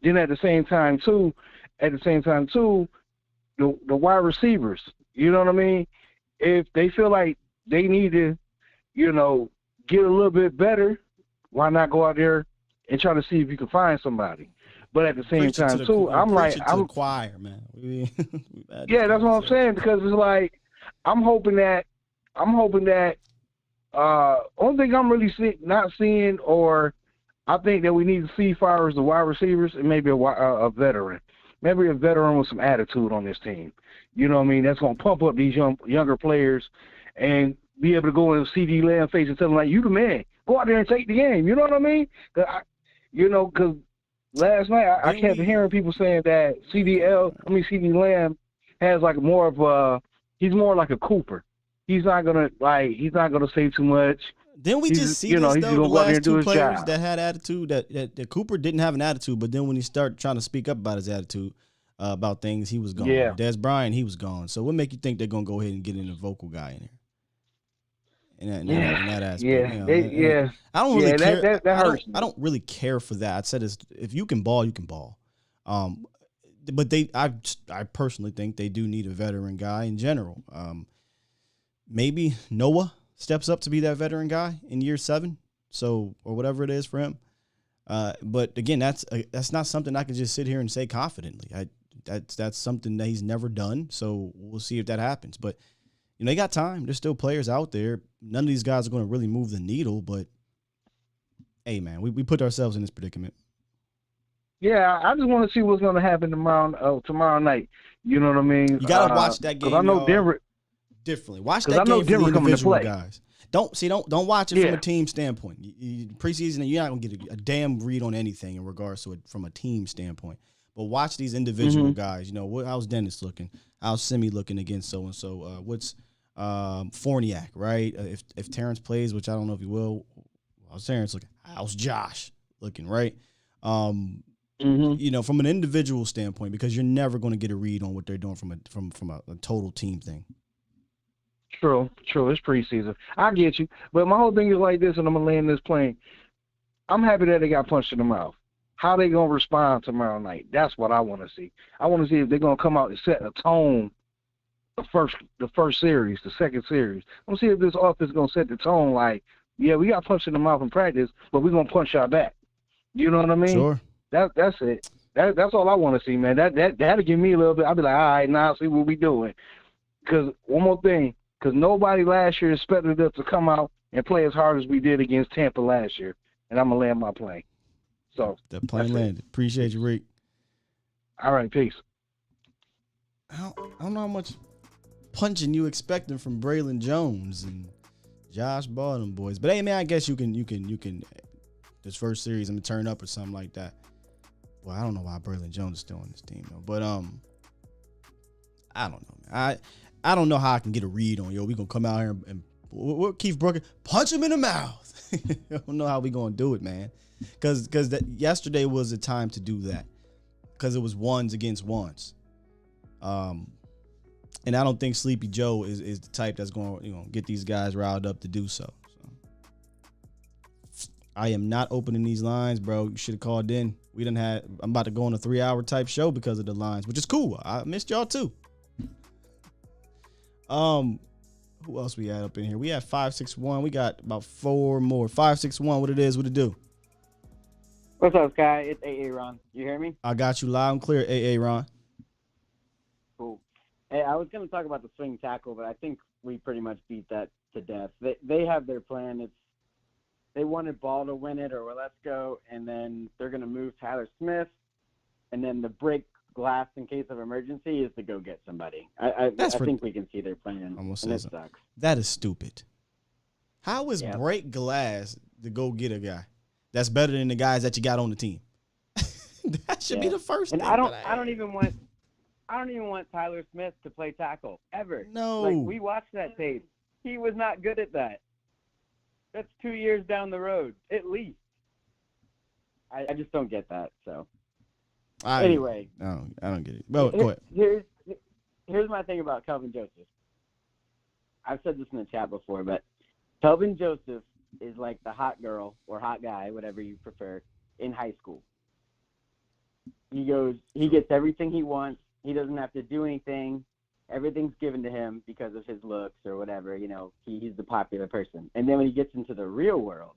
Then at the same time too, the wide receivers, you know what I mean? If they feel like they need to, get a little bit better, why not go out there and try to see if you can find somebody? But at the same time too, I'm the choir, man. Yeah, that's what I'm saying, because it's like I'm hoping that only thing I'm really not seeing, or I think that we need to see far as the wide receivers, and maybe a veteran. Maybe a veteran with some attitude on this team. You know what I mean? That's going to pump up these younger players and be able to go in CeeDee Lamb face and tell them, like, you the man. Go out there and take the game. You know what I mean? Because last night I kept hearing people saying that CeeDee Lamb has like he's more like a Cooper. He's not gonna say too much. Didn't we just see this, though, the last two players that had attitude, that Cooper didn't have an attitude, but then when he started trying to speak up about his attitude about things, he was gone. Yeah. Des Bryant, he was gone. So what make you think they're going to go ahead and get in a vocal guy in there? In that aspect. I don't really care. That hurts. I don't really care for that. I said, if you can ball, you can ball. But I personally think they do need a veteran guy in general. Maybe Noah steps up to be that veteran guy in year 7, or whatever it is for him. But again, that's not something I can just sit here and say confidently. That's something that he's never done. So we'll see if that happens. But they got time. There's still players out there. None of these guys are going to really move the needle. But hey, man, we put ourselves in this predicament. Yeah, I just want to see what's going to happen tomorrow night. You know what I mean? You got to watch that game. I know Denver differently. Watch that game for the individual guys. Don't watch it from a team standpoint. Preseason, you're not going to get a damn read on anything in regards to it from a team standpoint. But watch these individual guys. How's Dennis looking? How's Simi looking against so-and-so? What's Forniak, right? If Terrence plays, which I don't know if he will, how's Terrence looking? How's Josh looking, right? From an individual standpoint, because you're never going to get a read on what they're doing from a total team thing. True. It's preseason. I get you. But my whole thing is like this, and I'm going to land this plane. I'm happy that they got punched in the mouth. How they going to respond tomorrow night? That's what I want to see. I want to see if they're going to come out and set a tone the first series, the second series. I'm see if this offense is gonna set the tone. Like, yeah, we got punched in the mouth in practice, but we're gonna punch y'all back. You know what I mean? Sure. That's it. That's all I want to see, man. That'll give me a little bit. I'll be like, all right, now see what we doing. Because one more thing, because nobody last year expected us to come out and play as hard as we did against Tampa last year. And I'm gonna land my plane. So that plane landed. Appreciate you, Rick. All right, peace. I don't know how much punching you expecting from Braylon Jones and Josh Ball and them boys, but hey, man, I guess you can. This first series, I'm gonna turn up or something like that. Well, I don't know why Braylon Jones is still on this team though, but I don't know, man. I don't know how I can get a read on we gonna come out here and what Keith Brooker punch him in the mouth. I don't know how we gonna do it, man. Because yesterday was the time to do that. Because it was ones against ones. And I don't think Sleepy Joe is the type that's going to get these guys riled up to do so. I am not opening these lines, bro. You should have called in. I'm about to go on a 3-hour type show because of the lines, which is cool. I missed y'all too. Who else we had up in here? We had 561. We got about 4 more. 561. What it do? What's up, Sky? It's AA Ron. You hear me? I got you loud and clear, AA Ron. Cool. Hey, I was going to talk about the swing tackle, but I think we pretty much beat that to death. They have their plan. They wanted Ball to win it or let's go, and then they're going to move Tyler Smith, and then the break glass in case of emergency is to go get somebody. I think we can see their plan, and it sucks. That is stupid. How is break glass to go get a guy that's better than the guys that you got on the team? That should be the first thing. I don't even want Tyler Smith to play tackle ever. No. Like, we watched that tape. He was not good at that. That's 2 years down the road, at least. I just don't get that. So, anyway. No, I don't get it. Well, go ahead. Here's my thing about Kelvin Joseph. I've said this in the chat before, but Kelvin Joseph is like the hot girl or hot guy, whatever you prefer, in high school. He gets everything he wants. He doesn't have to do anything. Everything's given to him because of his looks or whatever. He's the popular person. And then when he gets into the real world,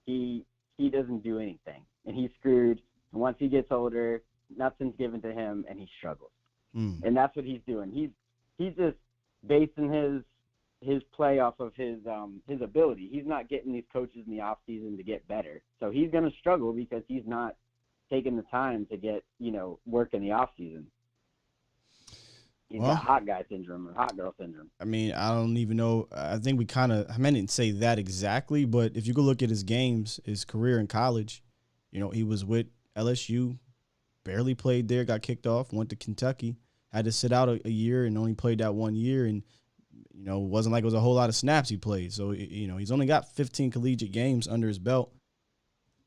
he doesn't do anything, and he's screwed. And once he gets older, nothing's given to him, and he struggles. And that's what he's doing. He's just basing his play off of his ability. He's not getting these coaches in the off season to get better. So he's going to struggle because he's not taking the time to get work in the off season. He's got hot guy syndrome or hot girl syndrome. I mean, I don't even know. I think I didn't say that exactly, but if you go look at his games, his career in college, he was with LSU, barely played there, got kicked off, went to Kentucky, had to sit out a year and only played that 1 year. And, it wasn't like it was a whole lot of snaps he played. So, he's only got 15 collegiate games under his belt.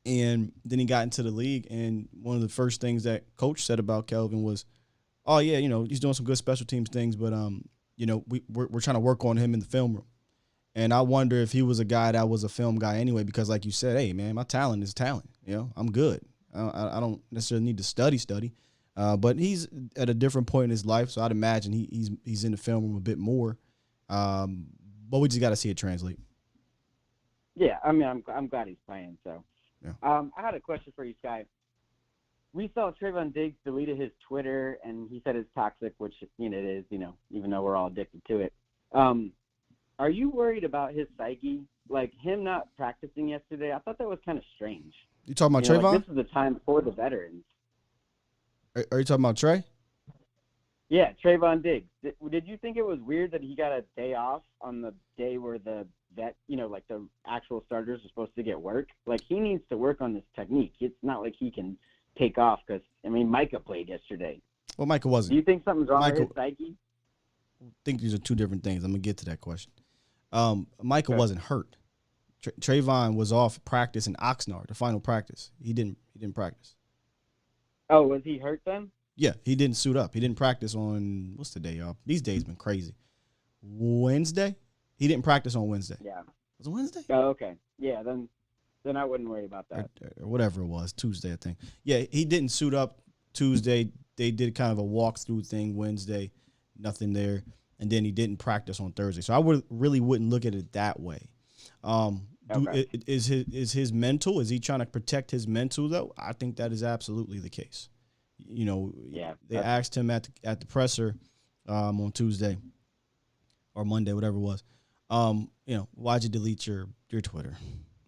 And then he got into the league. And one of the first things that coach said about Kelvin was, oh, yeah, he's doing some good special teams things, but, we're trying to work on him in the film room. And I wonder if he was a guy that was a film guy anyway, because like you said, hey, man, my talent is talent. I'm good. I don't necessarily need to study. But he's at a different point in his life, so I'd imagine he's in the film room a bit more. But we just got to see it translate. Yeah, I mean, I'm glad he's playing. So, yeah. I had a question for you, Sky. We saw Trayvon Diggs deleted his Twitter, and he said it's toxic, which it is, even though we're all addicted to it. Are you worried about his psyche? Like him not practicing yesterday? I thought that was kind of strange. You talking about Trayvon? Like, this is the time for the veterans. Are you talking about Trey? Yeah, Trayvon Diggs. Did you think it was weird that he got a day off on the day where the vet, like the actual starters are supposed to get work? Like, he needs to work on this technique. It's not like he can take off because, Micah played yesterday. Well, Micah wasn't. Do you think something's wrong with his psyche? I think these are two different things. I'm going to get to that question. Micah wasn't hurt. Trayvon was off practice in Oxnard, the final practice. He didn't practice. Oh, was he hurt then? Yeah, he didn't suit up. He didn't practice on, what's the day, y'all? These days been crazy. Wednesday? He didn't practice on Wednesday. Yeah. Was it Wednesday? Oh, okay. Yeah, then I wouldn't worry about that. Or whatever it was, Tuesday, I think. Yeah, he didn't suit up Tuesday. They did kind of a walkthrough thing Wednesday. nothing there, and then he didn't practice on Thursday. So I wouldn't look at it that way. Is his mental? Is he trying to protect his mental though? I think that is absolutely the case. You know, they asked him at the presser on Tuesday or Monday, whatever it was. You know, why'd you delete your Twitter?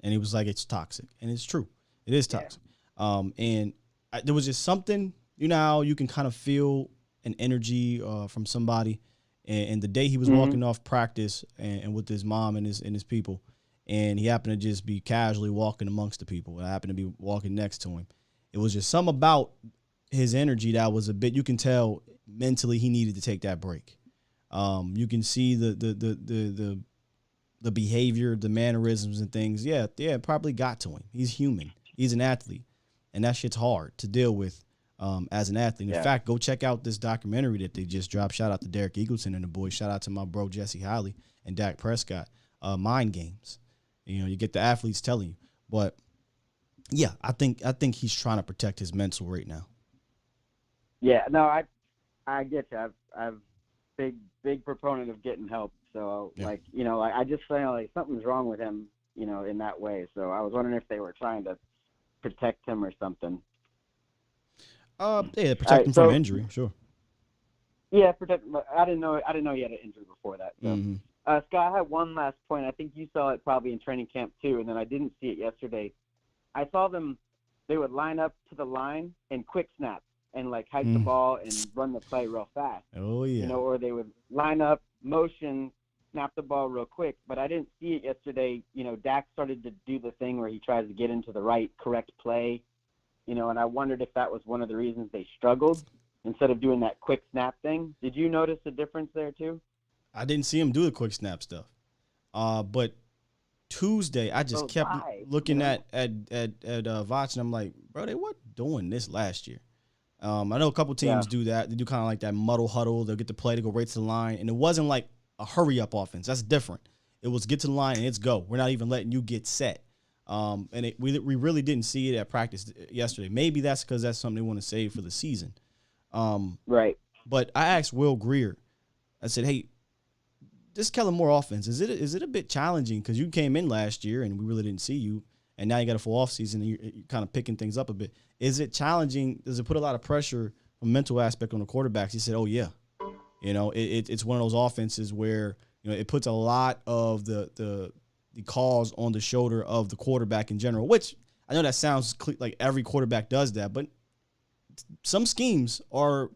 And he was like, it's toxic, and it's true. It is toxic. There was just something, you know, how you can kind of feel an energy from somebody. And the day he was walking off practice and with his mom and his people, and he happened to just be casually walking amongst the people, and I happened to be walking next to him. It was just something about his energy that was a bit, you can tell mentally he needed to take that break. You can see the behavior, the mannerisms and things. Yeah, it probably got to him. He's human. He's an athlete, and that shit's hard to deal with as an athlete. In fact, go check out this documentary that they just dropped. Shout out to Derek Eagleton and the boys. Shout out to my bro Jesse Holly and Dak Prescott. Mind games. You know, you get the athletes telling you. But yeah, I think he's trying to protect his mental right now. Yeah, no, I get you. I'm big proponent of getting help. So like, you know, I just feel like something's wrong with him, you know, in that way. So I was wondering if they were trying to protect him or something. Protect him from injury, sure. Yeah, protect him. I didn't know he had an injury before that. So. Scott, I had one last point. I think you saw it probably in training camp too, and then I didn't see it yesterday. I saw they would line up to the line and quick snap and like hike the ball and run the play real fast. Oh yeah. You know, or they would line up, motion, snap the ball real quick. But I didn't see it yesterday. You know, Dak started to do the thing where he tries to get into the right, correct play. You know, and I wondered if that was one of the reasons they struggled instead of doing that quick snap thing. Did you notice the difference there too? I didn't see him do the quick snap stuff. But Tuesday, I just kept looking at Vach, and I'm like, bro, they weren't doing this last year. I know a couple teams do that. They do kind of like that muddle huddle. They'll get the play to go right to the line. And it wasn't like a hurry-up offense. That's different. It was get to the line and it's go. We're not even letting you get set. We really didn't see it at practice yesterday. Maybe that's because that's something they want to save for the season. Right. But I asked Will Greer, I said, hey, this Kellen Moore offense, is it a bit challenging? Because you came in last year and we really didn't see you, and now you got a full offseason and you're kind of picking things up a bit. Is it challenging? Does it put a lot of pressure from a mental aspect on the quarterbacks? He said, oh, yeah. You know, it's one of those offenses where, you know, it puts a lot of the calls on the shoulder of the quarterback in general, which I know that sounds like every quarterback does that, but some schemes are,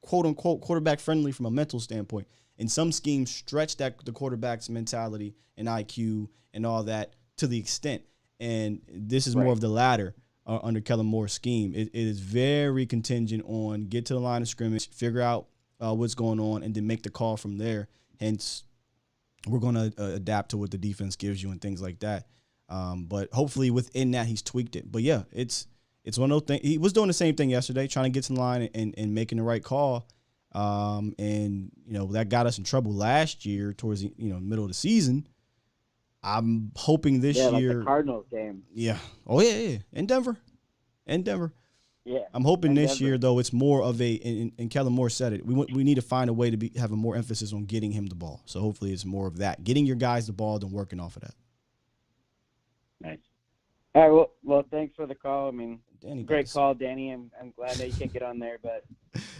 quote-unquote, quarterback-friendly from a mental standpoint. And some schemes stretch the quarterback's mentality and IQ and all that to the extent. And this is more of the latter under Kellen Moore's scheme. It is very contingent on get to the line of scrimmage, figure out what's going on, and then make the call from there. Hence, we're going to adapt to what the defense gives you and things like that. But hopefully within that, he's tweaked it. But, yeah, it's one of those things. He was doing the same thing yesterday, trying to get to the line and making the right call. And, you know, that got us in trouble last year towards the, you know, middle of the season. I'm hoping this year. Like the Cardinals game. Yeah. Oh, yeah. In Denver. Yeah. I'm hoping this year, though, it's more of and Kellen Moore said it, we need to find a way to have a more emphasis on getting him the ball. So hopefully it's more of that. Getting your guys the ball than working off of that. Nice. All right, well, thanks for the call. I mean, great call, Danny. I'm glad that you can't get on there, but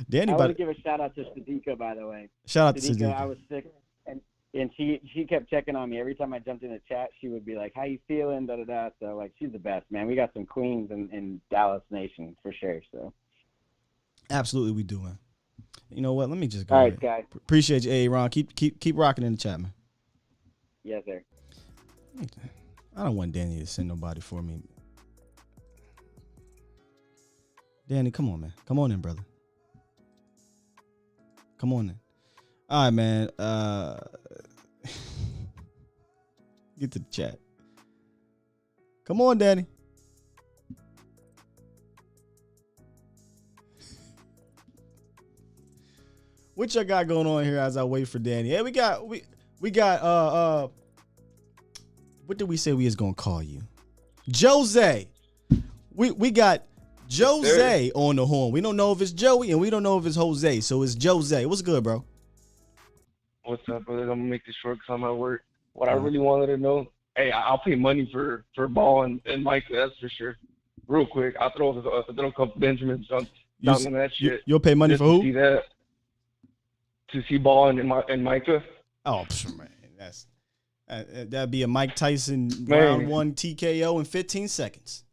Danny, I want to give a shout out to Sadika, by the way. Shout out to Sadika. I was sick, and she kept checking on me every time I jumped in the chat. She would be like, "How you feeling?" Da da da. So like, she's the best, man. We got some queens in Dallas Nation for sure. So absolutely, we do, man. You know what? Let me just go. All right, guys. Appreciate you, hey Ron. Keep rocking in the chat, man. Yes, sir. I don't want Danny to send nobody for me. Danny, come on, man. Come on in, brother. Come on in. All right, man. Get to the chat. Come on, Danny. What y'all got going on here as I wait for Danny? Hey, we got what did we say we was gonna call you? Jose. We got Jose on the horn. We don't know if it's Joey and we don't know if it's Jose. So it's Jose. What's good, bro? What's up, brother? I'm gonna make this short because I'm at work. What I really wanted to know, hey, I'll pay money for Ball and Mike. That's for sure. Real quick, I'll throw a couple Benjamins on that shit. You'll pay money for who? To see that. To see Ball and Micah. Oh man, that'd be a Mike Tyson round 1 TKO in 15 seconds.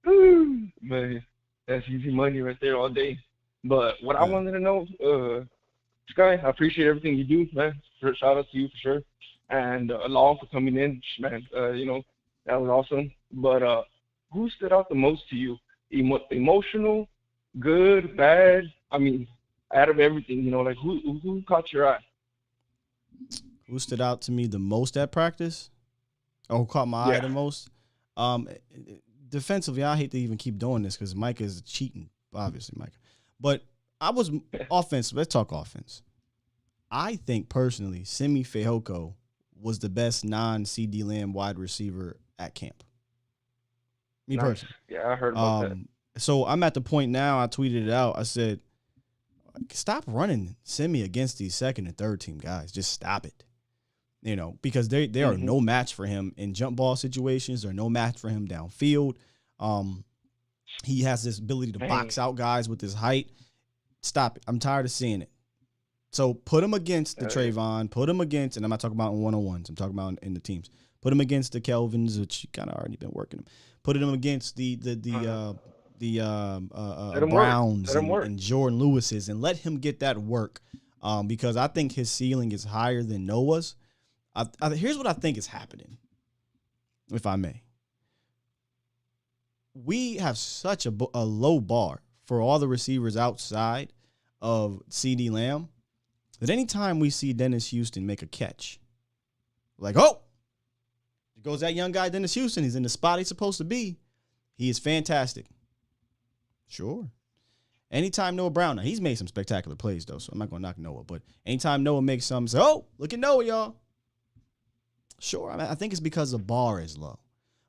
Man, that's easy money right there all day. But what I wanted to know, Sky, I appreciate everything you do, man. Shout out to you for sure. And Law for coming in, man. That was awesome. But who stood out the most to you? Emotional, good, bad? I mean, out of everything, like who caught your eye? Who stood out to me the most at practice? Or who caught my eye the most? Defensively, I hate to even keep doing this because Micah is cheating, obviously, Micah. But I was offensive. Let's talk offense. I think personally, Simi Fehoko was the best non-CD Lamb wide receiver at camp. Me personally. Yeah, I heard about that. So I'm at the point now, I tweeted it out. I said, stop running Simi against these second and third team guys. Just stop it. Because they are no match for him in jump ball situations. They're no match for him downfield. He has this ability to box out guys with his height. Stop it. I'm tired of seeing it. So put him against the Trayvon. Put him against, and I'm not talking about in one-on-ones. I'm talking about in the teams. Put him against the Kelvins, which you kind of already been working them. Put him against the Browns and Jordan Lewis's, and let him get that work. Because I think his ceiling is higher than Noah's. Here's what I think is happening, if I may. We have such a low bar for all the receivers outside of CD Lamb that anytime we see Dennis Houston make a catch, like, oh, there goes that young guy, Dennis Houston. He's in the spot he's supposed to be. He is fantastic. Sure. Anytime Noah Brown, now he's made some spectacular plays, though, so I'm not going to knock Noah. But anytime Noah makes something, say, oh, look at Noah, y'all. Sure. I think it's because the bar is low.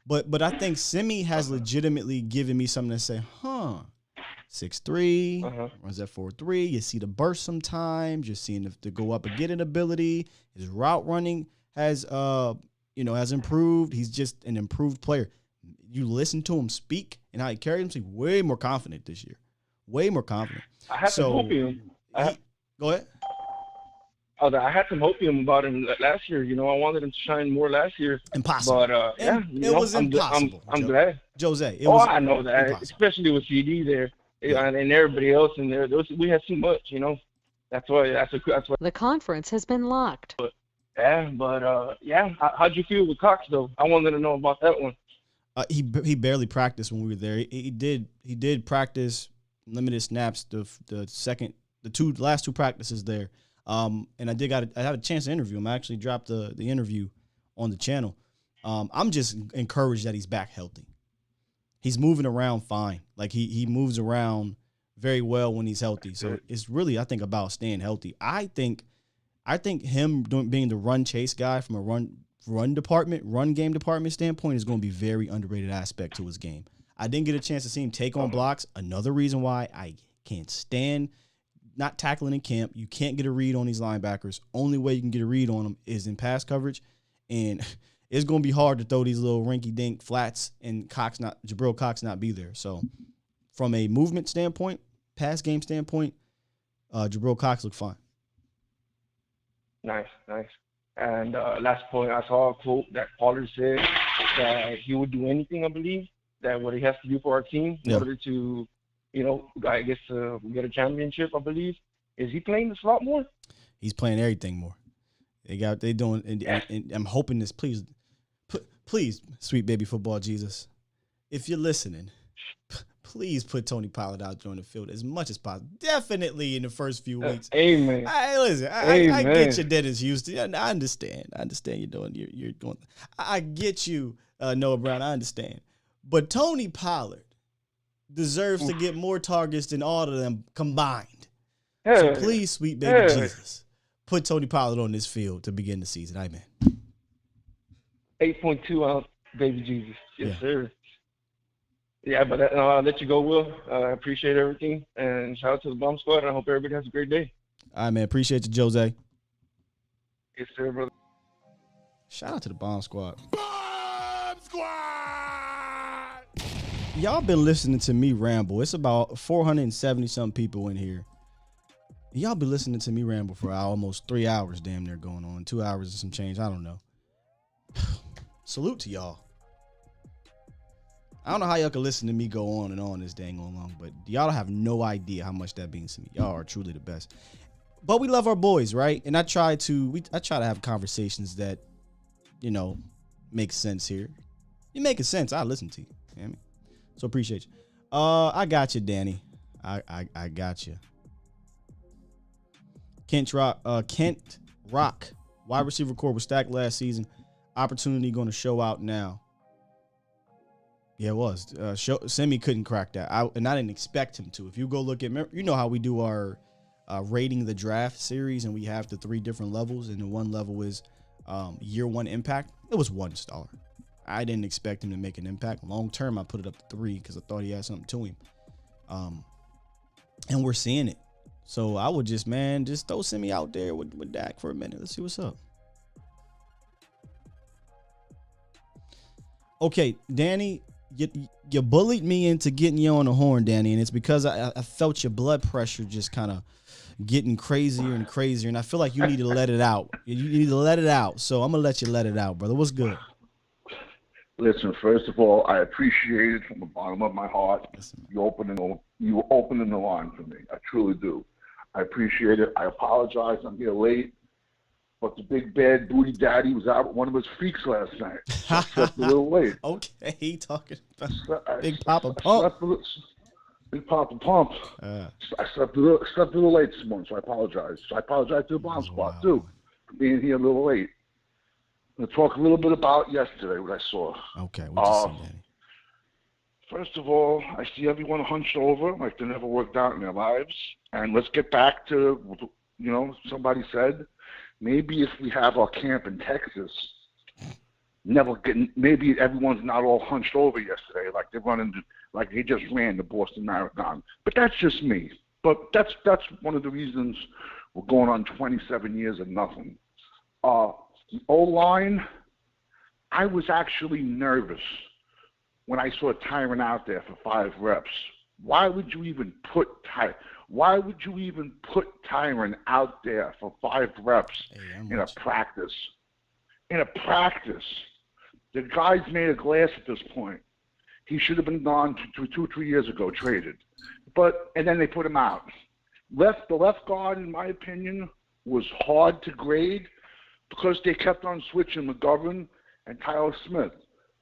But I think Simi has legitimately given me something to say, 6'3", runs at 4'3". You see the burst sometimes. You're seeing the go up and get an ability. His route running has improved. He's just an improved player. You listen to him speak and how he carries himself, he's way more confident this year. Way more confident. I had some hope in him. Go ahead. I had some hope in him about him last year. I wanted him to shine more last year. Impossible. But it was impossible. I'm glad. Jose. I know that, impossible. Especially with CD there and everybody else in there. We had too much. That's why. The conference has been locked. How'd you feel with Cox though? I wanted to know about that one. He barely practiced when we were there. He did practice limited snaps the last two practices there. And I had a chance to interview him. I actually dropped the interview on the channel. I'm just encouraged that he's back healthy. He's moving around fine. Like he moves around very well when he's healthy. So it's really, I think, about staying healthy. I think him being the run chase guy from a run game department standpoint is going to be a very underrated aspect to his game. I didn't get a chance to see him take on blocks. Another reason why I can't stand not tackling in camp. You can't get a read on these linebackers. Only way you can get a read on them is in pass coverage. And it's going to be hard to throw these little rinky-dink flats and Jabril Cox not be there. So from a movement standpoint, pass game standpoint, Jabril Cox looked fine. Nice. And last point, I saw a quote that Pollard said that he would do anything, I believe, that what he has to do for our team in order to, I guess get a championship, I believe. Is he playing the slot more? He's playing everything more. They doing, and I'm hoping this, please, sweet baby football Jesus, if you're listening, please put Tony Pollard out there on the field as much as possible. Definitely in the first few weeks. Amen. I get you, Dennis Houston. I understand. You're going. I get you, Noah Brown. I understand. But Tony Pollard deserves to get more targets than all of them combined. So please, sweet baby Jesus, put Tony Pollard on this field to begin the season. Amen. 8.2 ounce baby Jesus. Yes, sir. Yeah, but I'll let you go, Will. I appreciate everything. And shout out to the Bomb Squad. And I hope everybody has a great day. All right, man. Appreciate you, Jose. Yes, sir, brother. Shout out to the Bomb Squad. Bomb Squad! Y'all been listening to me ramble. It's about 470 some people in here. Y'all been listening to me ramble for almost 3 hours, damn near going on. 2 hours and some change. I don't know. Salute to y'all. I don't know how y'all can listen to me go on and on this dang on long, but y'all have no idea how much that means to me. Y'all are truly the best. But we love our boys, right? And I try to have conversations that, you know, make sense here. You making sense, I listen to you. You know what I mean? So appreciate you. I got you, Danny. I got you. Kent Rock, wide receiver core was stacked last season. Opportunity going to show out now. Yeah, it was. Semi couldn't crack that. I didn't expect him to. If you go look at, you know how we do our rating the draft series, and we have the 3 different levels, and the one level is year 1 impact. It was 1 star. I didn't expect him to make an impact. Long term, I put it up to 3 because I thought he had something to him. And we're seeing it. So I would just throw Semi out there with Dak for a minute. Let's see what's up. Okay, Danny, you bullied me into getting you on the horn, Danny, and it's because I felt your blood pressure just kind of getting crazier and crazier, and I feel like you need to let it out. You need to let it out, so I'm going to let you let it out, brother. What's good? Listen, first of all, I appreciate it from the bottom of my heart. You opening the line for me. I truly do. I appreciate it. I apologize. I'm here late. But the big bad booty daddy was out with one of his freaks last night. So I slept a little late. Okay, talking about Big Papa Pump. Big Papa Pump. I slept a little late this morning, so I apologize. So I apologize to the Bomb Squad, too, for being here a little late. I'm going to talk a little bit about yesterday, what I saw. Okay, what you see, Danny? First of all, I see everyone hunched over like they never worked out in their lives. And let's get back to, somebody said, maybe if we have our camp in Texas, maybe everyone's not all hunched over yesterday, like they just ran the Boston Marathon. But that's just me. But that's one of the reasons we're going on 27 years of nothing. The O-line, I was actually nervous when I saw Tyron out there for 5 reps. Why would you even put Tyron out there for 5 reps in a practice? In a practice. The guy's made of glass at this point. He should have been gone 2-3 years ago, traded. And then they put him out. The left guard, in my opinion, was hard to grade because they kept on switching McGovern and Tyler Smith.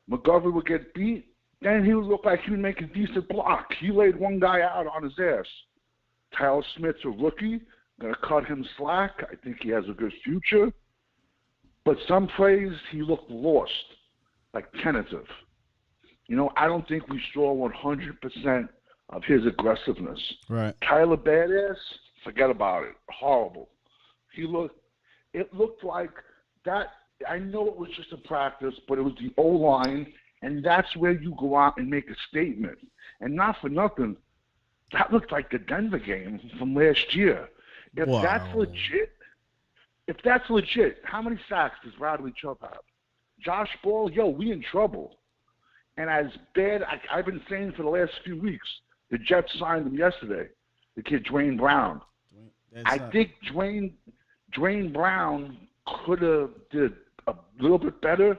McGovern would get beat, then he would look like he would make a decent block. He laid one guy out on his ass. Tyler Smith's a rookie, going to cut him slack. I think he has a good future. But some plays, he looked lost, like tentative. I don't think we saw 100% of his aggressiveness. Right. Tyler Badass, forget about it. Horrible. It looked like that. I know it was just a practice, but it was the O-line, and that's where you go out and make a statement. And not for nothing, that looked like the Denver game from last year. If that's legit, how many sacks does Bradley Chubb have? Josh Ball, we in trouble. And as bad, I've been saying for the last few weeks, the Jets signed him yesterday, the kid Dwayne Brown. I think Dwayne Brown could have did a little bit better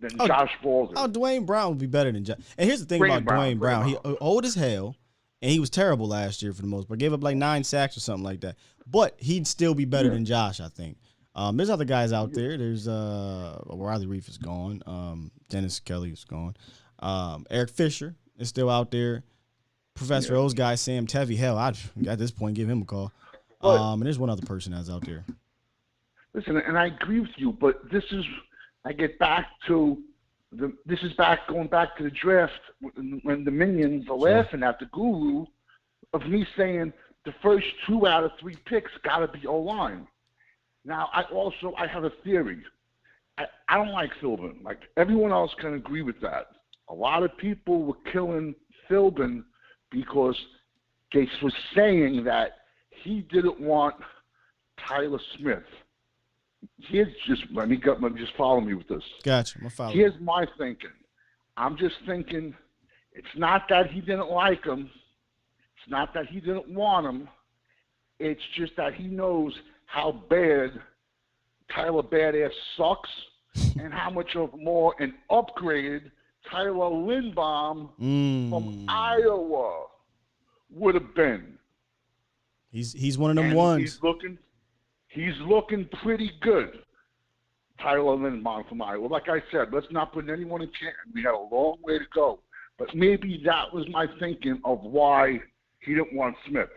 than Josh Ball did. Dwayne Brown would be better than Josh. And here's the thing about Dwayne Brown. He old as hell, and he was terrible last year for the most part. Gave up like 9 sacks or something like that. But he'd still be better than Josh, I think. There's other guys out there. There's Riley Reef is gone. Dennis Kelly is gone. Eric Fisher is still out there. Professor O's guy, Sam Tevy. Hell, I'd at this point give him a call. And there's one other person that's out there. Listen, and I agree with you, but going back to the draft when the minions are laughing at the guru of me saying the first 2 out of 3 picks got to be O-line. Now, I have a theory. I don't like Philbin. Like, everyone else can agree with that. A lot of people were killing Philbin because they were saying that he didn't want Tyler Smith. let me just follow me with this. Gotcha. I'm following. Here's my thinking. I'm just thinking it's not that he didn't like him. It's not that he didn't want him. It's just that he knows how bad Tyler Badass sucks and how much of more an upgrade Tyler Lindbaum from Iowa would have been. He's one of them ones. He's looking pretty good. Tyler Lindbaum from Iowa. Like I said, let's not put anyone in Canton. We got a long way to go. But maybe that was my thinking of why he didn't want Smith.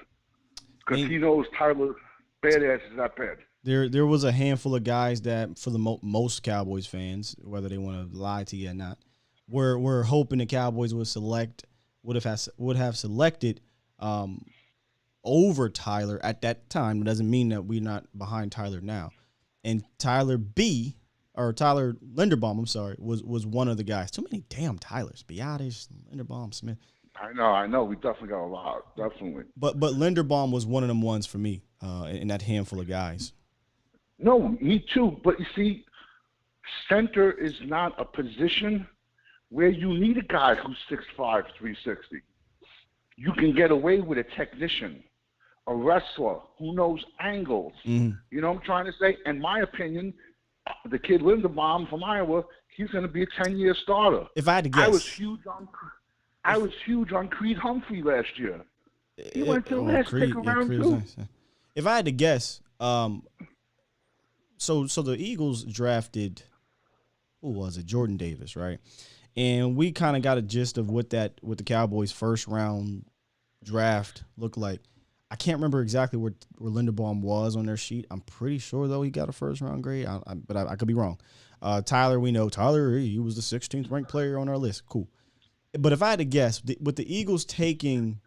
Because he knows Tyler Badass is that bad. There was a handful of guys that, for the most Cowboys fans, whether they want to lie to you or not, were hoping the Cowboys would have selected over Tyler at that time. It doesn't mean that we're not behind Tyler now. And Tyler Linderbaum, I'm sorry, was one of the guys. Too many damn Tylers. Biotis, Linderbaum, Smith. I know. We definitely got a lot, definitely. But Linderbaum was one of them ones for me in that handful of guys. No, me too. But you see, center is not a position where you need a guy who's 6'5", 360. You can get away with a technician, a wrestler who knows angles. You know what I'm trying to say? In my opinion, the kid Linderbaum from Iowa, he's going to be a 10-year starter. If I had to guess. I was huge on Creed Humphrey last year. He went to the last pick around too. Nice. If I had to guess, so the Eagles drafted, who was it? Jordan Davis, right? And we kind of got a gist of what the Cowboys' first round draft looked like. I can't remember exactly where Linderbaum was on their sheet. I'm pretty sure, though, he got a first-round grade, but I could be wrong. Tyler, we know. Tyler, he was the 16th ranked player on our list. Cool. But if I had to guess, with the Eagles taking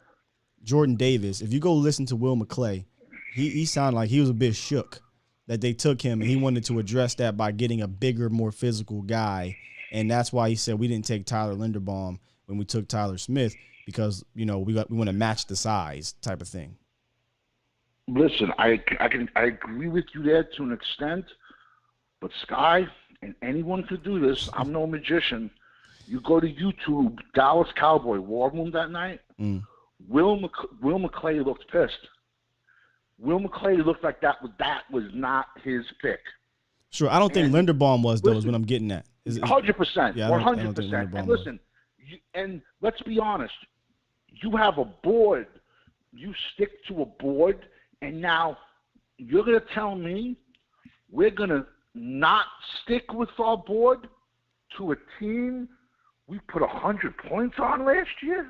Jordan Davis, if you go listen to Will McClay, he sounded like he was a bit shook that they took him, and he wanted to address that by getting a bigger, more physical guy. And that's why he said we didn't take Tyler Linderbaum when we took Tyler Smith because, we want to match the size type of thing. Listen, I agree with you there to an extent, but Sky, and anyone could do this, I'm no magician. You go to YouTube, Dallas Cowboy War Room that night, Will McClay looked pissed. Will McClay looked like that was not his pick. Sure, I don't think Linderbaum was, though, is what I'm getting at. 100%, yeah, 100%. And listen, and let's be honest, you have a board, you stick to a board, and now you're going to tell me we're going to not stick with our board to a team we put 100 points on last year?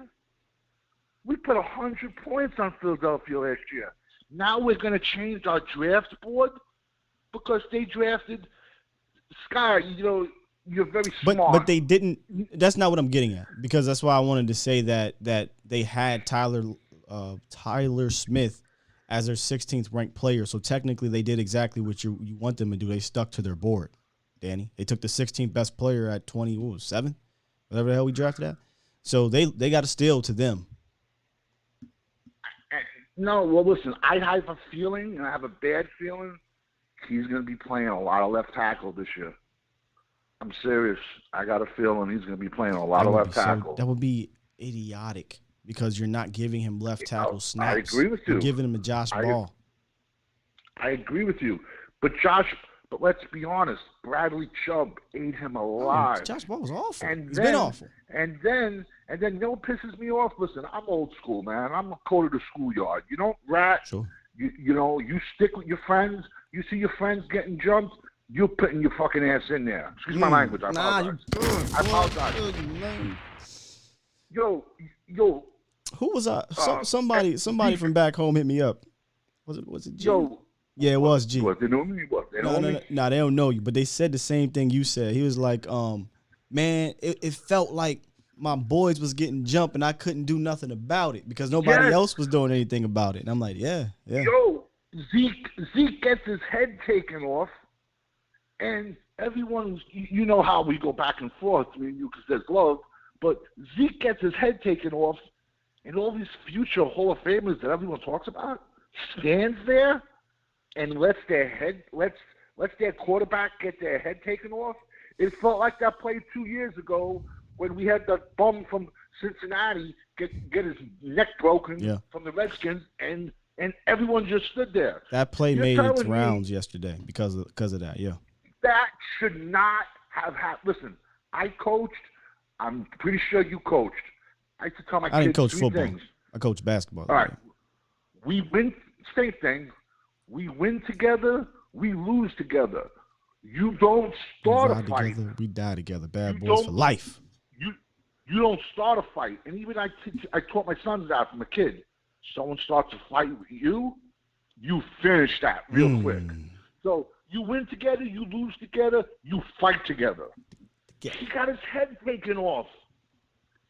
We put 100 points on Philadelphia last year. Now we're going to change our draft board because they drafted Sky. You're very smart. But they didn't. That's not what I'm getting at, because that's why I wanted to say that they had Tyler Smith as their 16th ranked player. So technically they did exactly what you want them to do. They stuck to their board, Danny. They took the 16th best player at 27, whatever the hell we drafted at. So they got to steal to them. No, well, listen, I have a feeling, and I have a bad feeling, he's going to be playing a lot of left tackle this year. I'm serious. I got a feeling he's going to be playing a lot of left tackle. That would be idiotic because you're not giving him left tackle snaps. I agree with you. You're giving him a Josh Ball. I agree with you. But let's be honest, Bradley Chubb ate him alive. Josh Ball was awful. He's been awful. And then you know what pisses me off? Listen, I'm old school, man. I'm a code of the schoolyard. You don't rat. Sure. You stick with your friends. You see your friends getting jumped, you're putting your fucking ass in there. Excuse my language. I apologize. I apologize. Yo. Who was I? Somebody from back home hit me up. Was it G? Yo. Yeah, it was G. What, they know me? What? They know me? No, they don't know you, but they said the same thing you said. He was like, man, it felt like my boys was getting jumped and I couldn't do nothing about it because nobody else was doing anything about it. And I'm like, yeah. Yo, Zeke gets his head taken off, and everyone, you know how we go back and forth, me and you, because there's love, but Zeke gets his head taken off, and all these future Hall of Famers that everyone talks about stands there and lets lets their quarterback get their head taken off. It felt like that play 2 years ago when we had the bum from Cincinnati get his neck broken from the Redskins, and everyone just stood there. That play made its rounds yesterday because of that. Yeah, that should not have happened. Listen, I coached. I'm pretty sure you coached. I used to tell my kids didn't coach 3 football. things. I coached basketball. All right, we win. Same thing. We win together. We lose together. You don't start a fight. Together, we die together. Bad boys for life. You don't start a fight. And even I taught my sons that from a kid. Someone starts a fight with you finish that real quick. So you win together, you lose together, you fight together. He got his head taken off.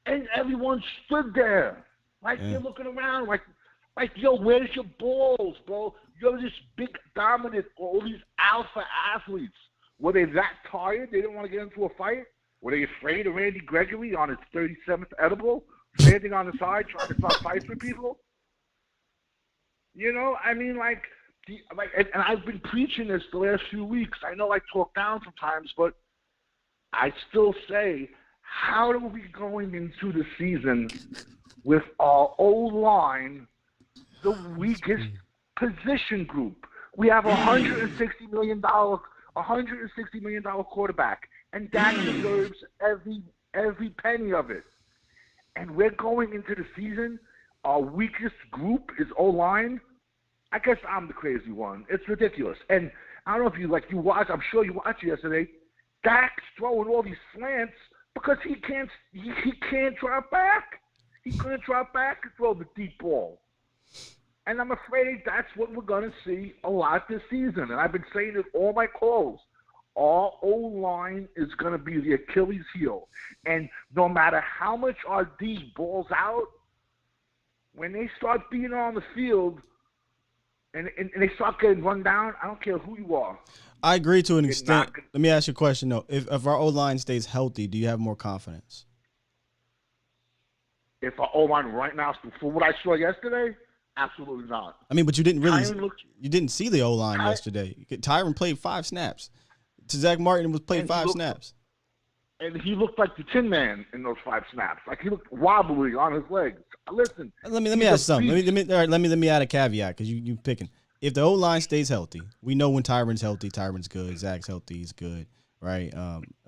And everyone stood there. Like they're looking around like, yo, where's your balls, bro? You're this big, dominant, all these alpha athletes. Were they that tired? They didn't want to get into a fight? Were they afraid of Randy Gregory on his 37th edible, standing on the side trying to start fights with people? You know, I mean, and I've been preaching this the last few weeks. I know I talk down sometimes, but I still say, how are we going into the season with our O-line the weakest position group? We have a $160 million quarterback, and Dak deserves every penny of it. And we're going into the season, our weakest group is O-line. I guess I'm the crazy one. It's ridiculous. And I don't know if you watch. I'm sure you watched yesterday. Dak's throwing all these slants because he can't drop back. He couldn't drop back and throw the deep ball. And I'm afraid that's what we're going to see a lot this season. And I've been saying it all my calls. Our O-line is going to be the Achilles heel. And no matter how much our D balls out, when they start being on the field and they start getting run down, I don't care who you are. I agree to an extent. Let me ask you a question, though. If our O-line stays healthy, do you have more confidence? If our O-line right now, from what I saw yesterday, absolutely not. I mean, but you didn't you didn't see the O-line yesterday. Tyron played 5 snaps. Zach Martin was playing 5 snaps. And he looked like the Tin Man in those 5 snaps. Like he looked wobbly on his legs. Listen. Let me ask something. Let me add a caveat because you picking. If the O-line stays healthy, we know when Tyron's healthy, Tyron's good. Zach's healthy, he's good, right?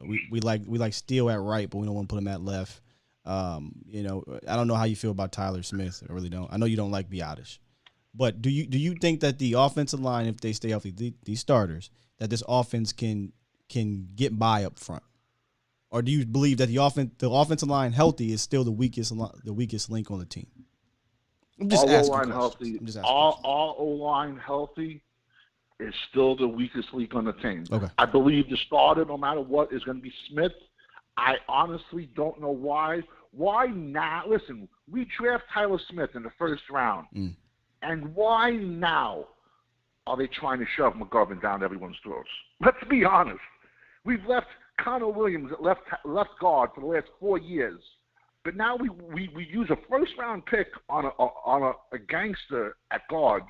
We like Steele at right, but we don't want to put him at left. You know, I don't know how you feel about Tyler Smith. I really don't. I know you don't like Biotish, but do you think that the offensive line, if they stay healthy, these starters, that this offense can get by up front, or do you believe that the offensive line healthy is still the weakest link on the team? I'm just asking. O-line healthy. All O-line healthy is still the weakest link on the team. Okay. I believe the starter, no matter what, is going to be Smith. I honestly don't know why. Why now? Listen, we draft Tyler Smith in the first round. And why now are they trying to shove McGovern down everyone's throats? Let's be honest. We've left Connor Williams at left guard for the last 4 years. But now we use a first-round pick on a gangster at guard.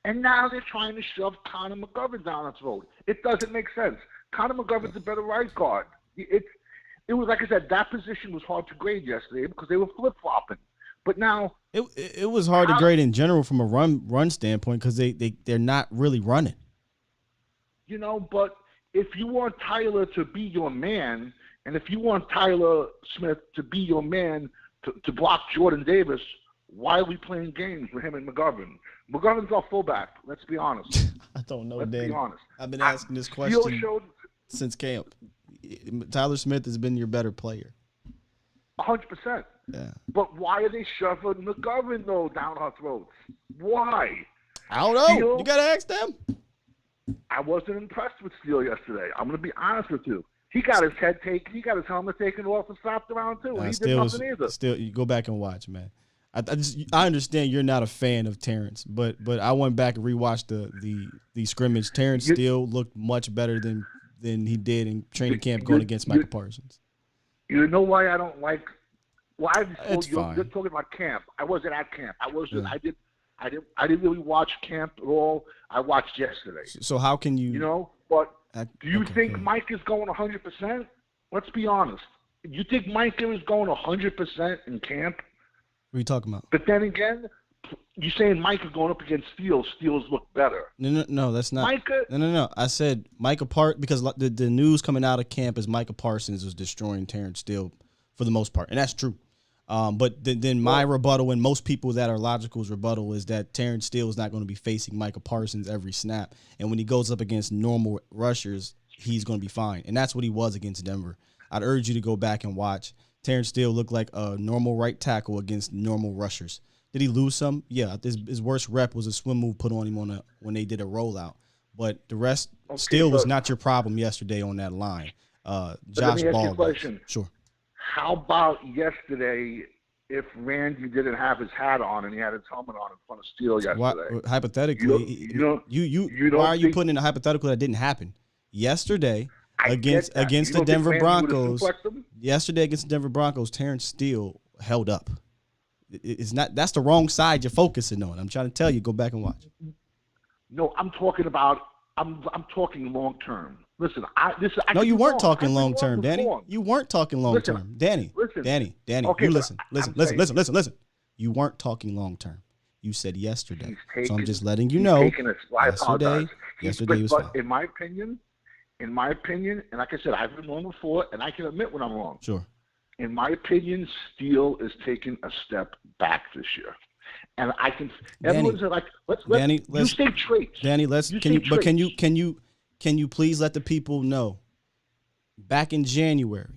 And now they're trying to shove Connor McGovern down our throat. It doesn't make sense. Connor McGovern's a better right guard. It was, like I said, that position was hard to grade yesterday because they were flip-flopping. But now it was hard to grade in general from a run standpoint because they're not really running. You know, but if you want Tyler to be your man, and if you want Tyler Smith to be your man to block Jordan Davis, why are we playing games with him and McGovern? McGovern's our fullback. Let's be honest. I don't know, Dan. Let's be honest. I've been asking this question since camp. Tyler Smith has been your better player. 100%. Yeah. But why are they shoving McGovern, though, down our throats? Why? I don't know. You got to ask them. I wasn't impressed with Steele yesterday. I'm going to be honest with you. He got his head taken. He got his helmet taken off and slapped around, too. And he did nothing either. Still, you go back and watch, man. I understand you're not a fan of Terrence, but I went back and rewatched the scrimmage. Terrence Steele looked much better than he did in training camp going against Michael Parsons. You know why I don't like? Well, It's fine. You're talking about camp. I wasn't at camp. I I didn't really watch camp at all. I watched yesterday. So how can you? You know, but do you think Mike is going 100%? Let's be honest. You think Mike is going 100% in camp? What are you talking about? But then again, you're saying Mike is going up against Steele. Steele's look better. No, that's not. Micah? No. I said Micah because the news coming out of camp is Micah Parsons was destroying Terrence Steele for the most part, and that's true. But then my rebuttal, and most people that are logical's rebuttal, is that Terrence Steele is not going to be facing Micah Parsons every snap, and when he goes up against normal rushers, he's going to be fine, and that's what he was against Denver. I'd urge you to go back and watch. Terrence Steele looked like a normal right tackle against normal rushers. Did he lose some? Yeah, his worst rep was a swim move put on him when they did a rollout. But the rest, Steele was not your problem yesterday on that line. Josh Ball. Question. Sure. How about yesterday if Randy didn't have his hat on and he had his helmet on in front of Steele yesterday? Hypothetically, why are you putting in a hypothetical that didn't happen? Yesterday against the Denver Broncos. Yesterday against the Denver Broncos, Terrence Steele held up. It's not. That's the wrong side you're focusing on. I'm trying to tell you, go back and watch. No, I'm talking about. I'm talking long term. Listen, No, you weren't talking long term, Danny. You weren't talking long term, Danny. Danny. Okay, you listen. You weren't talking long term. You said yesterday. So I'm just letting you know. Yesterday was fine. In my opinion, and like I said, I've been wrong before, and I can admit when I'm wrong. Sure. In my opinion, Steele is taking a step back this year, and I can. Everyone's like, let's you say traits. Danny, can you please let the people know? Back in January,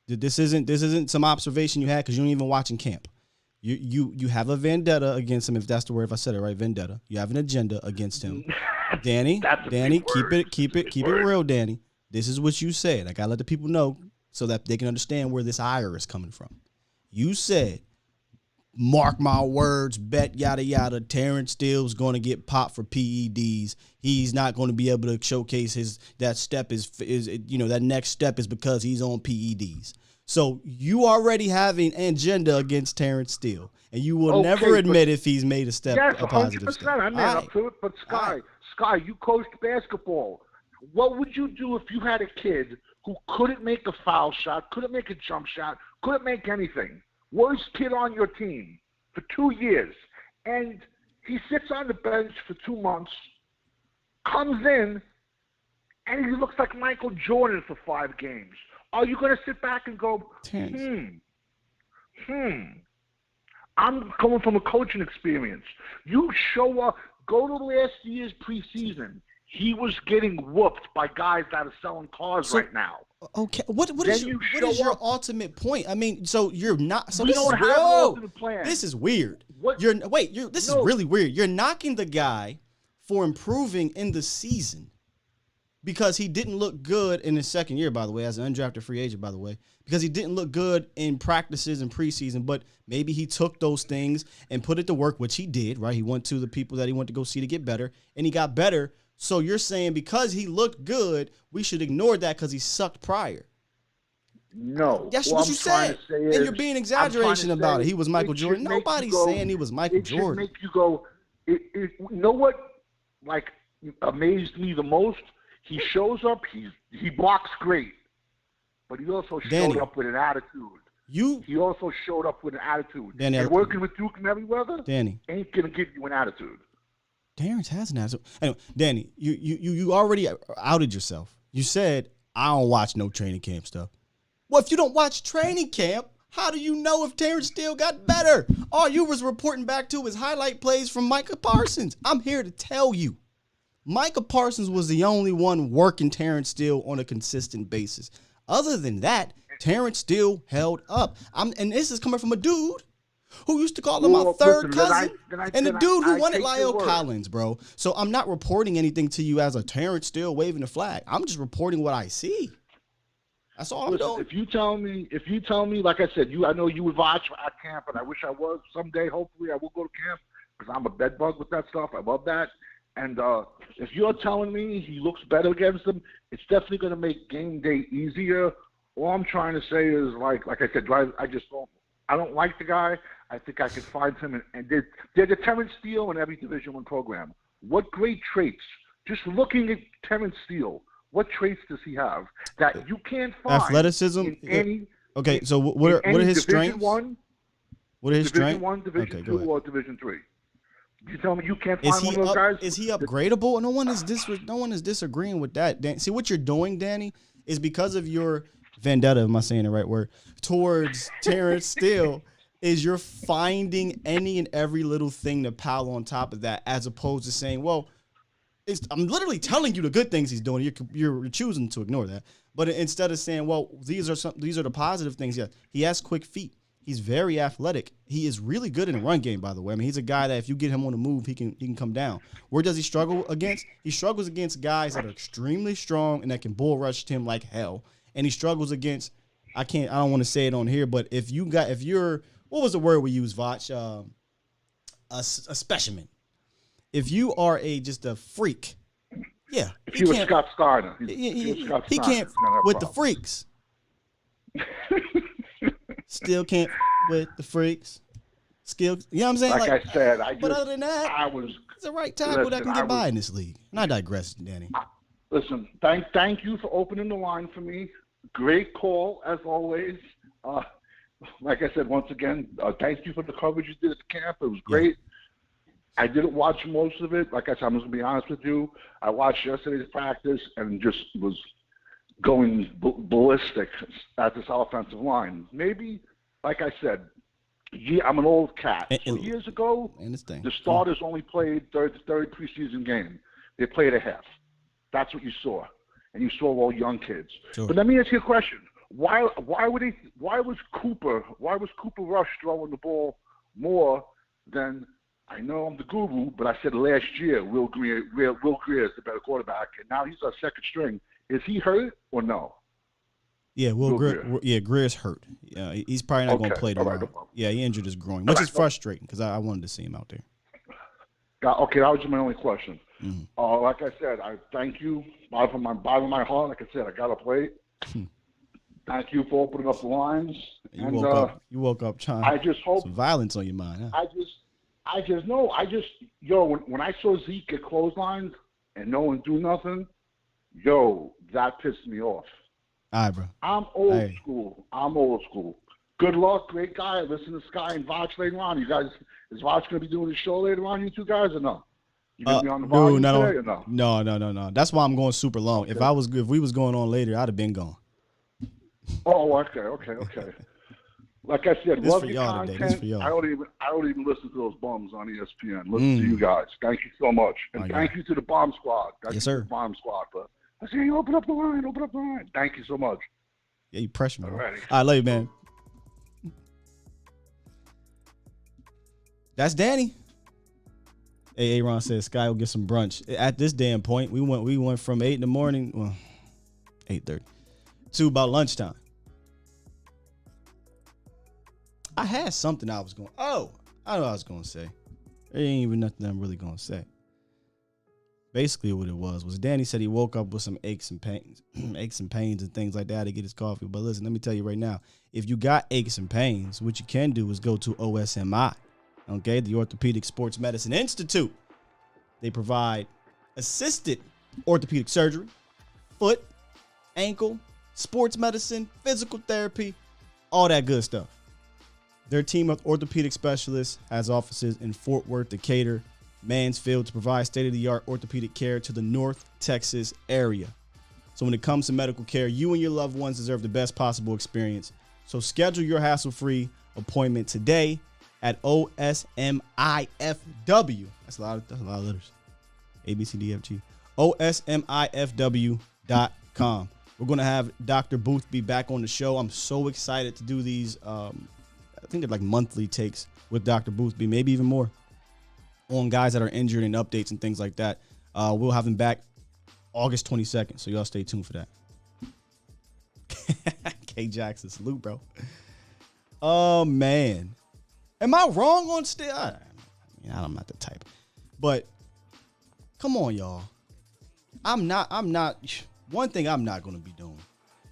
this isn't some observation you had because you weren't even watching camp. You have a vendetta against him, if that's the word. If I said it right, vendetta. You have an agenda against him, Danny. Keep it real, Danny. This is what you said. I gotta let the people know, so that they can understand where this ire is coming from. You said, mark my words, bet yada yada, Terrence Steele's going to get popped for PEDs. He's not going to be able to showcase that step that next step is because he's on PEDs. So you already have an agenda against Terrence Steele, and you will never admit if he's made a positive step. I'm not up to it, but Sky, you coached basketball. What would you do if you had a kid who couldn't make a foul shot, couldn't make a jump shot, couldn't make anything? Worst kid on your team for 2 years. And he sits on the bench for 2 months, comes in, and he looks like Michael Jordan for 5 games. Are you going to sit back and go, I'm coming from a coaching experience. You show up, go to last year's preseason. He was getting whooped by guys that are selling cars right now. Okay, what is your ultimate point? I mean, so you're not. So we don't have an ultimate plan. This is weird. This is really weird. You're knocking the guy for improving in the season because he didn't look good in his second year, by the way, as an undrafted free agent, by the way, because he didn't look good in practices and preseason, but maybe he took those things and put it to work, which he did, right? He went to the people that he went to go see to get better, and he got better. So you're saying because he looked good, we should ignore that because he sucked prior. No. That's what you said. And you're being exaggeration about it. He was Michael Jordan. Nobody's saying he was Michael Jordan. It should make you go, you know what, like, amazed me the most? He shows up, he blocks great, but he also showed up with an attitude. He also showed up with an attitude. And working with Duke Merriweather ain't going to give you an attitude. Terrence has an attitude. Anyway, Danny, you already outed yourself. You said, I don't watch no training camp stuff. Well, if you don't watch training camp, how do you know if Terrence Steele got better? All you was reporting back to was highlight plays from Micah Parsons. I'm here to tell you. Micah Parsons was the only one working Terrence Steele on a consistent basis. Other than that, Terrence Steele held up. And this is coming from a dude who used to call him my third cousin, and the dude who wanted Lyle Collins, bro. So I'm not reporting anything to you as a Terrence Steele waving the flag. I'm just reporting what I see. That's all I'm doing. If you tell me, like I said, I know you would watch at camp, and I wish I was someday. Hopefully, I will go to camp because I'm a bed bug with that stuff. I love that. And if you're telling me he looks better against them, it's definitely going to make game day easier. All I'm trying to say is, like I said, I just don't. I don't like the guy. I think I could find him, and they're the Terrence Steele in every Division I program. What great traits? Just looking at Terrence Steele, what traits does he have that you can't find? Athleticism. In any, okay, so what are his strengths? What are his strengths? Division 1, Division 2, or Division 3? You tell me you can't find one of those guys? Is he upgradable? No one is disagreeing with that. Dan. See, what you're doing, Danny, is because of your vendetta, am I saying the right word, towards Terrence Steele, is you're finding any and every little thing to pile on top of that, as opposed to saying, well, I'm literally telling you the good things he's doing. You're choosing to ignore that. But instead of saying, well, these are the positive things. Yeah, he has quick feet. He's very athletic. He is really good in the run game, by the way. I mean, he's a guy that if you get him on the move, he can come down. Where does he struggle against? He struggles against guys that are extremely strong and that can bull rush him like hell. And he struggles against, I don't want to say it on here, but if you're, what was the word we used, Vach? A specimen. If you are just a freak, yeah. If he was Scott Steiner. He can't with the freaks. Still can't with the freaks. Skill, you know what I'm saying? Like I said, but other than that, it's the right tackle that can get by in this league. And I digress, Danny. Listen, thank you for opening the line for me. Great call, as always. Like I said, once again, thank you for the coverage you did at the camp. It was great. Yeah. I didn't watch most of it. Like I said, I'm just going to be honest with you. I watched yesterday's practice and just was going ballistic at this offensive line. Maybe, like I said, I'm an old cat. So years ago, the starters only played third preseason game. They played a half. That's what you saw. And you saw all young kids. Sure. But let me ask you a question. Why was Cooper Rush throwing the ball more than, I know I'm the guru, but I said last year Will Greer is the better quarterback, and now he's our second string. Is he hurt or no? Yeah, Greer's hurt. Yeah, he's probably not going to play tomorrow. Right. Yeah, he injured his groin, which is frustrating because I wanted to see him out there. Okay, that was my only question. Mm-hmm. Like I said, I thank you bottom of my heart. Like I said, I got to play. Thank you for opening up the lines. You woke up trying. I just hope some violence on your mind. Huh? When I saw Zeke get clotheslined and no one do nothing, that pissed me off. All right, bro. I'm old school. Good luck, great guy. Listen to Sky and Voch later on. You guys, is Voch going to be doing the show later on, you two guys, or no? You going to be on the volume today or no? No. That's why I'm going super long. Okay. If we was going on later, I'd have been gone. Oh, okay. Like I said, love your content. For y'all. I don't even listen to those bums on ESPN. Listen to you guys. Thank you so much, and thank you to the Bomb Squad. Yes, sir. The Bomb Squad. But I say, open up the line. Thank you so much. Yeah, you pressure me. I love you, man. That's Danny. Hey, Aaron says Sky will get some brunch. At this damn point, we went from 8 in the morning, well, 8:30, to about lunchtime. I had something I know what I was going to say. There ain't even nothing I'm really going to say. Basically what it was Danny said he woke up with some aches and pains and things like that to get his coffee. But listen, let me tell you right now, if you got aches and pains, what you can do is go to OSMI, okay, the Orthopedic Sports Medicine Institute. They provide assisted orthopedic surgery, foot, ankle, sports medicine, physical therapy, all that good stuff. Their team of orthopedic specialists has offices in Fort Worth, Decatur, Mansfield to provide state-of-the-art orthopedic care to the North Texas area. So when it comes to medical care, you and your loved ones deserve the best possible experience. So schedule your hassle-free appointment today at OSMIFW. That's a lot of letters. ABCDFG. OSMIFW.com. We're going to have Dr. Boothby back on the show. I'm so excited to do these. I think they're like monthly takes with Dr. Boothby, maybe even more, on guys that are injured and updates and things like that. We'll have him back August 22nd, so y'all stay tuned for that. K Jackson, salute, bro. Oh, man. Am I wrong on still? I'm not the type. But come on, y'all. I'm not. One thing I'm not going to be doing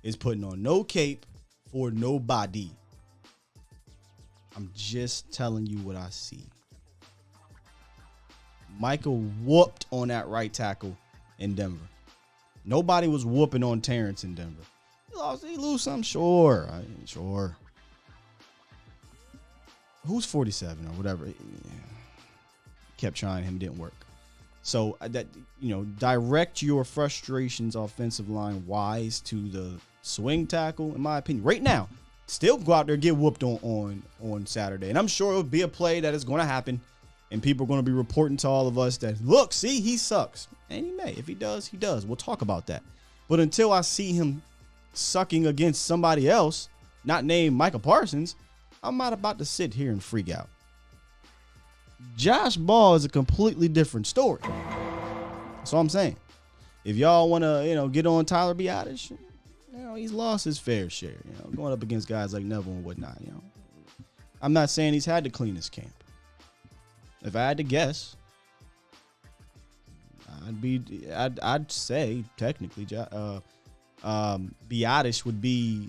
is putting on no cape for nobody. I'm just telling you what I see. Michael whooped on that right tackle in Denver. Nobody was whooping on Terrence in Denver. He lose something? Sure. Sure. Who's 47 or whatever? Kept trying him, didn't work. So that, direct your frustrations offensive line wise to the swing tackle, in my opinion. Right now, still go out there and get whooped on Saturday. And I'm sure it'll be a play that is going to happen. And people are going to be reporting to all of us that, look, see, he sucks. And he may. If he does, he does. We'll talk about that. But until I see him sucking against somebody else, not named Micah Parsons, I'm not about to sit here and freak out. Josh Ball is a completely different story. That's all I'm saying. If y'all want to, get on Tyler Biadasz, he's lost his fair share, going up against guys like Neville and whatnot, I'm not saying he's had to clean his camp. If I had to guess, I'd say technically, Biadasz would be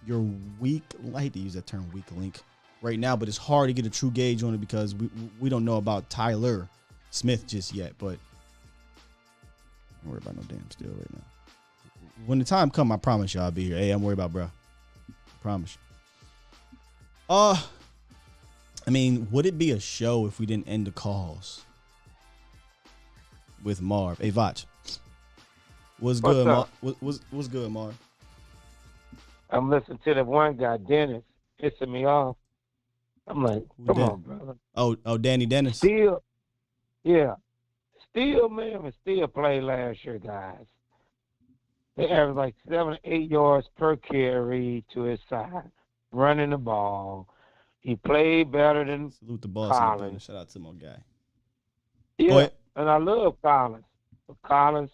your weak. I hate to use that term, weak link, right now, but it's hard to get a true gauge on it because we don't know about Tyler Smith just yet. But I'm worried about no damn Steele right now. When the time comes, I promise you I'll be here. Hey, I'm worried about bro. I promise you. Would it be a show if we didn't end the calls with Marv? Hey, Vach. What's good, Marv? What's good, Marv? I'm listening to the one guy, Dennis, pissing me off. I'm like, come on, brother. Oh, Danny Dennis. Steele, yeah. Steele, man, and Steele played last year, guys. They averaged like 7 or 8 yards per carry to his side, running the ball. He played better than Salute the boss. Collins. Shout out to my guy. Yeah, and I love Collins. But Collins,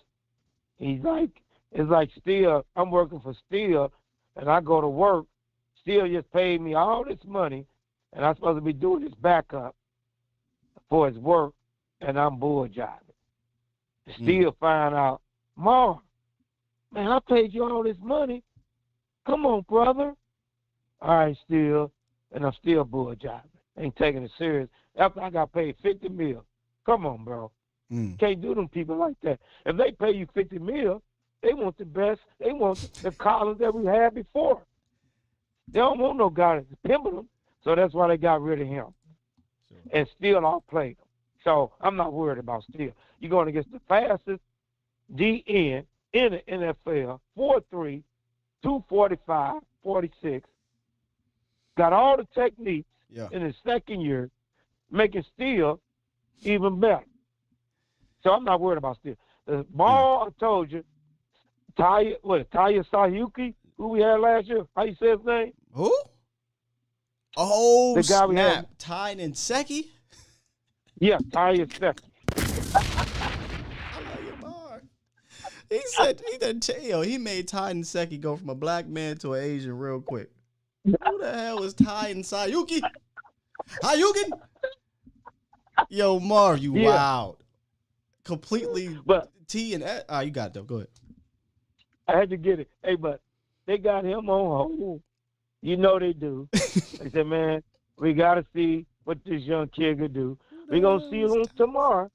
it's like Steele. I'm working for Steele, and I go to work. Steele just paid me all this money, and I'm supposed to be doing his backup for his work, and I'm bull jobbing. Steele find out, Mark, man, I paid you all this money. Come on, brother. All right, Steele. And I'm still bull jobbing. Ain't taking it serious. After I got paid $50 million. Come on, bro. Can't do them people like that. If they pay you $50 million, they want the best. They want the Collins that we had before. They don't want no guy that's pimping them. So that's why they got rid of him. And still outplayed him. So I'm not worried about Steele. You're going against the fastest DN in the NFL, 4'3", 245, 46. Got all the techniques in his second year, making Steele even better. So I'm not worried about Steele. The ball, I told you, Taya Sayuki, who we had last year. How you say his name? Who? Oh, the guy snap. Ty Nsekhe? Yeah, Ty Nsekhe. I love your bar. He said, he made Ty Nsekhe go from a black man to an Asian real quick. Who the hell is Ty and Sayuki? Hayukin? Yo, Marv, you wild. Completely. But T and S. You got it, though. Go ahead. I had to get it. Hey, but they got him on hold. You know they do. They said, man, we got to see what this young kid could do. We're going to see him tomorrow.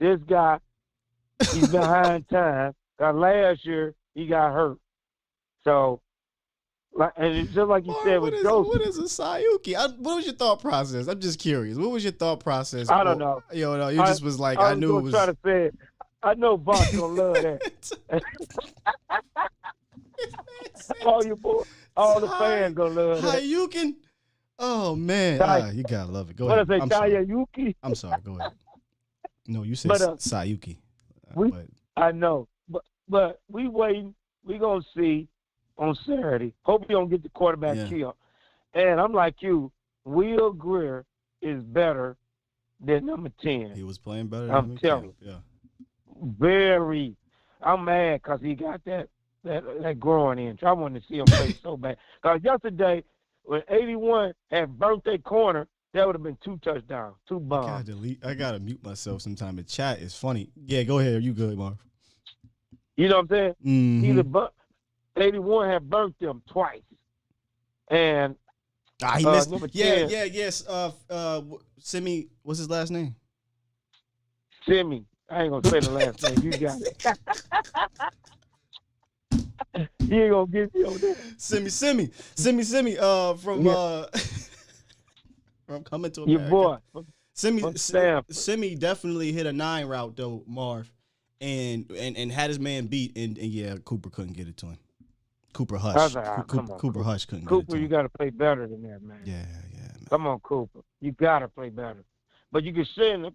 This guy, he's behind time. Last year, he got hurt. So, and it's just like you said with Joseph. What is a Sayuki? What was your thought process? I'm just curious. What was your thought process? I don't know. No, you just was like, I knew it was. Try to say it. I know Boss gonna love that. all the fans gonna love that. Hayukin? Oh man, you gotta love it. Go ahead. What I say, Sayuki? I'm sorry. Go ahead. No, you said Sayuki. I know, but we waiting. We gonna see on Saturday. Hope you don't get the quarterback killed. And I'm like you, Will Greer is better than number 10. He was playing better than I'm telling you. Yeah. Very. I'm mad because he got that growing injury. I wanted to see him play so bad. Because yesterday, when 81 had burnt that corner, that would have been 2 touchdowns, 2 bombs. I gotta mute myself sometime. The chat is funny. Yeah, go ahead. You good, Marv? You know what I'm saying? Mm-hmm. 81 had burnt them twice. And He missed. Number Yeah, 10. yes. Simi, what's his last name? Simi. I ain't gonna say the last name. You got it. You ain't gonna get me on that. Simi. From from Coming to America. Your boy. Simi definitely hit a 9 route though, Marv, and had his man beat, and yeah, Cooper couldn't get it to him. Cooper Hush. Cooper Hush couldn't get it to him. You got to play better than that, man. Yeah, man. Come on, Cooper. You got to play better. But you can see in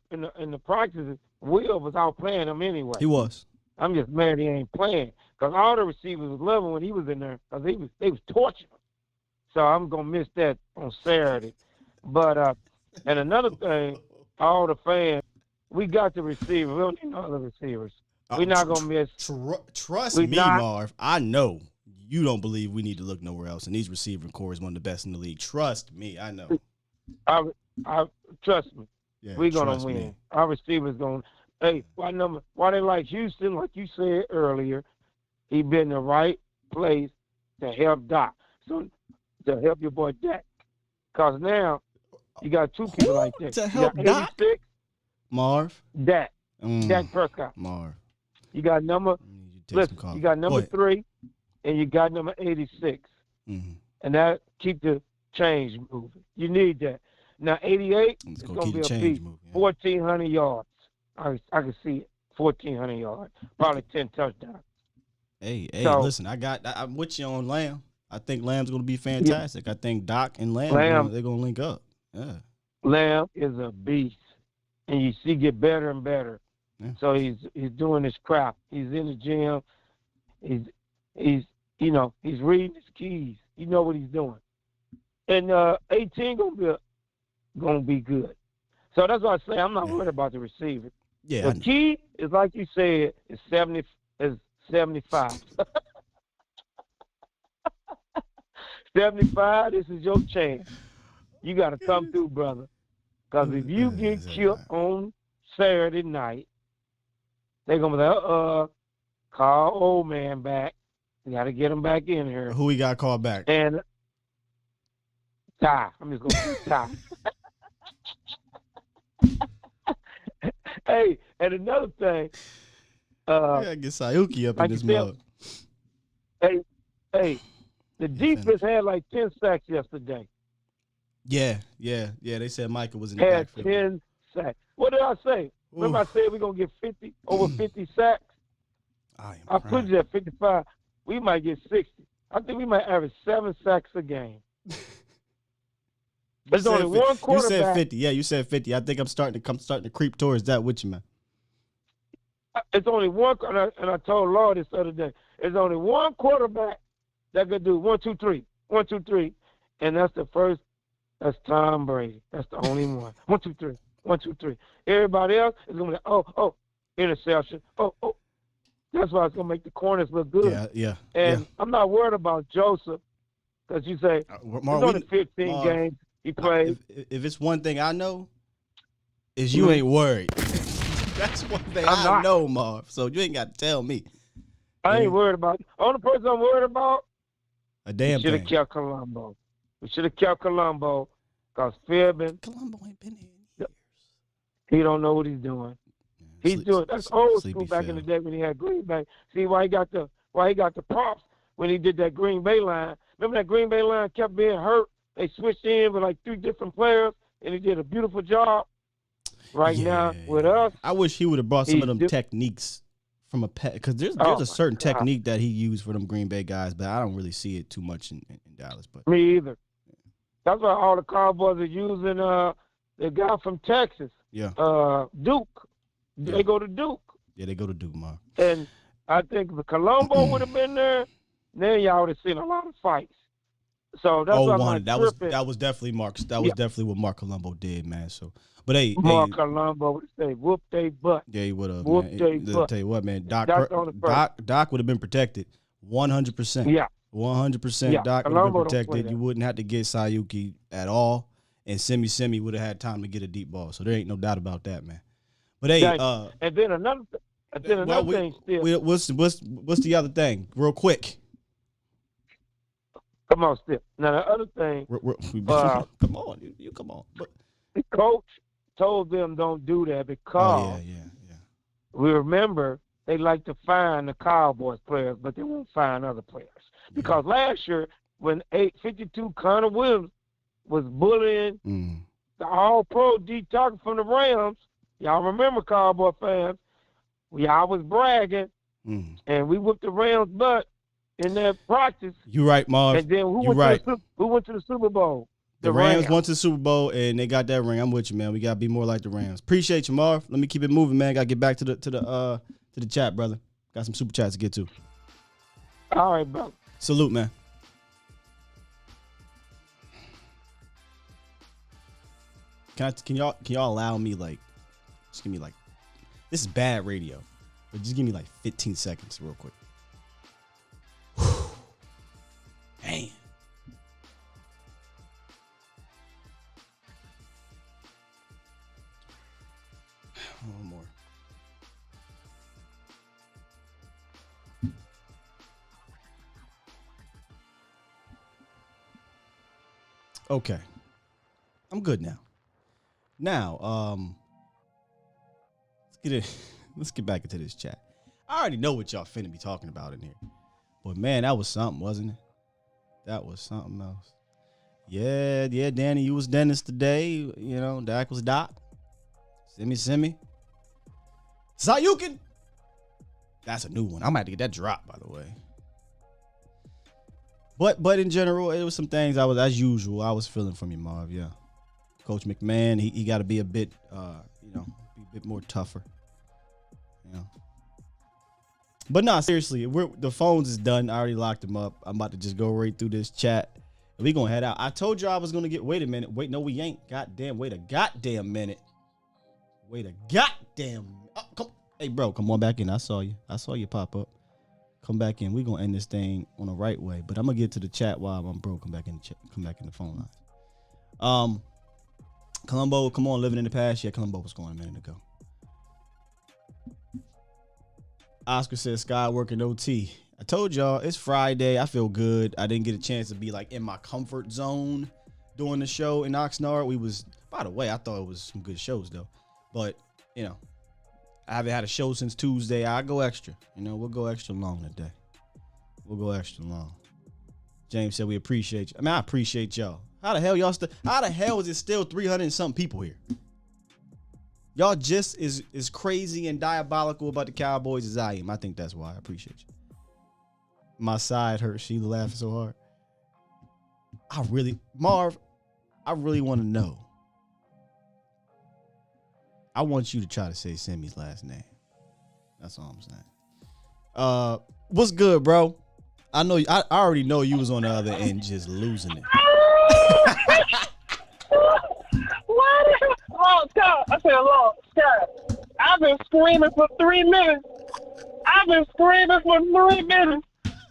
the practices, Will was out playing him anyway. He was. I'm just mad he ain't playing because all the receivers was loving when he was in there because they was torching him. So I'm gonna miss that on Saturday. But and another thing, all the fans, we got the receivers. We don't need no other receivers. We're not gonna miss. Trust me, Marv. I know you don't believe we need to look nowhere else, and these receiving core is one of the best in the league. Trust me, I know. I trust me. Yeah, we're gonna win. Me. Our receivers gonna. Hey, why they like Houston? Like you said earlier, he been in the right place to help Doc. So to help your boy Dak, cause now you got two people like that. To help Doc? Marv. Dak. Dak Prescott. Marv. You got number. Listen, you got number 3, and you got number 86, and that keep the change moving. You need that. Now 88 is gonna be a beat. 1,400 yards. I can see it. 1,400 yards. Probably 10 touchdowns. Hey, listen, I'm with you on Lamb. I think Lamb's going to be fantastic. Yeah. I think Doc and Lamb they're going to link up. Yeah. Lamb is a beast, and you see get better and better. Yeah. So he's doing his crap. He's in the gym. He's reading his keys. You know what he's doing. And 18 gonna be good. So that's why I say I'm not worried about the receiver. Yeah. The key is like you said, is 75. 75, this is your chance. You got to come through, brother. Because if you get killed on Saturday night, they're going to be like, call old man back. You got to get him back in here. Who we got to call back? And Ty. I'm just going to say Ty. Hey, and another thing. I get Sayuki up in this mug. Hey, the defense had like 10 sacks yesterday. Yeah. They said Micah was in the backfield. Had 10 sacks. What did I say? Remember I said we're going to get over 50 sacks? I put you at 55. We might get 60. I think we might average 7 sacks a game. There's only one quarterback. You said 50. Yeah, you said 50. I think I'm starting to creep towards that with you, man. It's only one, and I told Law this other day. There's only one quarterback that could do 1, 2, 3, 1, 2, 3, and that's the first. That's Tom Brady. That's the only one. 1, 2, 3, 1, 2, 3. Everybody else is gonna be interception. That's why it's gonna make the corners look good. Yeah. And I'm not worried about Joseph because you say it's only 15 games he played. If it's one thing I know, is you ain't worried. That's one thing I know, Marv. So you ain't got to tell me. I ain't worried about it. Only person I'm worried about, a damn thing. We should have kept Colombo. Because Fairbairn. Colombo ain't been here in years. He don't know what he's doing. That's old school back in the day when he had Green Bay. See why he got the props when he did that Green Bay line. Remember that Green Bay line kept being hurt? They switched in with like 3 different players, and he did a beautiful job. Now with us, I wish he would have brought some of them techniques from because there's a certain technique that he used for them Green Bay guys, but I don't really see it too much in Dallas. But me either. That's why all the Cowboys are using the guy from Texas. Yeah. Duke. They go to Duke. Yeah, they go to Duke, Mark. And I think if Colombo would have been there, then y'all would have seen a lot of fights. So that's why that was definitely Mark. That was definitely what Mark Colombo did, man. So, but Mark Colombo would say, "Whoop they butt." Yeah, he would have. Whoop they butt. Tell you what, man. Doc would have been protected, 100%. Yeah, 100%. Doc would have been protected. You wouldn't have to get Sayuki at all, and Simi would have had time to get a deep ball. So there ain't no doubt about that, man. But and then another thing. Still, what's the other thing? Real quick. Come on, Steve. Now the other thing, come on, you come on. But the coach told them don't do that because we remember they like to find the Cowboys players, but they won't find other players. Because last year, when 852 Connor Williams was bullying the All-Pro D Tucker from the Rams, y'all remember, Cowboy fans, y'all was bragging, and we whooped the Rams' butt in their practice. You right, Marv. And then who went to the Super Bowl? The Rams went to the Super Bowl and they got that ring. I'm with you, man. We gotta be more like the Rams. Appreciate you, Marv. Let me keep it moving, man. Gotta get back to the chat, brother. Got some super chats to get to. All right, bro. Salute, man. Can y'all allow me just give me this is bad radio, but just give me 15 seconds real quick. Damn. One more. Okay. I'm good now. Let's get back into this chat. I already know what y'all finna be talking about in here. But man, that was something, wasn't it? That was something else. Yeah, Danny, you was Dennis today. You know, Dak was Doc. Simi. Sayukin. That's a new one. I might have to get that drop, by the way. But in general, it was some things I was feeling from you, Marv. Yeah, Coach McMahon, he got to be a bit, be a bit more tougher. You know. But nah, seriously, the phones is done. I already locked them up. I'm about to just go right through this chat. And we gonna head out. I told you I was gonna get. Wait a minute. Wait, no, we ain't. Goddamn. Wait a goddamn minute. Wait a goddamn. Oh, come. Hey, bro, come on back in. I saw you pop up. Come back in. We gonna end this thing on the right way. But I'm gonna get to the chat while I'm broke. Come back in the chat. Come back in the phone lines. Columbo, come on, living in the past. Yeah, Columbo was going a minute ago. Oscar says Sky working OT. I told y'all it's Friday. I feel good. I didn't get a chance to be in my comfort zone doing the show in Oxnard. By the way, I thought it was some good shows though. But, I haven't had a show since Tuesday. I go extra. We'll go extra long today. We'll go extra long. James said we appreciate you. I mean, I appreciate y'all. How the hell is it still 300 and something people here? Y'all just is crazy and diabolical about the Cowboys as I am. I think that's why. I appreciate you. My side hurts. She laughing so hard. Marv, I really want to know. I want you to try to say Simi's last name. That's all I'm saying. What's good, bro? I know. I already know you was on the other end just losing it. Long Scott. I said long Scott. I've been screaming for 3 minutes.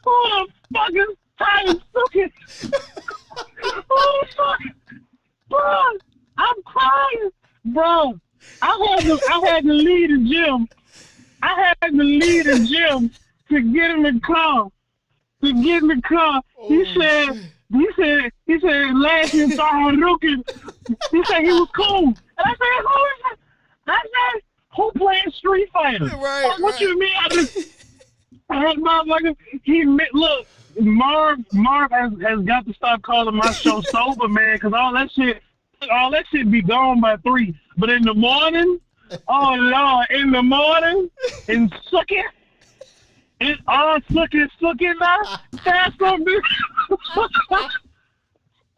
Oh, fucking time sucking. Oh, fuck. Bro, I'm crying. Bro, I had to leave the gym. To get in the car. He said, last year saw Harukin. He said he was cool. And I said, who is it? I said, who playing Street Fighter? Right. What you mean? I had motherfuckers. Look, Marv has got to stop calling my show sober, man, because all that shit be gone by 3. But in the morning, oh Lord, and suck it. It's all suck it now. That's gonna be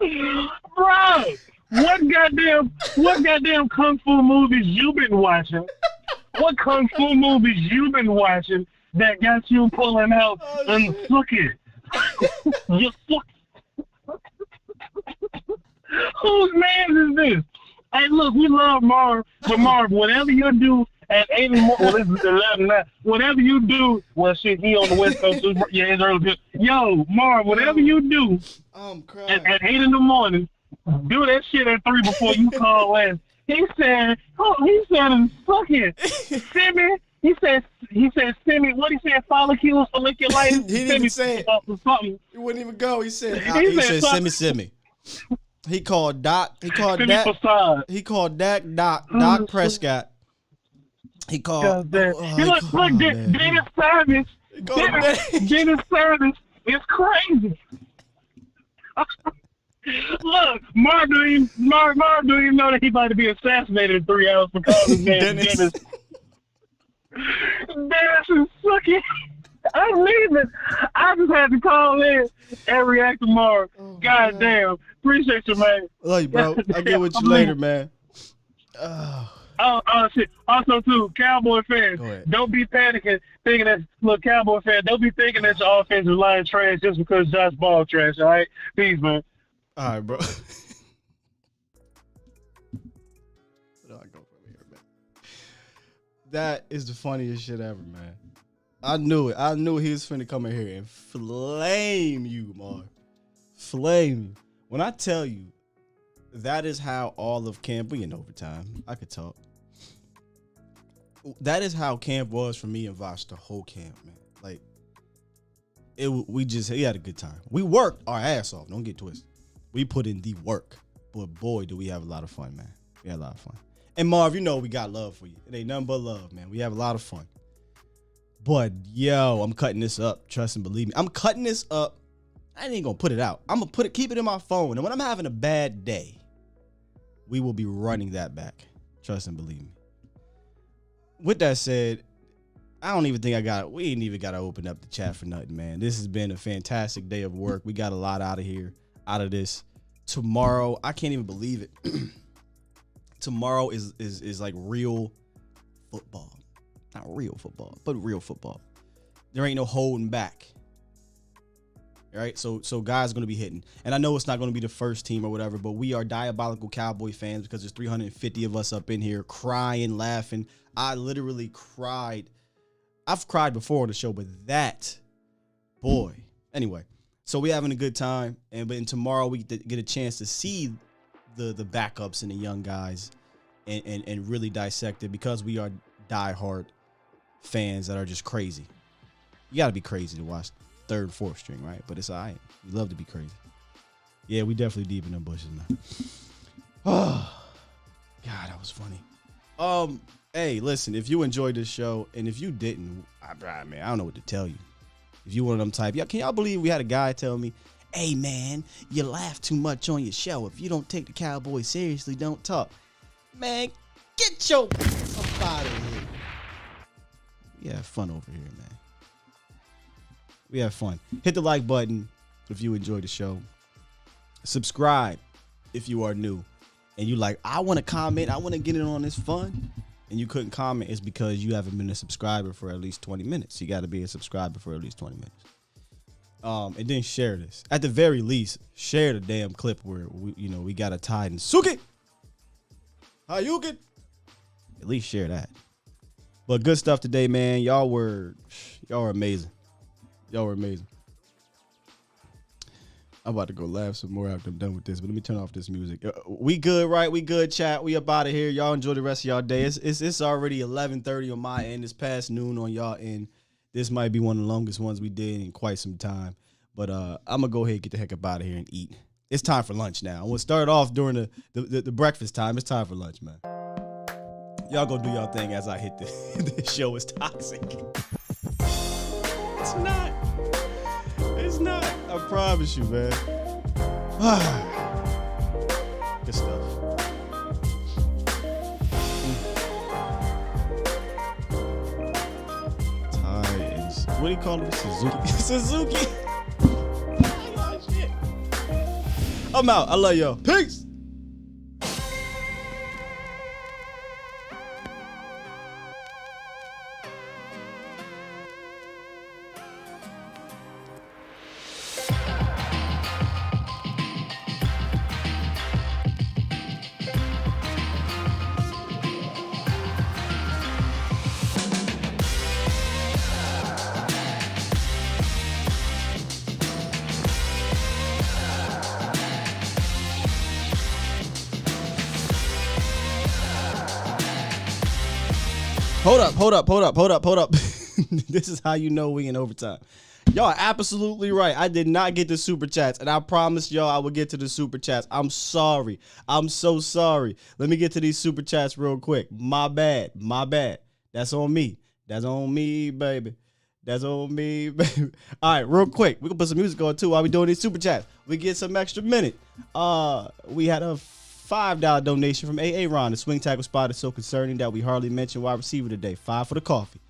bro. What goddamn kung fu movies you been watching? What kung fu movies you been watching that got you pulling out and suck it? You suck. Whose man is this? Hey, look, we love Marv, but Marv, whatever you do at 8 in the morning, well, this is 11 now. Whatever you do, well, shit, he on the West Coast, so yeah, it's early. Yo, Marv, whatever you do at 8 in the morning, do that shit at 3 before you call in. He said, suck it. He said, semi. What he said? Folliculitis. He didn't even say it. Something. He wouldn't even go. He said semi. He called Doc. He called Dak. He called Doc Prescott. He called. Dennis Savage. Dennis Savage is crazy. Look, Mark don't even know that he about to be assassinated in 3 hours for calling his name Dennis. Dennis is sucking. I'm leaving. I just had to call in and react to Mark. God damn. Appreciate you, man. Love you, bro. I'll get with you later, man. Oh, shit. Also, too, Cowboy fans, don't be panicking, thinking that, look, Cowboy fans, don't be thinking that your offensive line trash just because Josh Ball trash, all right? Peace, man. All right, bro. Where do I go from here, man? That is the funniest shit ever, man. I knew it. I knew he was finna come in here and flame you, Mark. Flame you. When I tell you, that is how all of camp, we in overtime. I could talk. That is how camp was for me and Vosh, the whole camp, man. Like, we had a good time. We worked our ass off. Don't get twisted. We put in the work. But boy, do we have a lot of fun, man. We had a lot of fun. And Marv, you know we got love for you. It ain't nothing but love, man. We have a lot of fun. But, yo, I'm cutting this up. Trust and believe me. I'm cutting this up. I ain't gonna put it out. I'm gonna keep it in my phone. And when I'm having a bad day, we will be running that back. Trust and believe me. With that said, I don't even think we ain't even got to open up the chat for nothing, man. This has been a fantastic day of work. We got a lot out of this. Tomorrow, I can't even believe it. Tomorrow is like real football. Not real football, but real football. There ain't no holding back. All right, so guys are going to be hitting. And I know it's not going to be the first team or whatever, but we are diabolical Cowboy fans because there's 350 of us up in here crying, laughing. I literally cried. I've cried before on the show, but that, boy. Anyway, so we're having a good time. But tomorrow we get a chance to see the backups and the young guys and really dissect it because we are diehard fans that are just crazy. You got to be crazy to watch third and fourth string, right? But it's all right. We love to be crazy. Yeah, we definitely deep in them bushes, man. Oh, God, that was funny. Hey, listen, if you enjoyed this show, and if you didn't, man, I don't know what to tell you. If you one of them type, can y'all believe we had a guy tell me, hey, man, you laugh too much on your show. If you don't take the Cowboys seriously, don't talk. Man, get your up out of here. We have fun over here, man. We have fun. Hit the like button if you enjoyed the show. Subscribe if you are new. And you like, I want to comment. I want to get in on this fun. And you couldn't comment. It's because you haven't been a subscriber for at least 20 minutes. You got to be a subscriber for at least 20 minutes. And then share this. At the very least, share the damn clip where we got a tie and Suki. How you get? At least share that. But good stuff today, man. Y'all were amazing. Y'all were amazing. I'm about to go laugh some more after I'm done with this, but let me turn off this music. We good, right? We good, chat. We up out of here. Y'all enjoy the rest of y'all day. It's already 11:30 on my end. It's past noon on y'all end. This might be one of the longest ones we did in quite some time. But I'm going to go ahead and get the heck up out of here and eat. It's time for lunch now. I'm going to start off during the breakfast time. It's time for lunch, man. Y'all go do y'all thing as I hit this show is toxic. It's not. It's not. I promise you, man. Good stuff. Titans. What do you call it? Suzuki. Suzuki. Oh, shit. I'm out. I love y'all. Peace. Hold up. This is how you know we in overtime. Y'all are absolutely right. I did not get the super chats, and I promised y'all I would get to the super chats. I'm sorry. I'm so sorry. Let me get to these super chats real quick. My bad. That's on me. That's on me, baby. All right, real quick. We can put some music on too while we doing these super chats. We get some extra minute. We had a $5 donation from AA Ron. The swing tackle spot is so concerning that we hardly mentioned wide receiver today. $5 for the coffee.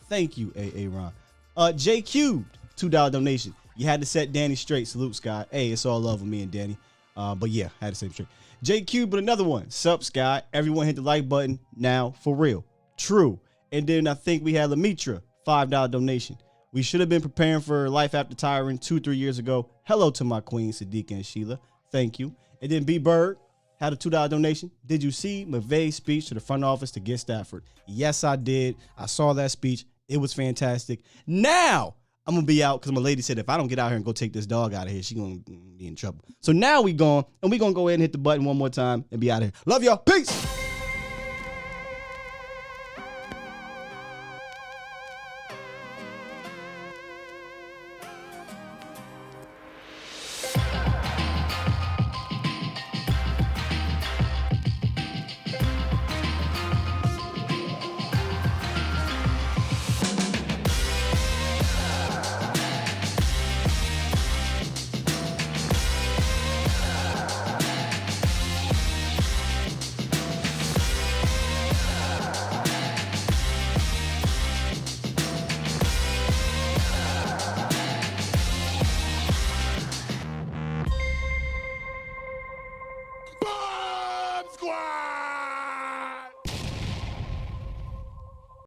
Thank you, AA Ron. J Cubed, $2 donation. You had to set Danny straight. Salute, Sky. Hey, it's all love with me and Danny. But yeah, had to set him straight. J Cubed with another one. Sup, Sky. Everyone hit the like button now for real. True. And then I think we had Lamitra, $5 donation. We should have been preparing for life after tiring 2-3 years ago. Hello to my queen, Sadiqa and Sheila. Thank you. And then B Bird had a $2 donation. Did you see McVay's speech to the front office to get Stafford? Yes, I did. I saw that speech. It was fantastic. Now I'm gonna be out because my lady said if I don't get out here and go take this dog out of here, she's gonna be in trouble. So now we gone, and we gonna go ahead and hit the button one more time and be out of here. Love y'all. Peace. Bomb Squad!